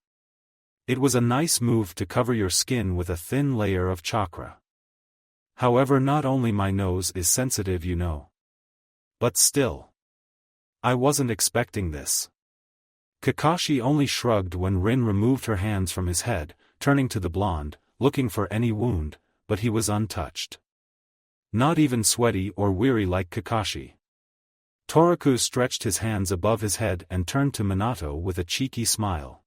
Speaker 1: It was a nice move to cover your skin with a thin layer of chakra. However, not only my nose is sensitive, you know. But still. I wasn't expecting this. Kakashi only shrugged when Rin removed her hands from his head, turning to the blonde, looking for any wound, but he was untouched. Not even sweaty or weary like Kakashi. Toraku stretched his hands above his head and turned to Minato with a cheeky smile.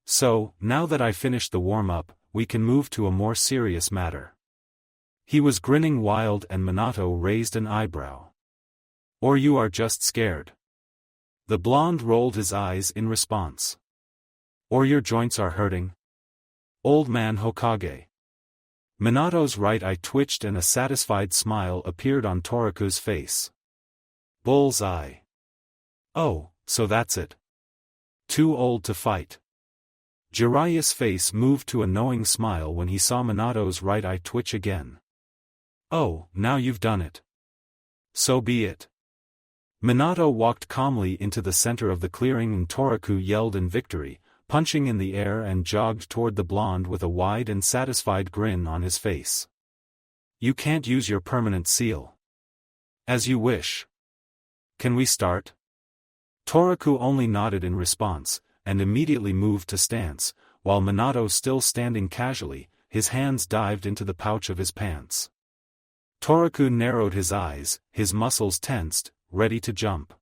Speaker 1: So, now that I finished the warm-up, we can move to a more serious matter. He was grinning wild and Minato raised an eyebrow. Or you are just scared. The blonde rolled his eyes in response. Or your joints are hurting? Old man Hokage. Minato's right eye twitched and a satisfied smile appeared on Toraku's face. Bull's eye. Oh, so that's it. Too old to fight. Jiraiya's face moved to a knowing smile when he saw Minato's right eye twitch again. Oh, now you've done it. So be it. Minato walked calmly into the center of the clearing and Toraku yelled in victory, punching in the air and jogged toward the blonde with a wide and satisfied grin on his face. You can't use your permanent seal. As you wish. Can we start? Toraku only nodded in response, and immediately moved to stance, while Minato still standing casually, his hands dived into the pouch of his pants. Toraku narrowed his eyes, his muscles tensed, ready to jump.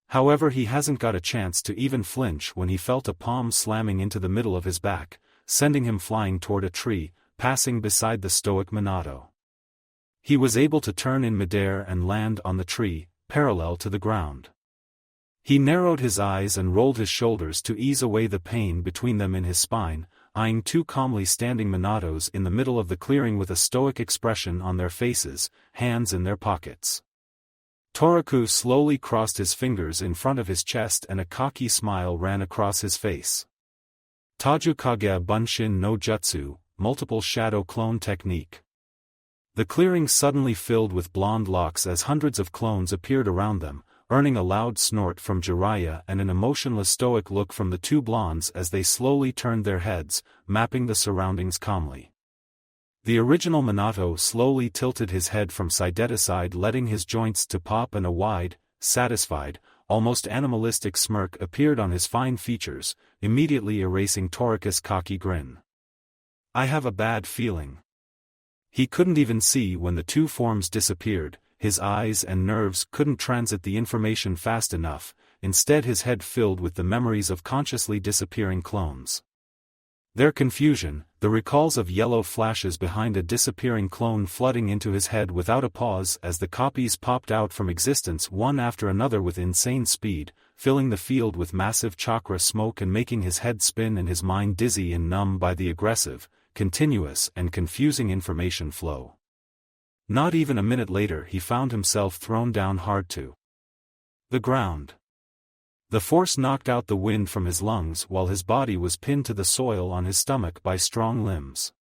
Speaker 1: However, he hasn't got a chance to even flinch when he felt a palm slamming into the middle of his back, sending him flying toward a tree, passing beside the stoic Minato. He was able to turn in midair and land on the tree, parallel to the ground. He narrowed his eyes and rolled his shoulders to ease away the pain between them in his spine, eyeing two calmly standing Minatos in the middle of the clearing with a stoic expression on their faces, hands in their pockets. Toraku slowly crossed his fingers in front of his chest and a cocky smile ran across his face. Tajukage Bunshin no Jutsu, multiple shadow clone technique. The clearing suddenly filled with blonde locks as hundreds of clones appeared around them, earning a loud snort from Jiraiya and an emotionless stoic look from the two blondes as they slowly turned their heads, mapping the surroundings calmly. The original Minato slowly tilted his head from side to side, letting his joints to pop, and a wide, satisfied, almost animalistic smirk appeared on his fine features, immediately erasing Toraku's cocky grin. I have a bad feeling. He couldn't even see when the two forms disappeared. His eyes and nerves couldn't transit the information fast enough, instead his head filled with the memories of consciously disappearing clones. Their confusion, the recalls of yellow flashes behind a disappearing clone flooding into his head without a pause as the copies popped out from existence one after another with insane speed, filling the field with massive chakra smoke and making his head spin and his mind dizzy and numb by the aggressive, continuous and confusing information flow. Not even a minute later he found himself thrown down hard to the ground. The force knocked out the wind from his lungs while his body was pinned to the soil on his stomach by strong limbs.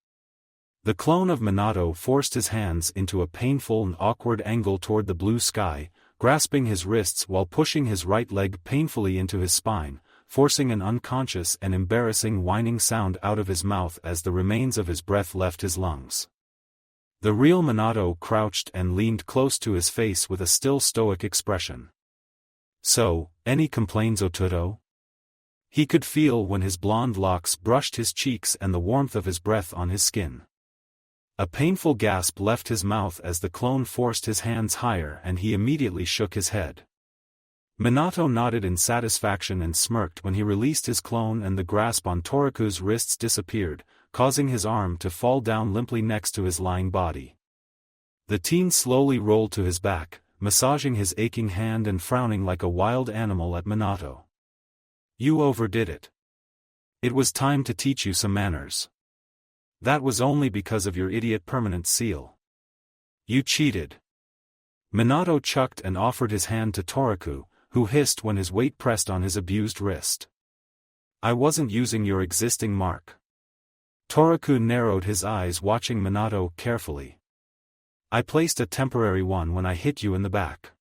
Speaker 1: The clone of Minato forced his hands into a painful and awkward angle toward the blue sky, grasping his wrists while pushing his right leg painfully into his spine, forcing an unconscious and embarrassing whining sound out of his mouth as the remains of his breath left his lungs. The real Minato crouched and leaned close to his face with a still stoic expression. So, any complaints, Otoro? He could feel when his blonde locks brushed his cheeks and the warmth of his breath on his skin. A painful gasp left his mouth as the clone forced his hands higher and he immediately shook his head. Minato nodded in satisfaction and smirked when he released his clone and the grasp on Toraku's wrists disappeared, causing his arm to fall down limply next to his lying body. The teen slowly rolled to his back, massaging his aching hand and frowning like a wild animal at Minato. You overdid it. It was time to teach you some manners. That was only because of your idiot permanent seal. You cheated. Minato chucked and offered his hand to Toraku, who hissed when his weight pressed on his abused wrist. I wasn't using your existing mark. Toraku narrowed his eyes watching Minato carefully. I placed a temporary one when I hit you in the back.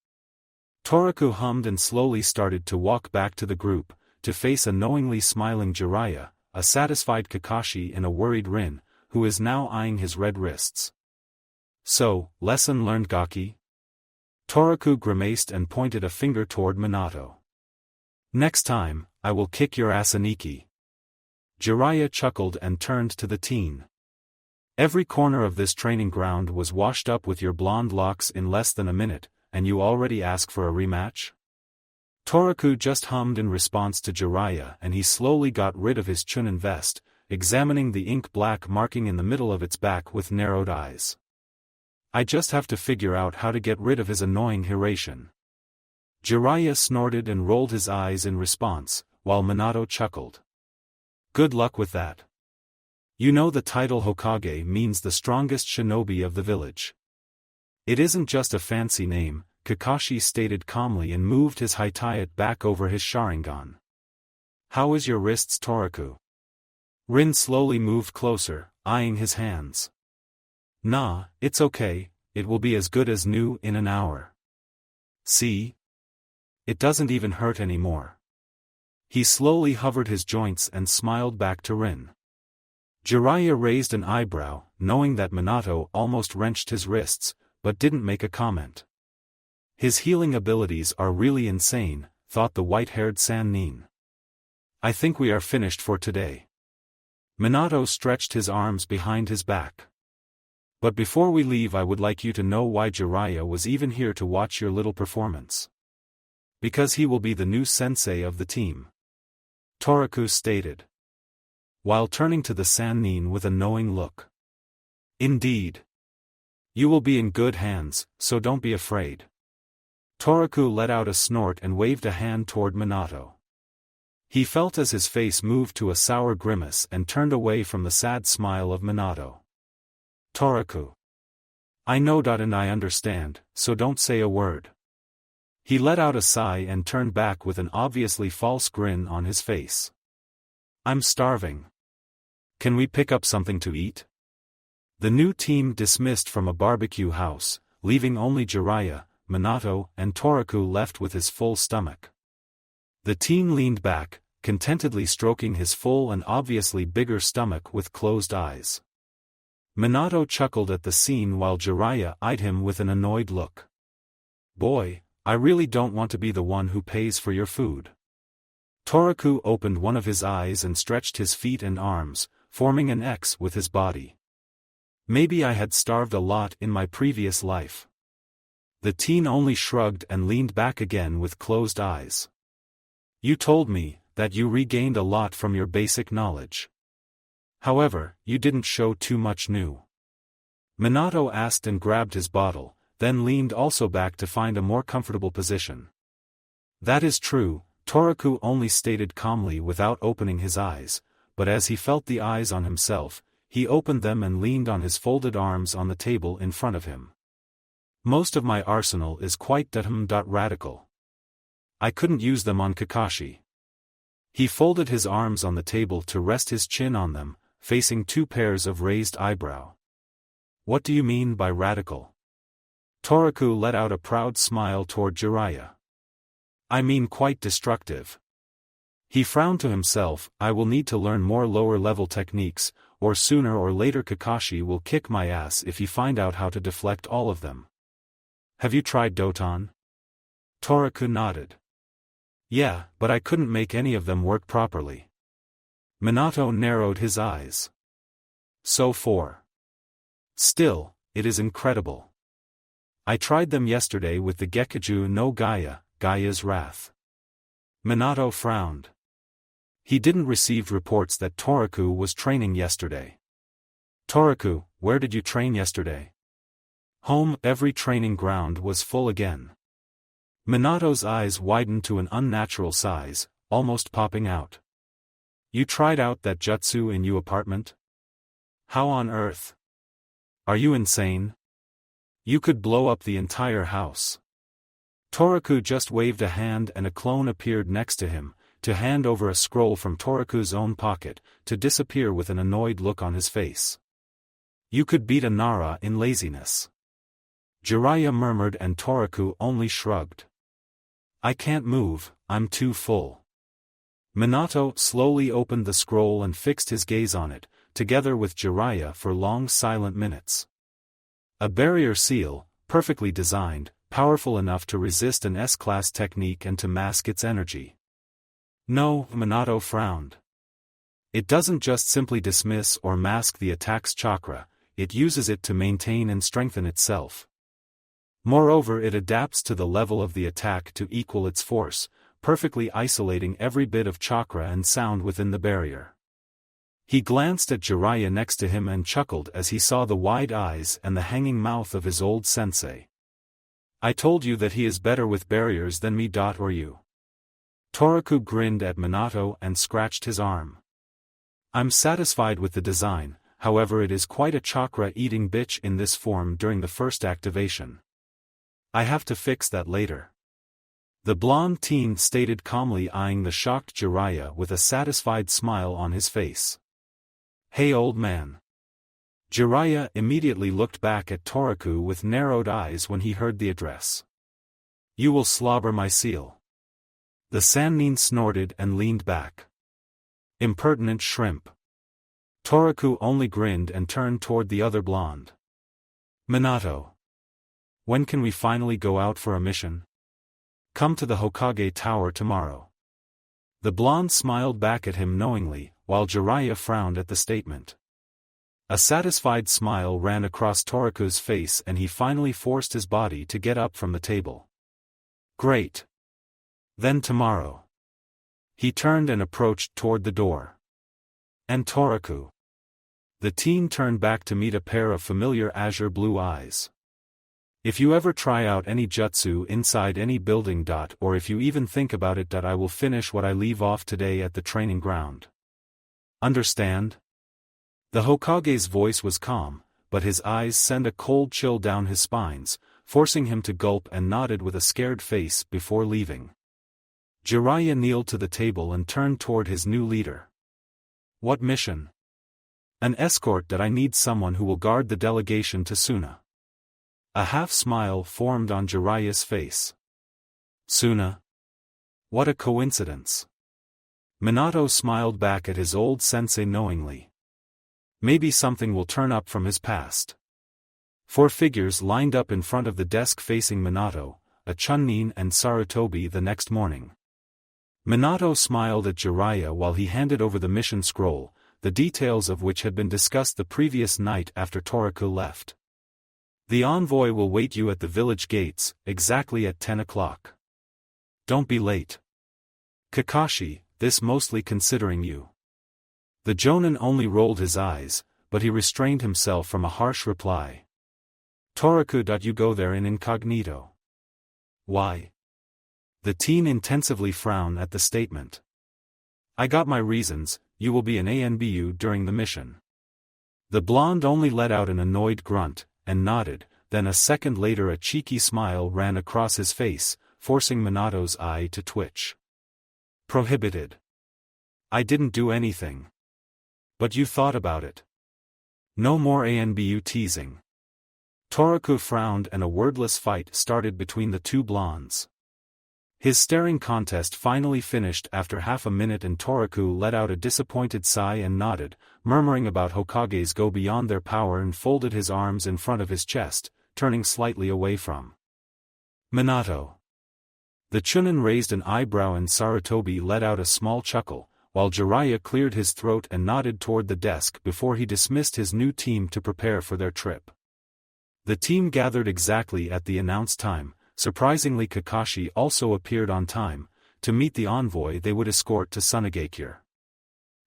Speaker 1: Toraku hummed and slowly started to walk back to the group, to face a knowingly smiling Jiraiya, a satisfied Kakashi and a worried Rin, who is now eyeing his red wrists. So, lesson learned Gaki? Toraku grimaced and pointed a finger toward Minato. Next time, I will kick your ass Aniki. Jiraiya chuckled and turned to the teen. Every corner of this training ground was washed up with your blonde locks in less than a minute, and you already ask for a rematch? Toraku just hummed in response to Jiraiya and he slowly got rid of his Chunin vest, examining the ink-black marking in the middle of its back with narrowed eyes. I just have to figure out how to get rid of his annoying Hiration. Jiraiya snorted and rolled his eyes in response, while Minato chuckled. Good luck with that. You know the title Hokage means the strongest shinobi of the village. It isn't just a fancy name, Kakashi stated calmly and moved his Hitayat back over his Sharingan. How is your wrists, Toraku? Rin slowly moved closer, eyeing his hands. Nah, it's okay, it will be as good as new in an hour. See? It doesn't even hurt anymore. He slowly hovered his joints and smiled back to Rin. Jiraiya raised an eyebrow, knowing that Minato almost wrenched his wrists, but didn't make a comment. His healing abilities are really insane, thought the white-haired Sannin. I think we are finished for today. Minato stretched his arms behind his back. But before we leave, I would like you to know why Jiraiya was even here to watch your little performance. Because he will be the new sensei of the team. Toraku stated, while turning to the Sannin with a knowing look. Indeed. You will be in good hands, so don't be afraid. Toraku let out a snort and waved a hand toward Minato. He felt as his face moved to a sour grimace and turned away from the sad smile of Minato. Toraku. I know and I understand, so don't say a word. He let out a sigh and turned back with an obviously false grin on his face. I'm starving. Can we pick up something to eat? The new team dismissed from a barbecue house, leaving only Jiraiya, Minato, and Toraku left with his full stomach. The teen leaned back, contentedly stroking his full and obviously bigger stomach with closed eyes. Minato chuckled at the scene while Jiraiya eyed him with an annoyed look. Boy, I really don't want to be the one who pays for your food. Toraku opened one of his eyes and stretched his feet and arms, forming an X with his body. Maybe I had starved a lot in my previous life. The teen only shrugged and leaned back again with closed eyes. You told me that you regained a lot from your basic knowledge. However, you didn't show too much new. Minato asked and grabbed his bottle, then leaned also back to find a more comfortable position. That is true, Toraku only stated calmly without opening his eyes, but as he felt the eyes on himself, he opened them and leaned on his folded arms on the table in front of him. Most of my arsenal is quite radical. I couldn't use them on Kakashi. He folded his arms on the table to rest his chin on them, facing two pairs of raised eyebrow. What do you mean by radical? Toraku let out a proud smile toward Jiraiya. I mean quite destructive. He frowned to himself. I will need to learn more lower-level techniques, or sooner or later Kakashi will kick my ass if he find out how to deflect all of them. Have you tried Doton? Toraku nodded. Yeah, but I couldn't make any of them work properly. Minato narrowed his eyes. So for. Still, it is incredible. I tried them yesterday with the Gekiju no Gaia's Wrath. Minato frowned. He didn't receive reports that Toraku was training yesterday. Toraku, where did you train yesterday? Home. Every training ground was full again. Minato's eyes widened to an unnatural size, almost popping out. You tried out that jutsu in your apartment? How on earth? Are you insane? You could blow up the entire house. Toraku just waved a hand and a clone appeared next to him, to hand over a scroll from Toraku's own pocket, to disappear with an annoyed look on his face. You could beat a Nara in laziness. Jiraiya murmured and Toraku only shrugged. I can't move, I'm too full. Minato slowly opened the scroll and fixed his gaze on it, together with Jiraiya for long silent minutes. A barrier seal, perfectly designed, powerful enough to resist an S-class technique and to mask its energy. No, Minato frowned. It doesn't just simply dismiss or mask the attack's chakra, it uses it to maintain and strengthen itself. Moreover, it adapts to the level of the attack to equal its force, perfectly isolating every bit of chakra and sound within the barrier. He glanced at Jiraiya next to him and chuckled as he saw the wide eyes and the hanging mouth of his old sensei. I told you that he is better with barriers than me. Or you. Toraku grinned at Minato and scratched his arm. I'm satisfied with the design, however it is quite a chakra-eating bitch in this form during the first activation. I have to fix that later. The blonde teen stated calmly, eyeing the shocked Jiraiya with a satisfied smile on his face. Hey old man. Jiraiya immediately looked back at Toraku with narrowed eyes when he heard the address. You will slobber my seal. The Sannin snorted and leaned back. Impertinent shrimp. Toraku only grinned and turned toward the other blonde. Minato. When can we finally go out for a mission? Come to the Hokage Tower tomorrow. The blonde smiled back at him knowingly, while Jiraiya frowned at the statement. A satisfied smile ran across Toraku's face and he finally forced his body to get up from the table. Great. Then tomorrow. He turned and approached toward the door. And Toraku. The teen turned back to meet a pair of familiar azure blue eyes. If you ever try out any jutsu inside any building. Or if you even think about it. I will finish what I leave off today at the training ground. Understand? The Hokage's voice was calm, but his eyes sent a cold chill down his spines, forcing him to gulp and nodded with a scared face before leaving. Jiraiya kneeled to the table and turned toward his new leader. What mission? An escort. I need someone who will guard the delegation to Suna. A half-smile formed on Jiraiya's face. Suna? What a coincidence. Minato smiled back at his old sensei knowingly. Maybe something will turn up from his past. 4 figures lined up in front of the desk facing Minato, a Chunin and Sarutobi the next morning. Minato smiled at Jiraiya while he handed over the mission scroll, the details of which had been discussed the previous night after Toraku left. The envoy will wait you at the village gates, exactly at 10 o'clock. Don't be late. Kakashi, this mostly considering you. The Jonin only rolled his eyes, but he restrained himself from a harsh reply. Toraku. You go there in incognito. Why? The teen intensively frowned at the statement. I got my reasons, you will be an ANBU during the mission. The blonde only let out an annoyed grunt, and nodded, then a second later a cheeky smile ran across his face, forcing Minato's eye to twitch. Prohibited. I didn't do anything. But you thought about it. No more ANBU teasing. Toraku frowned and a wordless fight started between the two blondes. His staring contest finally finished after half a minute and Toraku let out a disappointed sigh and nodded, murmuring about Hokages go beyond their power and folded his arms in front of his chest, turning slightly away from Minato. The Chunin raised an eyebrow and Sarutobi let out a small chuckle, while Jiraiya cleared his throat and nodded toward the desk before he dismissed his new team to prepare for their trip. The team gathered exactly at the announced time. Surprisingly, Kakashi also appeared on time, to meet the envoy they would escort to Sunagakure.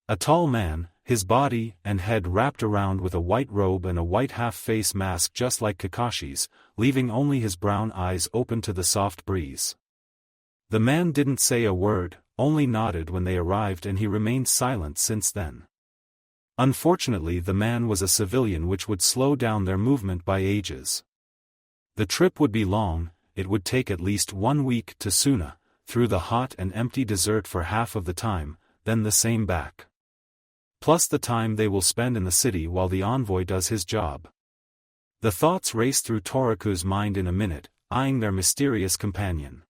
Speaker 1: A tall man, his body and head wrapped around with a white robe and a white half-face mask just like Kakashi's, leaving only his brown eyes open to the soft breeze. The man didn't say a word, only nodded when they arrived and he remained silent since then. Unfortunately, the man was a civilian, which would slow down their movement by ages. The trip would be long, it would take at least 1 week to Suna, through the hot and empty desert for half of the time, then the same back. Plus the time they will spend in the city while the envoy does his job. The thoughts raced through Toriku's mind in a minute, eyeing their mysterious companion.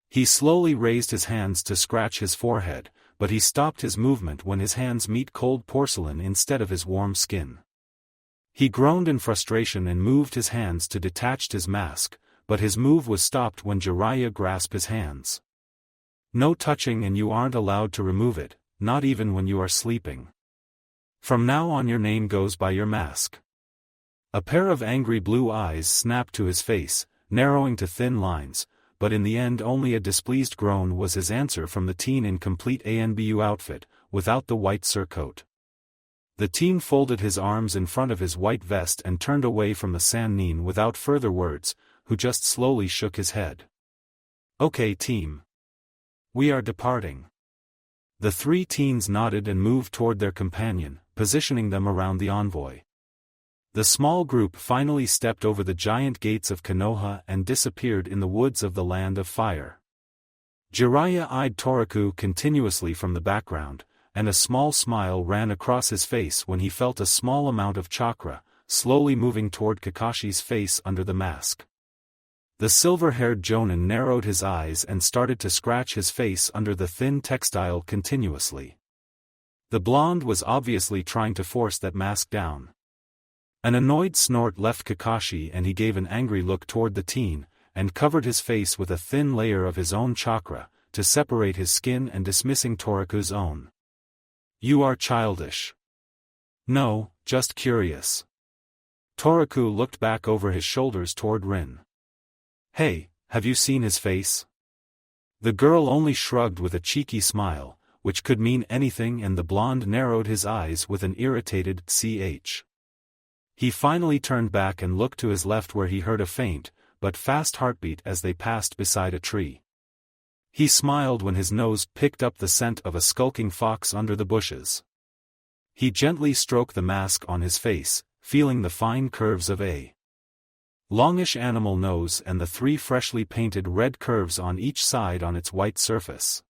Speaker 1: He slowly raised his hands to scratch his forehead, but he stopped his movement when his hands met cold porcelain instead of his warm skin. He groaned in frustration and moved his hands to detach his mask, but his move was stopped when Jiraiya grasped his hands. No touching, and you aren't allowed to remove it, not even when you are sleeping. From now on your name goes by your mask. A pair of angry blue eyes snapped to his face, narrowing to thin lines, but in the end only a displeased groan was his answer from the teen in complete ANBU outfit, without the white surcoat. The teen folded his arms in front of his white vest and turned away from the Sannin without further words, who just slowly shook his head. Okay team. We are departing. The 3 teens nodded and moved toward their companion, positioning them around the envoy. The small group finally stepped over the giant gates of Konoha and disappeared in the woods of the Land of Fire. Jiraiya eyed Toriku continuously from the background, and a small smile ran across his face when he felt a small amount of chakra, slowly moving toward Kakashi's face under the mask. The silver-haired Jonin narrowed his eyes and started to scratch his face under the thin textile continuously. The blonde was obviously trying to force that mask down. An annoyed snort left Kakashi and he gave an angry look toward the teen, and covered his face with a thin layer of his own chakra, to separate his skin and dismissing Toriku's own. You are childish. No, just curious. Toriku looked back over his shoulders toward Rin. Hey, have you seen his face? The girl only shrugged with a cheeky smile, which could mean anything, and the blonde narrowed his eyes with an irritated ch. He finally turned back and looked to his left where he heard a faint, but fast heartbeat as they passed beside a tree. He smiled when his nose picked up the scent of a skulking fox under the bushes. He gently stroked the mask on his face, feeling the fine curves of a longish animal nose and the 3 freshly painted red curves on each side on its white surface.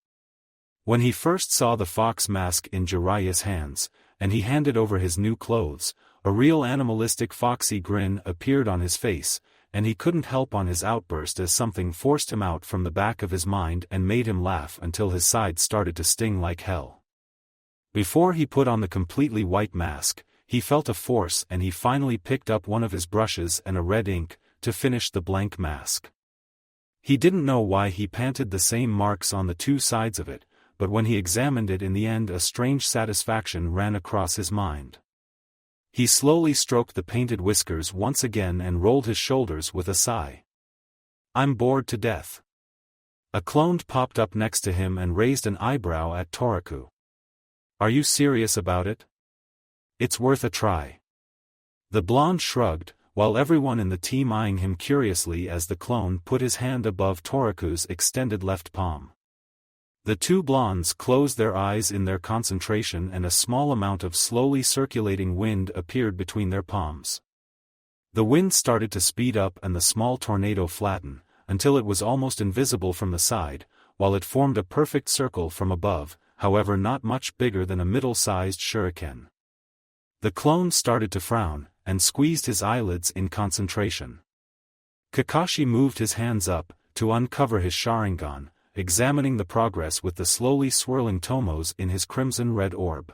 Speaker 1: When he first saw the fox mask in Jiraiya's hands, and he handed over his new clothes, a real animalistic foxy grin appeared on his face, and he couldn't help on his outburst as something forced him out from the back of his mind and made him laugh until his side started to sting like hell. Before he put on the completely white mask, he felt a force and he finally picked up one of his brushes and a red ink, to finish the blank mask. He didn't know why he painted the same marks on the 2 sides of it, but when he examined it in the end a strange satisfaction ran across his mind. He slowly stroked the painted whiskers once again and rolled his shoulders with a sigh. I'm bored to death. A clone popped up next to him and raised an eyebrow at Toriku. Are you serious about it? It's worth a try. The blonde shrugged, while everyone in the team eyeing him curiously as the clone put his hand above Toriku's extended left palm. The 2 blondes closed their eyes in their concentration and a small amount of slowly circulating wind appeared between their palms. The wind started to speed up and the small tornado flatten, until it was almost invisible from the side, while it formed a perfect circle from above, however not much bigger than a middle-sized shuriken. The clone started to frown, and squeezed his eyelids in concentration. Kakashi moved his hands up, to uncover his Sharingan, examining the progress with the slowly swirling tomos in his crimson-red orb.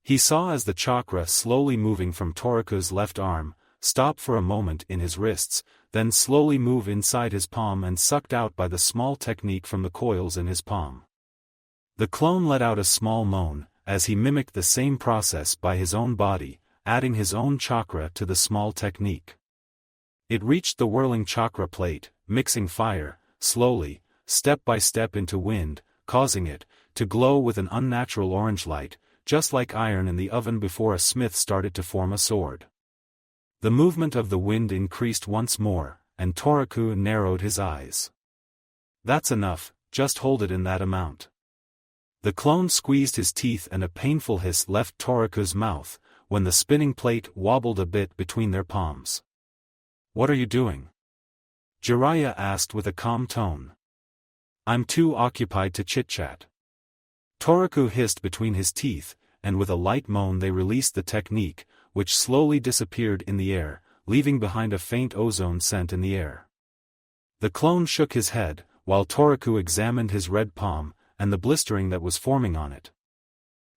Speaker 1: He saw as the chakra slowly moving from Toriku's left arm, stop for a moment in his wrists, then slowly move inside his palm and sucked out by the small technique from the coils in his palm. The clone let out a small moan, as he mimicked the same process by his own body, adding his own chakra to the small technique. It reached the whirling chakra plate, mixing fire, slowly, step by step into wind, causing it to glow with an unnatural orange light, just like iron in the oven before a smith started to form a sword. The movement of the wind increased once more, and Toriku narrowed his eyes. That's enough, just hold it in that amount. The clone squeezed his teeth and a painful hiss left Toriku's mouth, when the spinning plate wobbled a bit between their palms. What are you doing? Jiraiya asked with a calm tone. I'm too occupied to chit-chat. Toraku hissed between his teeth, and with a light moan they released the technique, which slowly disappeared in the air, leaving behind a faint ozone scent in the air. The clone shook his head, while Toraku examined his red palm, and the blistering that was forming on it.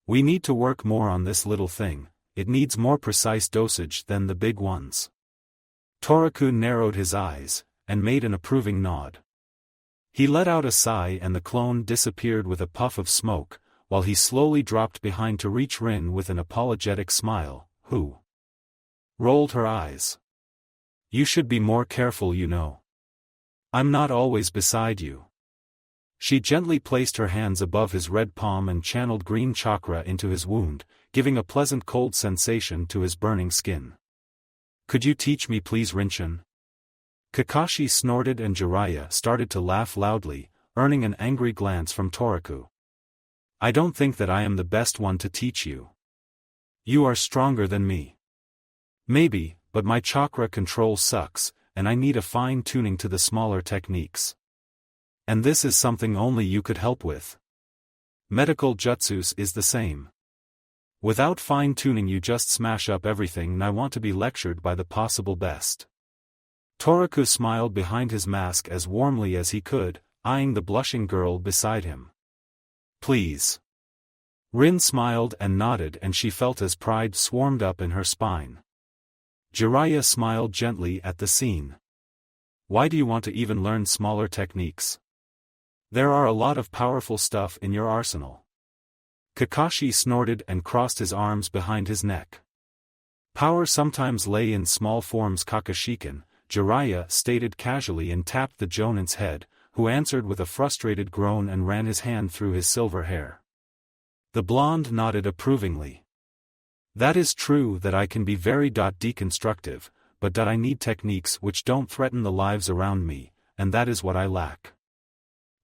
Speaker 1: We need to work more on this little thing, it needs more precise dosage than the big ones. Toraku narrowed his eyes, and made an approving nod. He let out a sigh and the clone disappeared with a puff of smoke, while he slowly dropped behind to reach Rin with an apologetic smile, who rolled her eyes. You should be more careful, you know. I'm not always beside you. She gently placed her hands above his red palm and channeled green chakra into his wound, giving a pleasant cold sensation to his burning skin. Could you teach me please, Rinchin? Kakashi snorted and Jiraiya started to laugh loudly, earning an angry glance from Toraku. I don't think that I am the best one to teach you. You are stronger than me. Maybe, but my chakra control sucks, and I need a fine-tuning to the smaller techniques. And this is something only you could help with. Medical jutsus is the same. Without fine-tuning you just smash up everything and I want to be lectured by the possible best. Toraku smiled behind his mask as warmly as he could, eyeing the blushing girl beside him. Please. Rin smiled and nodded and she felt as pride swarmed up in her spine. Jiraiya smiled gently at the scene. Why do you want to even learn smaller techniques? There are a lot of powerful stuff in your arsenal. Kakashi snorted and crossed his arms behind his neck. Power sometimes lay in small forms, Kakashiken, Jiraiya stated casually and tapped the Jonin's head, who answered with a frustrated groan and ran his hand through his silver hair. The blonde nodded approvingly. That is true that I can be very deconstructive, but I need techniques which don't threaten the lives around me, and that is what I lack.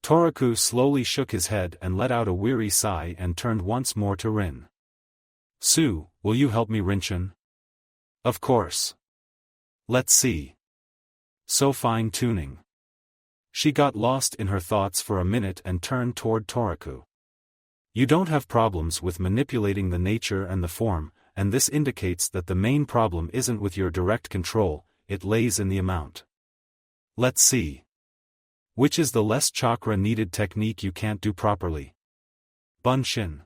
Speaker 1: Toraku slowly shook his head and let out a weary sigh and turned once more to Rin. Sue, will you help me, Rinchin? Of course. Let's see. So fine-tuning. She got lost in her thoughts for a minute and turned toward Toraku. You don't have problems with manipulating the nature and the form, and this indicates that the main problem isn't with your direct control, it lays in the amount. Let's see. Which is the less chakra needed technique you can't do properly? Bunshin.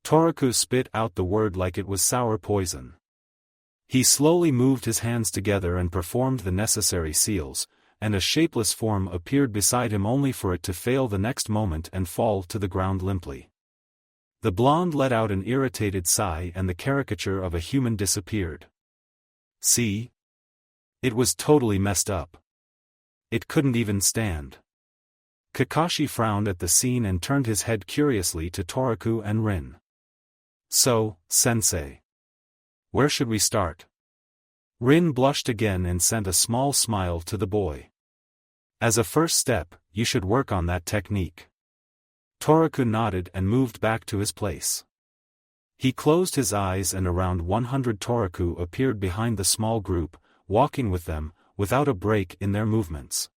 Speaker 1: Toraku spit out the word like it was sour poison. He slowly moved his hands together and performed the necessary seals, and a shapeless form appeared beside him only for it to fail the next moment and fall to the ground limply. The blonde let out an irritated sigh and the caricature of a human disappeared. See? It was totally messed up. It couldn't even stand. Kakashi frowned at the scene and turned his head curiously to Toraku and Rin. So, sensei. Where should we start? Rin blushed again and sent a small smile to the boy. As a first step, you should work on that technique. Toraku nodded and moved back to his place. He closed his eyes and around 100 Toraku appeared behind the small group, walking with them, without a break in their movements.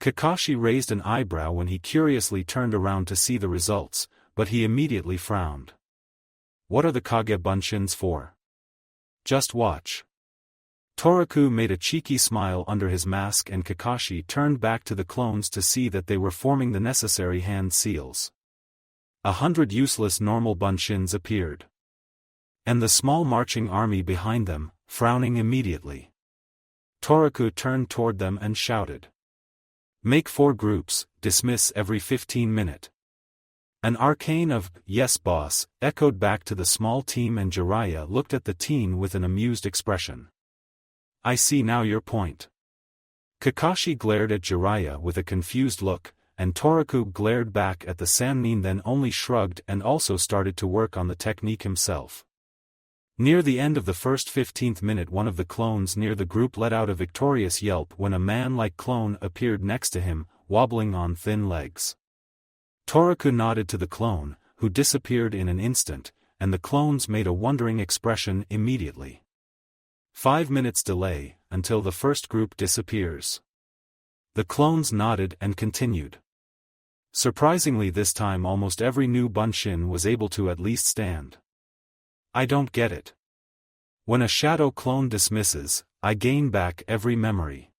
Speaker 1: Kakashi raised an eyebrow when he curiously turned around to see the results, but he immediately frowned. What are the Kage Bunshins for? Just watch. Toraku made a cheeky smile under his mask and Kakashi turned back to the clones to see that they were forming the necessary hand seals. 100 useless normal bunshins appeared. And the small marching army behind them, frowning immediately. Toraku turned toward them and shouted. Make 4 groups, dismiss every 15 minutes. An arcane of, yes boss, echoed back to the small team and Jiraiya looked at the teen with an amused expression. I see now your point. Kakashi glared at Jiraiya with a confused look, and Toraku glared back at the Sannin then only shrugged and also started to work on the technique himself. Near the end of the first 15th minute one of the clones near the group let out a victorious yelp when a man-like clone appeared next to him, wobbling on thin legs. Toraku nodded to the clone, who disappeared in an instant, and the clones made a wondering expression immediately. 5 minutes delay, until the first group disappears. The clones nodded and continued. Surprisingly this time almost every new Bunshin was able to at least stand. I don't get it. When a shadow clone dismisses, I gain back every memory.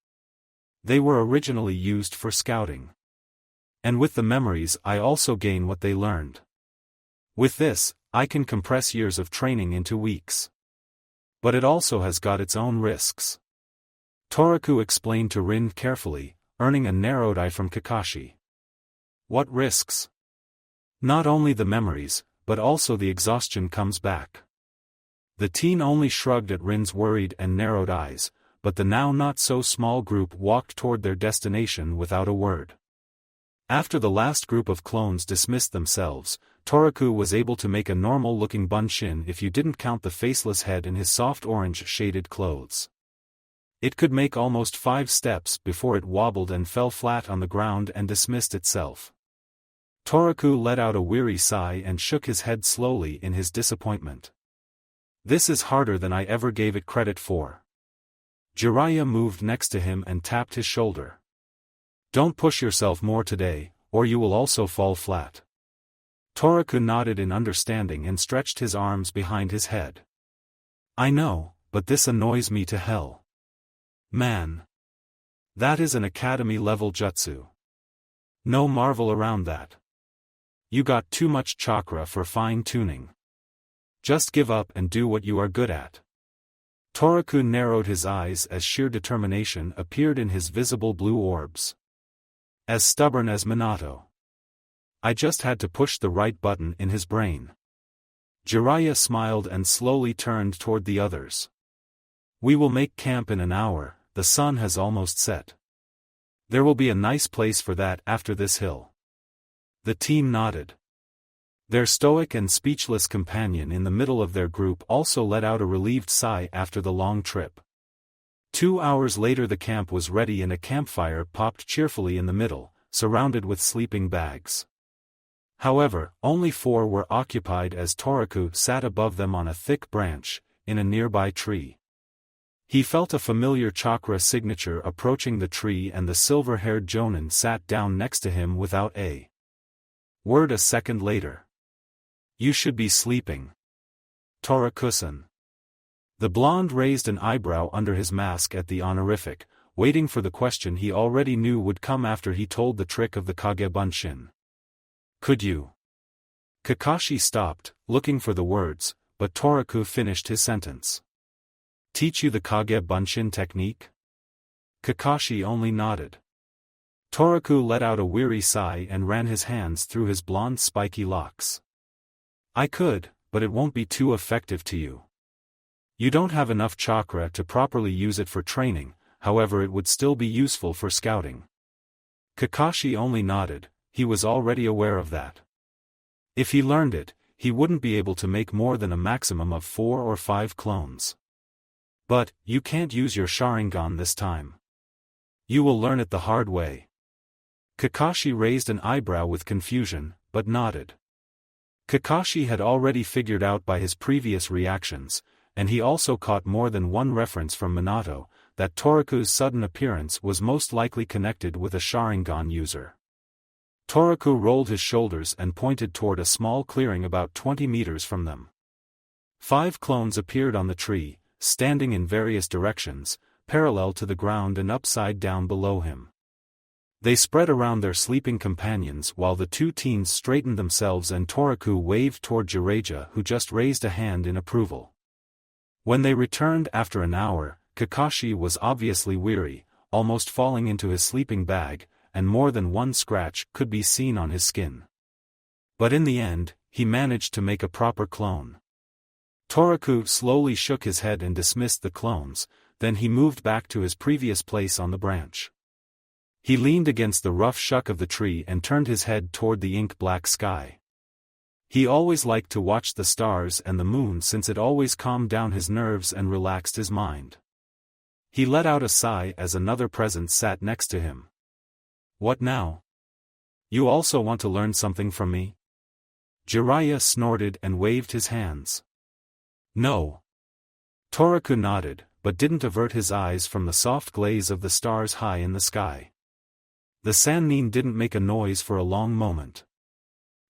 Speaker 1: They were originally used for scouting. And with the memories I also gain what they learned. With this, I can compress years of training into weeks. But it also has got its own risks. Toraku explained to Rin carefully, earning a narrowed eye from Kakashi. What risks? Not only the memories, but also the exhaustion comes back. The teen only shrugged at Rin's worried and narrowed eyes, but the now not-so-small group walked toward their destination without a word. After the last group of clones dismissed themselves, Toraku was able to make a normal-looking Bunshin if you didn't count the faceless head in his soft orange-shaded clothes. It could make almost 5 steps before it wobbled and fell flat on the ground and dismissed itself. Toraku let out a weary sigh and shook his head slowly in his disappointment. This is harder than I ever gave it credit for. Jiraiya moved next to him and tapped his shoulder. Don't push yourself more today, or you will also fall flat. Toraku nodded in understanding and stretched his arms behind his head. I know, but this annoys me to hell. Man. That is an academy-level jutsu. No marvel around that. You got too much chakra for fine-tuning. Just give up and do what you are good at. Toraku narrowed his eyes as sheer determination appeared in his visible blue orbs. As stubborn as Minato. I just had to push the right button in his brain. Jiraiya smiled and slowly turned toward the others. We will make camp in an hour, the sun has almost set. There will be a nice place for that after this hill. The team nodded. Their stoic and speechless companion in the middle of their group also let out a relieved sigh after the long trip. 2 hours later the camp was ready and a campfire popped cheerfully in the middle, surrounded with sleeping bags. However, only 4 were occupied as Toraku sat above them on a thick branch, in a nearby tree. He felt a familiar chakra signature approaching the tree and the silver-haired Jonin sat down next to him without a word a second later. You should be sleeping. Toraku-san. The blonde raised an eyebrow under his mask at the honorific, waiting for the question he already knew would come after he told the trick of the Kage Bunshin. Could you? Kakashi stopped, looking for the words, but Toraku finished his sentence. Teach you the Kage Bunshin technique? Kakashi only nodded. Toraku let out a weary sigh and ran his hands through his blonde spiky locks. I could, but it won't be too effective to you. You don't have enough chakra to properly use it for training, however it would still be useful for scouting. Kakashi only nodded, he was already aware of that. If he learned it, he wouldn't be able to make more than a maximum of 4 or 5 clones. But, you can't use your Sharingan this time. You will learn it the hard way. Kakashi raised an eyebrow with confusion, but nodded. Kakashi had already figured out by his previous reactions, and he also caught more than one reference from Minato, that Toraku's sudden appearance was most likely connected with a Sharingan user. Toraku rolled his shoulders and pointed toward a small clearing about 20 meters from them. 5 clones appeared on the tree, standing in various directions, parallel to the ground and upside down below him. They spread around their sleeping companions while the 2 teens straightened themselves and Toraku waved toward Jiraiya who just raised a hand in approval. When they returned after an hour, Kakashi was obviously weary, almost falling into his sleeping bag, and more than one scratch could be seen on his skin. But in the end, he managed to make a proper clone. Toraku slowly shook his head and dismissed the clones, then he moved back to his previous place on the branch. He leaned against the rough shuck of the tree and turned his head toward the ink-black sky. He always liked to watch the stars and the moon since it always calmed down his nerves and relaxed his mind. He let out a sigh as another presence sat next to him. What now? You also want to learn something from me? Jiraiya snorted and waved his hands. No. Toraku nodded, but didn't avert his eyes from the soft glaze of the stars high in the sky. The Sannin didn't make a noise for a long moment.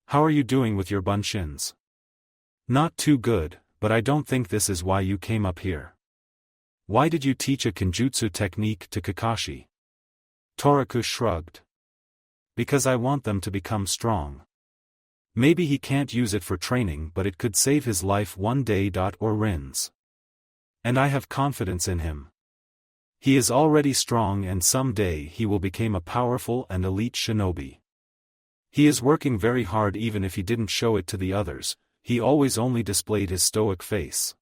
Speaker 1: "How are you doing with your bunshins?" "Not too good, but I don't think this is why you came up here." "Why did you teach a kenjutsu technique to Kakashi?" Toraku shrugged. "Because I want them to become strong. Maybe he can't use it for training, but it could save his life one day. Or Rin's. And I have confidence in him. He is already strong and someday he will become a powerful and elite shinobi. He is working very hard even if he didn't show it to the others, he always only displayed his stoic face.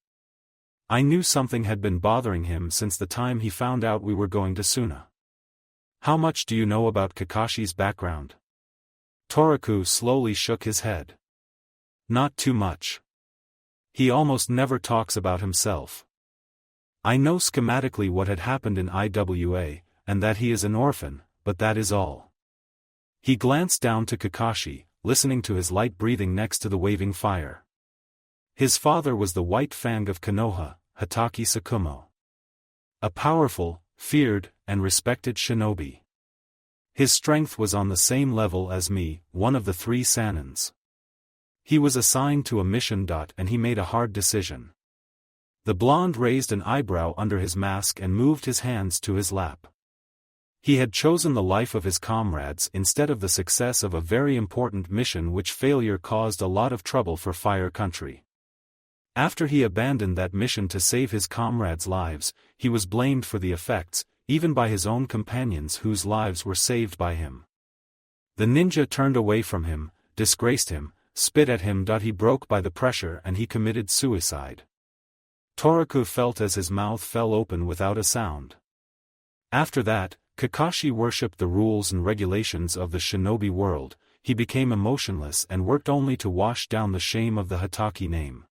Speaker 1: I knew something had been bothering him since the time he found out we were going to Suna." "How much do you know about Kakashi's background?" Toraku slowly shook his head. "Not too much. He almost never talks about himself. I know schematically what had happened in IWA, and that he is an orphan, but that is all." He glanced down to Kakashi, listening to his light breathing next to the waving fire. His father was the White Fang of Konoha, Hatake Sakumo. A powerful, feared, and respected shinobi. His strength was on the same level as me, one of the 3 Sannins. He was assigned to a mission. And he made a hard decision. The blonde raised an eyebrow under his mask and moved his hands to his lap. He had chosen the life of his comrades instead of the success of a very important mission, which failure caused a lot of trouble for Fire Country. After he abandoned that mission to save his comrades' lives, he was blamed for the effects, even by his own companions whose lives were saved by him. The ninja turned away from him, disgraced him, spit at him. He broke by the pressure and he committed suicide. Toraku felt as his mouth fell open without a sound. After that, Kakashi worshipped the rules and regulations of the shinobi world, he became emotionless and worked only to wash down the shame of the Hatake name.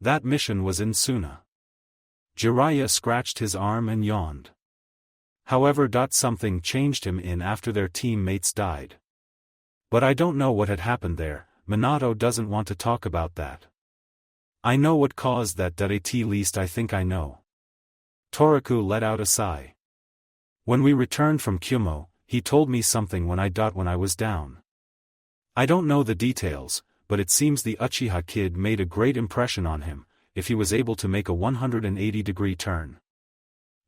Speaker 1: That mission was in Suna. Jiraiya scratched his arm and yawned. However, something changed him in after their teammates died. But I don't know what had happened there, Minato doesn't want to talk about that. I know what caused that. At least I think I know. Toraku let out a sigh. When we returned from Kumo, he told me something when I was down. I don't know the details, but it seems the Uchiha kid made a great impression on him, if he was able to make a 180-degree turn.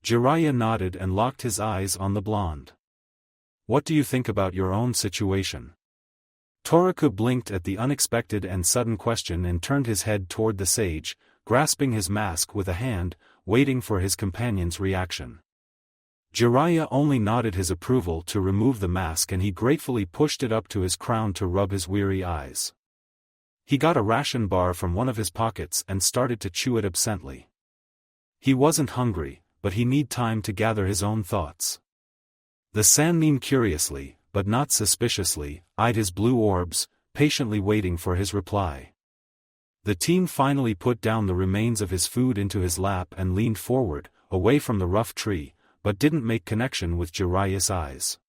Speaker 1: Jiraiya nodded and locked his eyes on the blonde. What do you think about your own situation? Toraku blinked at the unexpected and sudden question and turned his head toward the sage, grasping his mask with a hand, waiting for his companion's reaction. Jiraiya only nodded his approval to remove the mask, and he gratefully pushed it up to his crown to rub his weary eyes. He got a ration bar from one of his pockets and started to chew it absently. He wasn't hungry, but he needed time to gather his own thoughts. The Sannin curiously, but not suspiciously, eyed his blue orbs, patiently waiting for his reply. The team finally put down the remains of his food into his lap and leaned forward, away from the rough tree, but didn't make connection with Jiraiya's eyes.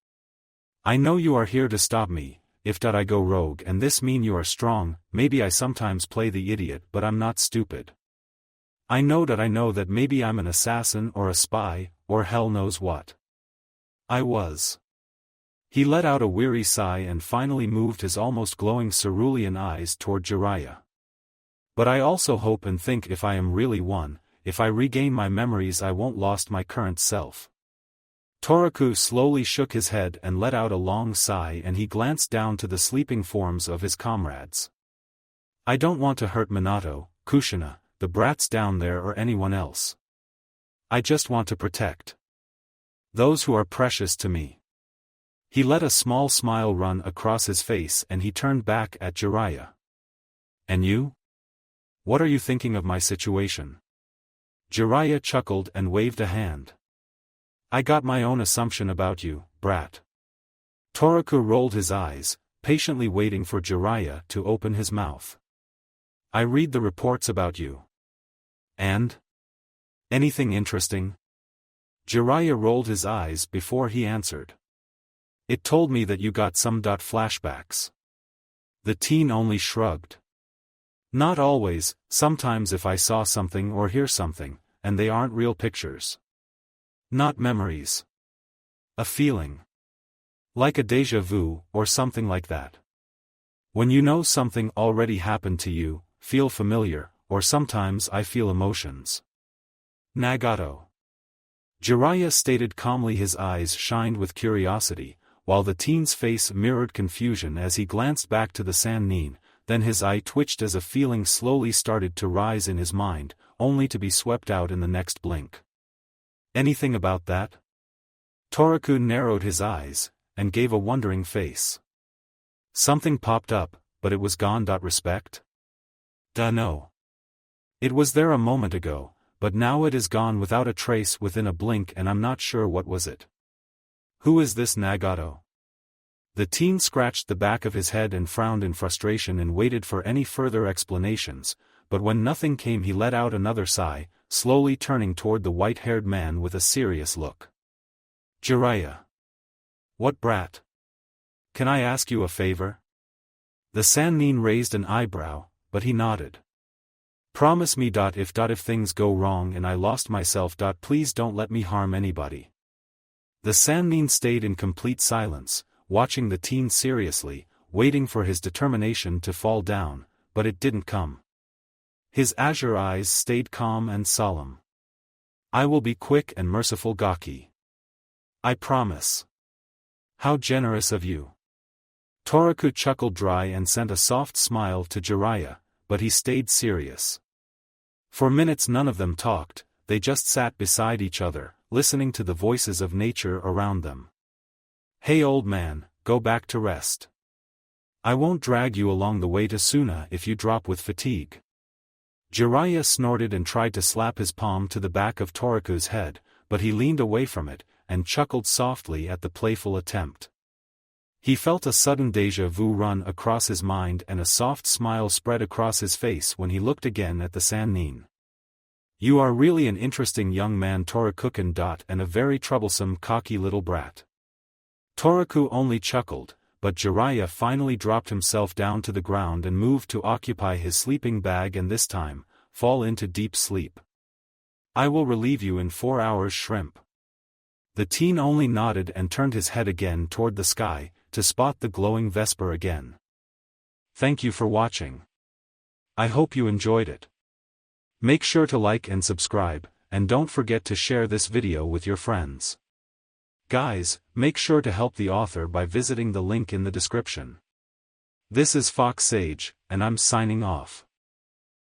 Speaker 1: I know you are here to stop me, if I go rogue, and this mean you are strong. Maybe I sometimes play the idiot, but I'm not stupid. I know that maybe I'm an assassin or a spy, or hell knows what. I was. He let out a weary sigh and finally moved his almost glowing cerulean eyes toward Jiraiya. But I also hope and think if I am really one, if I regain my memories I won't lost my current self. Toraku slowly shook his head and let out a long sigh, and he glanced down to the sleeping forms of his comrades. I don't want to hurt Minato, Kushina, the brats down there, or anyone else. I just want to protect those who are precious to me. He let a small smile run across his face and he turned back at Jiraiya. And you? What are you thinking of my situation? Jiraiya chuckled and waved a hand. I got my own assumption about you, brat. Toraku rolled his eyes, patiently waiting for Jiraiya to open his mouth. I read the reports about you. And? Anything interesting? Jiraiya rolled his eyes before he answered. It told me that you got some flashbacks. The teen only shrugged. Not always, sometimes if I saw something or hear something, and they aren't real pictures. Not memories. A feeling. Like a déjà vu, or something like that. When you know something already happened to you, feel familiar, or sometimes I feel emotions. Nagato. Jiraiya stated calmly, his eyes shined with curiosity, while the teen's face mirrored confusion as he glanced back to the Sannin, then his eye twitched as a feeling slowly started to rise in his mind, only to be swept out in the next blink. Anything about that? Toraku narrowed his eyes, and gave a wondering face. Something popped up, but it was gone. Respect? No. It was there a moment ago, but now it is gone without a trace within a blink, and I'm not sure what was it. Who is this Nagato? The teen scratched the back of his head and frowned in frustration and waited for any further explanations, but when nothing came he let out another sigh, slowly turning toward the white-haired man with a serious look. Jiraiya. What brat? Can I ask you a favor? The Sannin raised an eyebrow, but he nodded. Promise me. If things go wrong and I lost myself. Please don't let me harm anybody. The Sannin stayed in complete silence, watching the teen seriously, waiting for his determination to fall down, but it didn't come. His azure eyes stayed calm and solemn. I will be quick and merciful, Gaki. I promise. How generous of you. Toraku chuckled dry and sent a soft smile to Jiraiya, but he stayed serious. For minutes none of them talked, they just sat beside each other, listening to the voices of nature around them. Hey old man, go back to rest. I won't drag you along the way to Suna if you drop with fatigue. Jiraiya snorted and tried to slap his palm to the back of Toraku's head, but he leaned away from it, and chuckled softly at the playful attempt. He felt a sudden déjà vu run across his mind and a soft smile spread across his face when he looked again at the Sannin. You are really an interesting young man, Torakuken. And a very troublesome, cocky little brat. Toraku only chuckled, but Jiraiya finally dropped himself down to the ground and moved to occupy his sleeping bag and this time, fall into deep sleep. I will relieve you in 4 hours, shrimp. The teen only nodded and turned his head again toward the sky, to spot the glowing Vesper again. Thank you for watching. I hope you enjoyed it. Make sure to like and subscribe, and don't forget to share this video with your friends. Guys, make sure to help the author by visiting the link in the description. This is Fox Sage, and I'm signing off.